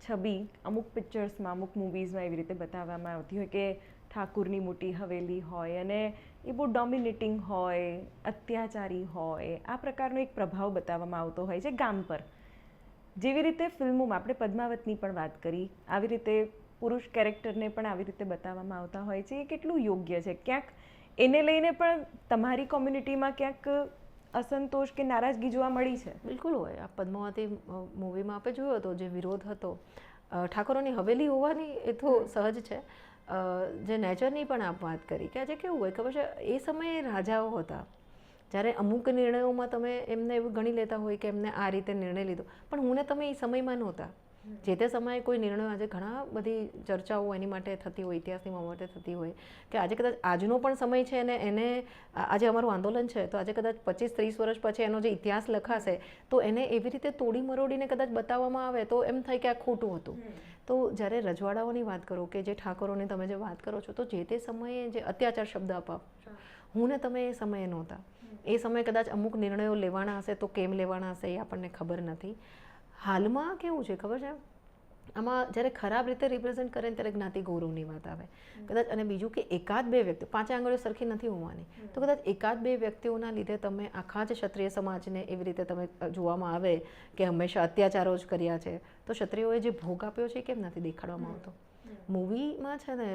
છબી અમુક પિક્ચર્સમાં, અમુક મૂવીઝમાં એવી રીતે બતાવવામાં આવતી હોય કે ઠાકુરની મોટી હવેલી હોય અને એ બહુ ડોમિનેટિંગ હોય, અત્યાચારી હોય, આ પ્રકારનો એક પ્રભાવ બતાવવામાં આવતો હોય છે ગામ પર. જેવી રીતે ફિલ્મોમાં આપણે પદ્માવતની પણ વાત કરી, આવી રીતે પુરુષ કેરેક્ટરને પણ આવી રીતે બતાવવામાં આવતા હોય છે. એ કેટલું યોગ્ય છે? ક્યાંક એને લઈને પણ તમારી કોમ્યુનિટીમાં ક્યાંક અસંતોષ કે નારાજગી જોવા મળી છે? બિલકુલ હોય. આ પદ્માવતી મૂવીમાં આપણે જોયો હતો જે વિરોધ હતો ઠાકોરોની હવેલી હોવાની એ તો સહજ છે. જે નેચરની પણ આપ વાત કરી કે આજે કેવું હોય ખબર છે, એ સમયે રાજાઓ હતા જ્યારે અમુક નિર્ણયોમાં તમે એમને એવું ગણી લેતા હોય કે એમને આ રીતે નિર્ણય લીધો, પણ હું ને તમે એ સમયમાં નહોતા. જે તે સમયે કોઈ નિર્ણયો આજે ઘણા બધી ચર્ચાઓ એની માટે થતી હોય, ઇતિહાસની માટે થતી હોય કે આજે કદાચ આજનો પણ સમય છે અને એને આજે અમારું આંદોલન છે તો આજે કદાચ 25-30 વર્ષ પછી એનો જે ઇતિહાસ લખાશે તો એને એવી રીતે તોડી મરોડીને કદાચ બતાવવામાં આવે તો એમ થાય કે આ ખોટું હતું. તો જ્યારે રજવાડાઓની વાત કરો કે જે ઠાકોરોની તમે જે વાત કરો છો તો જે તે સમયે જે અત્યાચાર શબ્દ અપાવ, હું ને તમે એ સમયે નહોતા. એ સમયે કદાચ અમુક નિર્ણયો લેવાના હશે તો કેમ લેવાના હશે એ આપણને ખબર નથી. હાલમાં કેવું છે ખબર છે, આમાં જ્યારે ખરાબ રીતે રિપ્રેઝેન્ટ કરે ને ત્યારે જ્ઞાતિ ગૌરવની વાત આવે કદાચ. અને બીજું કે 1-2 વ્યક્તિઓ, 5 આંગળીઓ સરખી નથી હોવાની, તો કદાચ 1-2 વ્યક્તિઓના લીધે તમે આખા જ ક્ષત્રિય સમાજને એવી રીતે તમે જોવામાં આવે કે હંમેશા અત્યાચારો જ કર્યા છે, તો ક્ષત્રિયોએ જે ભોગ આપ્યો છે કેમ નથી દેખાડવામાં આવતો? મૂવીમાં છે ને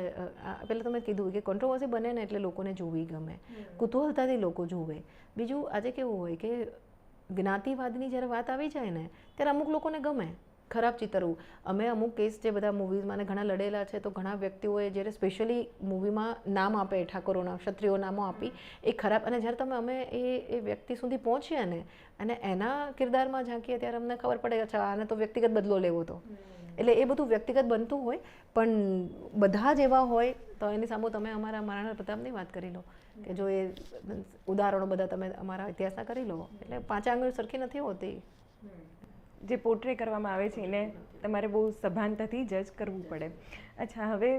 પહેલાં તમે કીધું કે કોન્ટ્રોવર્સી બને ને એટલે લોકોને જોવી ગમે, કુતૂહલતાથી લોકો જોવે. બીજું આજે કેવું હોય કે જ્ઞાતિવાદની જ્યારે વાત આવી જાય ને ત્યારે અમુક લોકોને ગમે ખરાબ ચિતરવું. અમે અમુક કેસ જે બધા મૂવીઝમાં ઘણા લડેલા છે તો ઘણા વ્યક્તિઓએ જ્યારે સ્પેશિયલી મૂવીમાં નામ આપે ઠાકોરોના ક્ષત્રિયો નામો આપી એ ખરાબ, અને જ્યારે તમે અમે એ વ્યક્તિ સુધી પહોંચ્યા ને અને એના કિરદારમાં ઝાંકીએ ત્યારે અમને ખબર પડે કે આને તો વ્યક્તિગત બદલો લેવો હતો. એટલે એ બધું વ્યક્તિગત બનતું હોય, પણ બધા જ એવા હોય તો એની સામે તમે અમારા મહારાણા પ્રતાપની વાત કરી લો કે જો એ ઉદાહરણો બધા તમે અમારા ઇતિહાસના કરી લો એટલે 5 આંગળી સરખી નથી હોતી. જે પોર્ટ્રે કરવામાં આવે છે એને તમારે બહુ સભાનતાથી જજ કરવું પડે. અચ્છા, હવે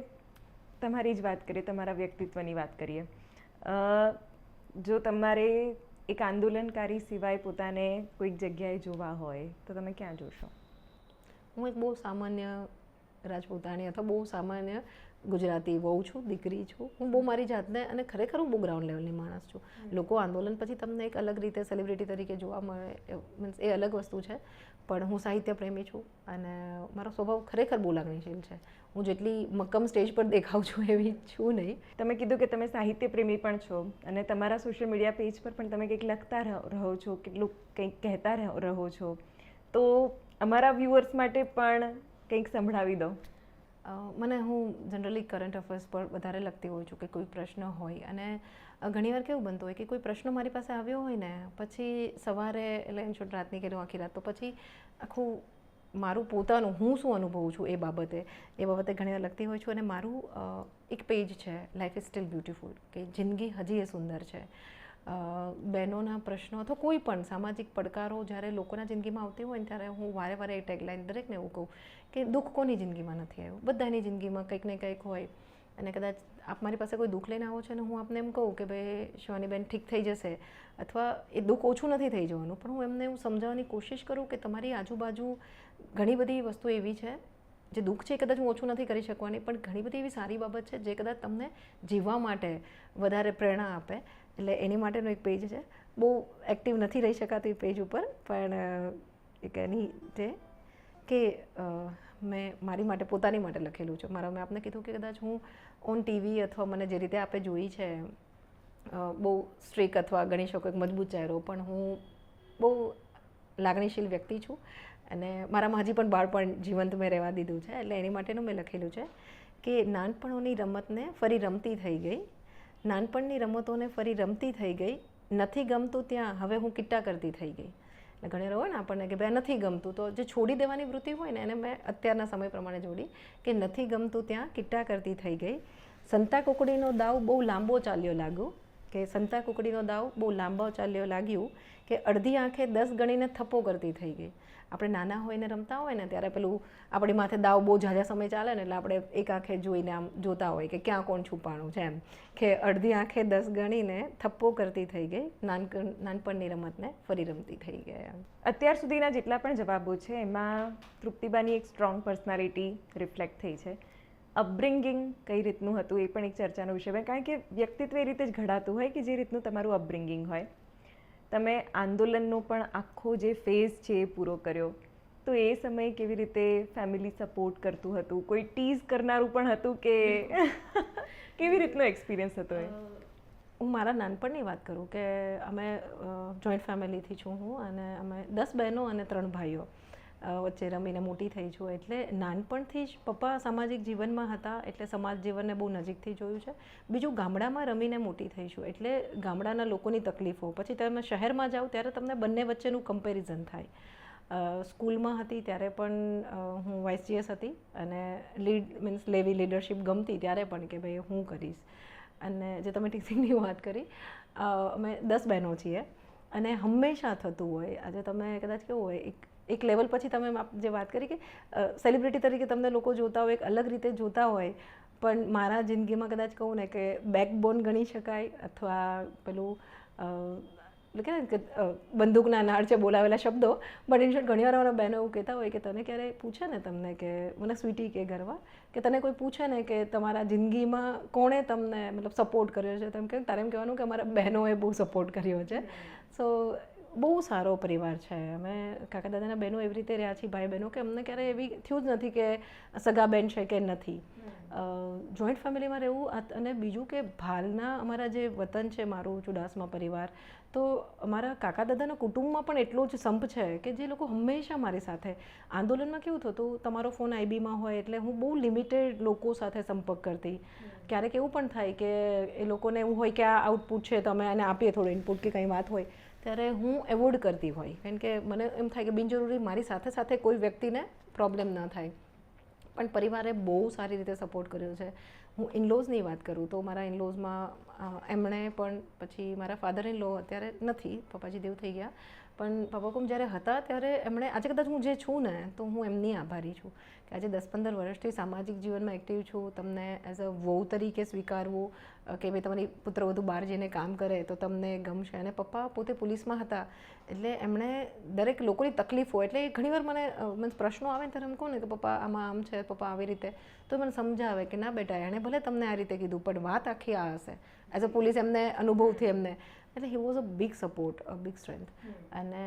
તમારી જ વાત કરીએ, તમારા વ્યક્તિત્વની વાત કરીએ. જો તમારે એક આંદોલનકારી સિવાય પોતાને કોઈક જગ્યાએ જોવા હોય તો તમે ક્યાં જોશો? હું એક બહુ સામાન્ય રાજપૂતાણી અથવા બહુ સામાન્ય ગુજરાતી વહુ છું, દીકરી છું. હું બહુ મારી જાતને, અને ખરેખર હું બહુ ગ્રાઉન્ડ લેવલની માણસ છું. લોકો આંદોલન પછી તમને એક અલગ રીતે સેલિબ્રિટી તરીકે જોવા મળે, મીન્સ એ અલગ વસ્તુ છે, પણ હું સાહિત્ય પ્રેમી છું અને મારો સ્વભાવ ખરેખર બહુ લાગણીશીલ છે. હું જેટલી મક્કમ સ્ટેજ પર દેખાઉં છું એવી છું નહીં. તમે કીધું કે તમે સાહિત્ય પ્રેમી પણ છો અને તમારા સોશિયલ મીડિયા પેજ પર પણ તમે કંઈક લખતા રહો છો, કેટલું કંઈક કહેતા રહો છો, તો અમારા વ્યુઅર્સ માટે પણ કંઈક સંભળાવી દો. હું જનરલી કરંટ અફેર્સ પર વધારે લખતી હોઉં છું કે કોઈ પ્રશ્ન હોય, અને ઘણીવાર કેવું બનતું હોય કે કોઈ પ્રશ્ન મારી પાસે આવ્યો હોય ને પછી સવારે એટલે એમ છોટ રાતની કે આખી રાત, તો પછી આખું મારું પોતાનું હું શું અનુભવું છું એ બાબતે ઘણીવાર લખતી હોઉં છું. અને મારું એક પેજ છે લાઈફ ઇઝ સ્ટીલ બ્યુટીફુલ, કે જિંદગી હજી એ સુંદર છે. બહેનોના પ્રશ્નો અથવા કોઈ પણ સામાજિક પડકારો જ્યારે લોકોના જિંદગીમાં આવતી હોય ને ત્યારે હું વારે વારે એ ટેગલાઇન દરેકને એવું કહું કે દુઃખ કોની જિંદગીમાં નથી આવ્યું, બધાની જિંદગીમાં કંઈક ને કંઈક હોય. અને કદાચ આપ મારી પાસે કોઈ દુઃખ લઈને આવો છો ને હું આપને એમ કહું કે ભાઈ શિવાનીબેન ઠીક થઈ જશે, અથવા એ દુઃખ ઓછું નથી થઈ જવાનું, પણ હું એમને એવું સમજાવવાની કોશિશ કરું કે તમારી આજુબાજુ ઘણી બધી વસ્તુ એવી છે જે દુઃખ છે કદાચ હું ઓછું નથી કરી શકવાની, પણ ઘણી બધી એવી સારી બાબત છે જે કદાચ તમને જીવવા માટે વધારે પ્રેરણા આપે. એટલે એની માટેનો એક પેજ છે. બહુ એક્ટિવ નથી રહી શકાતું એ પેજ ઉપર, પણ એક એની છે કે મેં મારી માટે પોતાની માટે લખેલું છે. મેં આપને કીધું કે કદાચ હું ઓન ટીવી અથવા મને જે રીતે આપણે જોઈ છે બહુ સ્ટ્રીક અથવા ગણી શકો એક મજબૂત ચહેરો, પણ હું બહુ લાગણીશીલ વ્યક્તિ છું અને મારામાં હજી પણ બાળપણ જીવંત મેં રહેવા દીધું છે. એટલે એની માટેનું મેં લખેલું છે કે નાનપણોની રમતને ફરી રમતી થઈ ગઈ, નાનપણની રમતોને ફરી રમતી થઈ ગઈ, નથી ગમતું ત્યાં હવે હું કિટ્ટા કરતી થઈ ગઈ. એટલે ઘણી હોય ને આપણને કે ભાઈ નથી ગમતું, તો જે છોડી દેવાની વૃત્તિ હોય ને એને મેં અત્યારના સમય પ્રમાણે જોડી કે નથી ગમતું ત્યાં કિટ્ટા કરતી થઈ ગઈ. સંતા કુકડીનો દાવ બહુ લાંબો ચાલ્યો લાગ્યું, કે સંતા કુકડીનો દાવ બહુ લાંબો ચાલ્યો લાગ્યું, કે અડધી આંખે 10 ગણીને થપ્પો કરતી થઈ ગઈ. આપણે નાના હોઈને રમતા હોય ને ત્યારે પેલું આપણી માથે દાવ બહુ ઝાઝા સમય ચાલે ને એટલે આપણે એક આંખે જોઈને આમ જોતા હોય કે ક્યાં કોણ છુપાણું છે, એમ કે અડધી આંખે 10 ગણીને થપ્પો કરતી થઈ ગઈ, નાનપણની રમતને ફરી રમતી થઈ ગઈ. અત્યાર સુધીના જેટલા પણ જવાબો છે એમાં તૃપ્તિબાની એક સ્ટ્રોંગ પર્સનાલિટી રિફ્લેક્ટ થઈ છે. અપબ્રિંગિંગ કઈ રીતનું હતું એ પણ એક ચર્ચાનો વિષય હોય, કારણ કે વ્યક્તિત્વ એ રીતે જ ઘડાતું હોય કે જે રીતનું તમારું અપબ્રિંગિંગ હોય. તમે આંદોલનનો પણ આખો જે ફેઝ છે એ પૂરો કર્યો, તો એ સમયે કેવી રીતે ફેમિલી સપોર્ટ કરતું હતું, કોઈ ટીઝ કરનારું પણ હતું કે કેવી રીતનો એક્સપિરિયન્સ હતો એ? હું મારા નાનપણની વાત કરું કે અમે જોઈન્ટ ફેમિલીથી છું હું, અને અમે 10 બહેનો અને 3 ભાઈઓ વચ્ચે રમીને મોટી થઈ છું. એટલે નાનપણથી જ પપ્પા સામાજિક જીવનમાં હતા એટલે સમાજ જીવનને બહુ નજીકથી જોયું છે. બીજું ગામડામાં રમીને મોટી થઈ છું એટલે ગામડાના લોકોની તકલીફો, પછી તમે શહેરમાં જાઓ ત્યારે તમને બંને વચ્ચેનું કમ્પેરિઝન થાય. સ્કૂલમાં હતી ત્યારે પણ હું વાઇસ જીએસ હતી અને લેવી લીડરશિપ ગમતી ત્યારે પણ કે ભાઈ હું કરીશ. અને જે તમે ટીચિંગની વાત કરી, અમે 10 બહેનો છીએ અને હંમેશા થતું હોય, આજે તમે કદાચ કેવું હોય એક લેવલ પછી તમે જે વાત કરી કે સેલિબ્રિટી તરીકે તમને લોકો જોતા હોય, એક અલગ રીતે જોતા હોય, પણ મારા જિંદગીમાં કદાચ કહું ને કે બેકબોન ગણી શકાય, અથવા પેલું કે બંદૂકના નાળચે બોલાવેલા શબ્દો. બટ ઇન શોર્ટ ઘણીવાર મારા બહેનો એવું કહેતા હોય કે તને ક્યારે પૂછે ને તમને કે મને સ્વીટી કે ગરવા, કે તને કોઈ પૂછે ને કે તમારા જિંદગીમાં કોણે તમને મતલબ સપોર્ટ કર્યો છે, તેમ કે તારે એમ કહેવાનું કે અમારા બહેનોએ બહુ સપોર્ટ કર્યો છે. સો બહુ સારો પરિવાર છે. અમે કાકા દાદાના બહેનો એવી રીતે રહ્યા છીએ, ભાઈ બહેનો, કે અમને ક્યારે એવી થયું જ નથી કે સગા બેન છે કે નથી. જોઈન્ટ ફેમિલીમાં રહેવું. અને બીજું કે હાલના અમારા જે વતન છે મારું ચુડાસમા પરિવાર, તો અમારા કાકા દાદાના કુટુંબમાં પણ એટલો જ સંપ છે કે જે લોકો હંમેશા મારી સાથે. આંદોલનમાં કેવું થતું, તમારો ફોન આઈબીમાં હોય એટલે હું બહુ લિમિટેડ લોકો સાથે સંપર્ક કરતી. ક્યારેક એવું પણ થાય કે એ લોકોને એવું હોય કે આ આઉટપુટ છે, તમે એને આપીએ થોડું ઇનપુટ કે કંઈ વાત હોય, ત્યારે હું એવોર્ડ કરતી હોય, કારણ કે મને એમ થાય કે બિનજરૂરી મારી સાથે સાથે કોઈ વ્યક્તિને પ્રોબ્લેમ ના થાય. પણ પરિવારે બહુ સારી રીતે સપોર્ટ કર્યો છે. હું ઇનલોઝની વાત કરું તો મારા ઇનલોઝમાં એમણે પણ, પછી મારા ફાધર ઇન લો અત્યારે નથી, પપ્પાજી દેવ થઈ ગયા, પણ પપ્પાકોમ જ્યારે હતા ત્યારે એમણે, આજે કદાચ હું જે છું ને તો હું એમની આભારી છું કે આજે 10-15 વર્ષથી સામાજિક જીવનમાં એક્ટિવ છું. તમને એઝ અ વહુ તરીકે સ્વીકારવું કે ભાઈ તમારી પુત્રવધુ બહાર જઈને કામ કરે તો તમને ગમશે. અને પપ્પા પોતે પોલીસમાં હતા એટલે એમણે દરેક લોકોની તકલીફો, એટલે ઘણીવાર મને પ્રશ્નો આવે ને ત્યારે એમ કહું ને કે પપ્પા આમાં આમ છે, પપ્પા આવી રીતે, તો મને સમજાવે કે ના બેટા, એણે ભલે તમને આ રીતે કીધું પણ વાત આખી આ હશે. એઝ અ પોલીસ એમને અનુભવથી એમને, એટલે he was a big support, a big strength. અને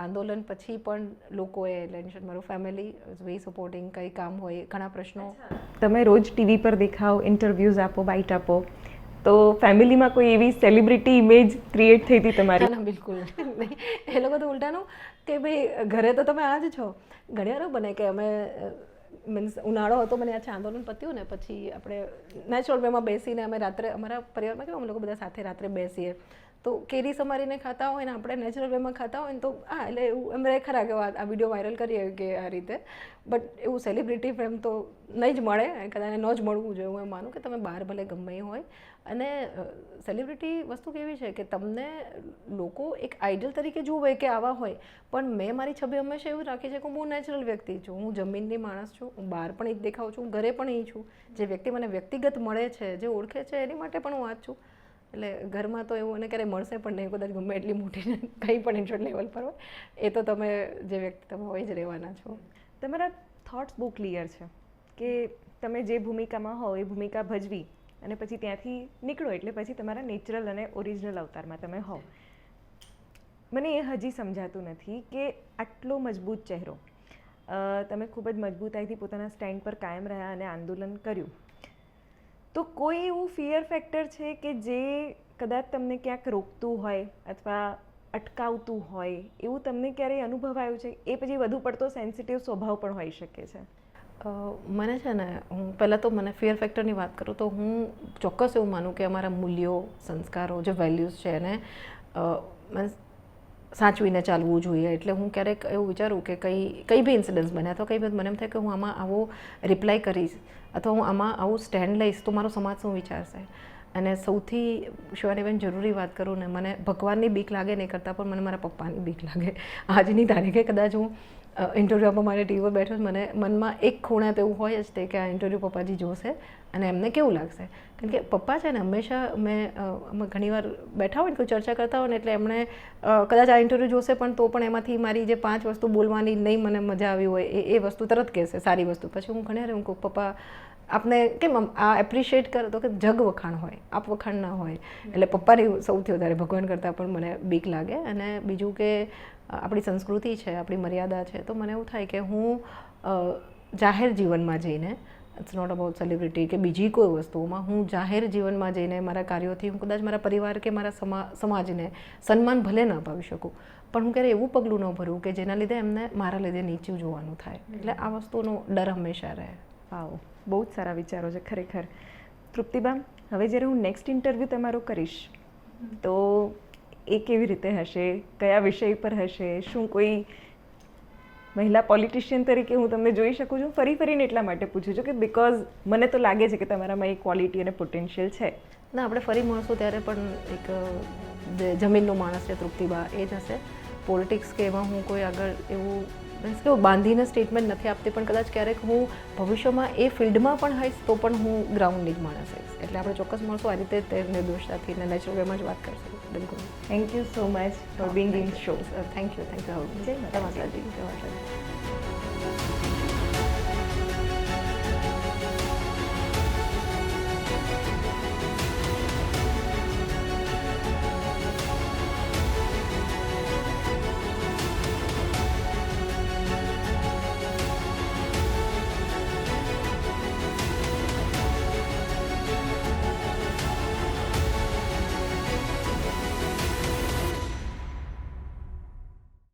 આંદોલન પછી પણ લોકોએ, એટલે મારું ફેમિલી ઇઝ વેરી સપોર્ટિંગ. કંઈ કામ હોય, ઘણા પ્રશ્નો. તમે રોજ ટીવી પર દેખાવ, ઇન્ટરવ્યૂઝ આપો, બાઇટ આપો, તો ફેમિલીમાં કોઈ એવી સેલિબ્રિટી ઇમેજ ક્રિએટ થઈ હતી તમારી? ના, બિલકુલ નહીં. એ લોકો તો ઉલટાનું કે ભાઈ ઘરે તો તમે આ જ છો. ઘણી વાર બને કે અમે મીન્સ ઉનાળો હતો, મને યાદ છે આંદોલન પત્યું ને પછી આપણે નેચરલ વેમાં બેસીને અમે રાત્રે, અમારા પરિવારમાં કેવું અમે લોકો બધા સાથે રાત્રે બેસીએ તો કેરી સમારીને ખાતા હોય ને આપણે નેચરલ વેમાં ખાતા હોય ને તો હા, એટલે એવું એમ રહે ખરા કે આ વિડીયો વાયરલ કરીએ કે આ રીતે. બટ એવું સેલિબ્રિટી ફેમ તો નહીં જ મળે, કદાચ ન જ મળવું જોઈએ. હું એમ માનું કે તમે બહાર ભલે ગમે એ હોય. અને સેલિબ્રિટી વસ્તુ કેવી છે કે તમને લોકો એક આઇડલ તરીકે જુએ કે આવા હોય, પણ મેં મારી છબી હંમેશા એવું રાખી છે કે હું બહુ નેચરલ વ્યક્તિ છું. હું જમીનની માણસ છું, હું બહાર પણ એ જ દેખાઉં છું, ઘરે પણ એ છું. જે વ્યક્તિ મને વ્યક્તિગત મળે છે, જે ઓળખે છે, એની માટે પણ હું આ જ છું. એટલે ઘરમાં તો એવું અને ક્યારેય મળશે પણ નહીં, કદાચ ગમે એટલી મોટી કંઈ પણ ઇન્ટરેસ્ટ લેવલ પર હોય, એ તો તમે જે વ્યક્તિ તમે હોય જ રહેવાના છો. તમારા થોટ્સ બહુ ક્લિયર છે કે તમે જે ભૂમિકામાં હો એ ભૂમિકા ભજવી અને પછી ત્યાંથી નીકળો એટલે પછી તમારા નેચરલ અને ઓરિજિનલ અવતારમાં તમે હો. મને એ હજી સમજાતું નથી કે આટલો મજબૂત ચહેરો, તમે ખૂબ જ મજબૂતાઈથી પોતાના સ્ટેન્ડ પર કાયમ રહ્યા અને આંદોલન કર્યું, તો કોઈ એવું ફિયર ફેક્ટર છે કે જે કદાચ તમને ક્યાંક રોકતું હોય અથવા અટકાવતું હોય, એવું તમને ક્યારેય અનુભવાયું છે? એ પછી વધુ પડતો સેન્સિટિવ સ્વભાવ પણ હોઈ શકે છે. મને છે ને, હું પહેલાં તો મને ફિયર ફેક્ટરની વાત કરું તો હું ચોક્કસ એવું માનું કે અમારા મૂલ્યો, સંસ્કારો, જે વેલ્યુઝ છે એને સાચવીને ચાલવું જોઈએ. એટલે હું ક્યારેક એવું વિચારું કે કંઈ બી ઇન્સિડન્સ બને અથવા કંઈ બી મને એમ થાય કે હું આમાં આવો રિપ્લાય કરીશ અથવા હું આમાં આવું સ્ટેન્ડ લઈશ તો મારો સમાજ શું વિચારશે. અને સૌથી શિવાનીબેન જરૂરી વાત કરું ને, મને ભગવાનની બીક લાગે નહીં કરતાં પણ મને મારા પપ્પાની બીક લાગે. આજની તારીખે કદાચ હું ઇન્ટરવ્યૂ આપવા માટે ટીવી પર બેઠો, મને મનમાં એક ખૂણે તો એવું હોય જ તે કે આ ઇન્ટરવ્યૂ પપ્પાજી જોશે અને એમને કેવું લાગશે. કારણ કે પપ્પા છે ને હંમેશા, અમે ઘણીવાર બેઠા હોય ને કોઈ ચર્ચા કરતા હોય ને એટલે એમણે કદાચ આ ઇન્ટરવ્યૂ જોશે પણ તો પણ એમાંથી મારી જે 5 વસ્તુ બોલવાની નહીં મને મજા આવી હોય એ વસ્તુ તરત કહેશે, સારી વસ્તુ. પછી હું ઘણી વાર હું કહું પપ્પા આપને કેમ આ એપ્રિશિએટ કરે તો કે જગ વખાણ હોય, આપ વખાણ ના હોય. એટલે પપ્પાની સૌથી વધારે ભગવાન કરતાં પણ મને બીક લાગે. અને બીજું કે આપણી સંસ્કૃતિ છે, આપણી મર્યાદા છે, તો મને એવું થાય કે હું જાહેર જીવનમાં જઈને, ઇટ્સ નોટ અબાઉટ સેલિબ્રિટી કે બીજી કોઈ વસ્તુઓમાં, હું જાહેર જીવનમાં જઈને મારા કાર્યોથી હું કદાચ મારા પરિવાર કે મારા સમાજને સન્માન ભલે ન અપાવી શકું, પણ હું ક્યારેય એવું પગલું ન ભરું કે જેના લીધે એમને મારા લીધે નીચું જોવાનું થાય. એટલે આ વસ્તુનો ડર હંમેશા રહે. વાવ, બહુ જ સારા વિચારો છે ખરેખર. તૃપ્તિબા, હવે જ્યારે હું નેક્સ્ટ ઇન્ટરવ્યૂ તમારો કરીશ તો એ કેવી રીતે હશે, કયા વિષય પર હશે, શું કોઈ મહિલા પોલિટિશિયન તરીકે હું તમને જોઈ શકું છું? ફરીને એટલા માટે પૂછું છું કે બિકોઝ મને તો લાગે છે કે તમારામાં એ ક્વોલિટી અને પોટેન્શિયલ છે. ના, આપણે ફરી મળશું ત્યારે પણ એક જે જમીનનો માણસ છે તૃપ્તિબા એ જ હશે. પોલિટિક્સ કે એમાં હું કોઈ આગળ એવું મીન્સ કે બાંધીને સ્ટેટમેન્ટ નથી આપતી, પણ કદાચ ક્યારેક હું ભવિષ્યમાં એ ફિલ્ડમાં પણ હઈશ તો પણ હું ગ્રાઉન્ડની જ માણસ હઈશ. એટલે આપણે ચોક્કસ મળશું આ રીતે તે નિર્દોષતાથી ને નેચરલ વેમાં જ વાત કરશું. બિલકુલ. Thank you so much for Bing in show. Thank you. જય માતાજી.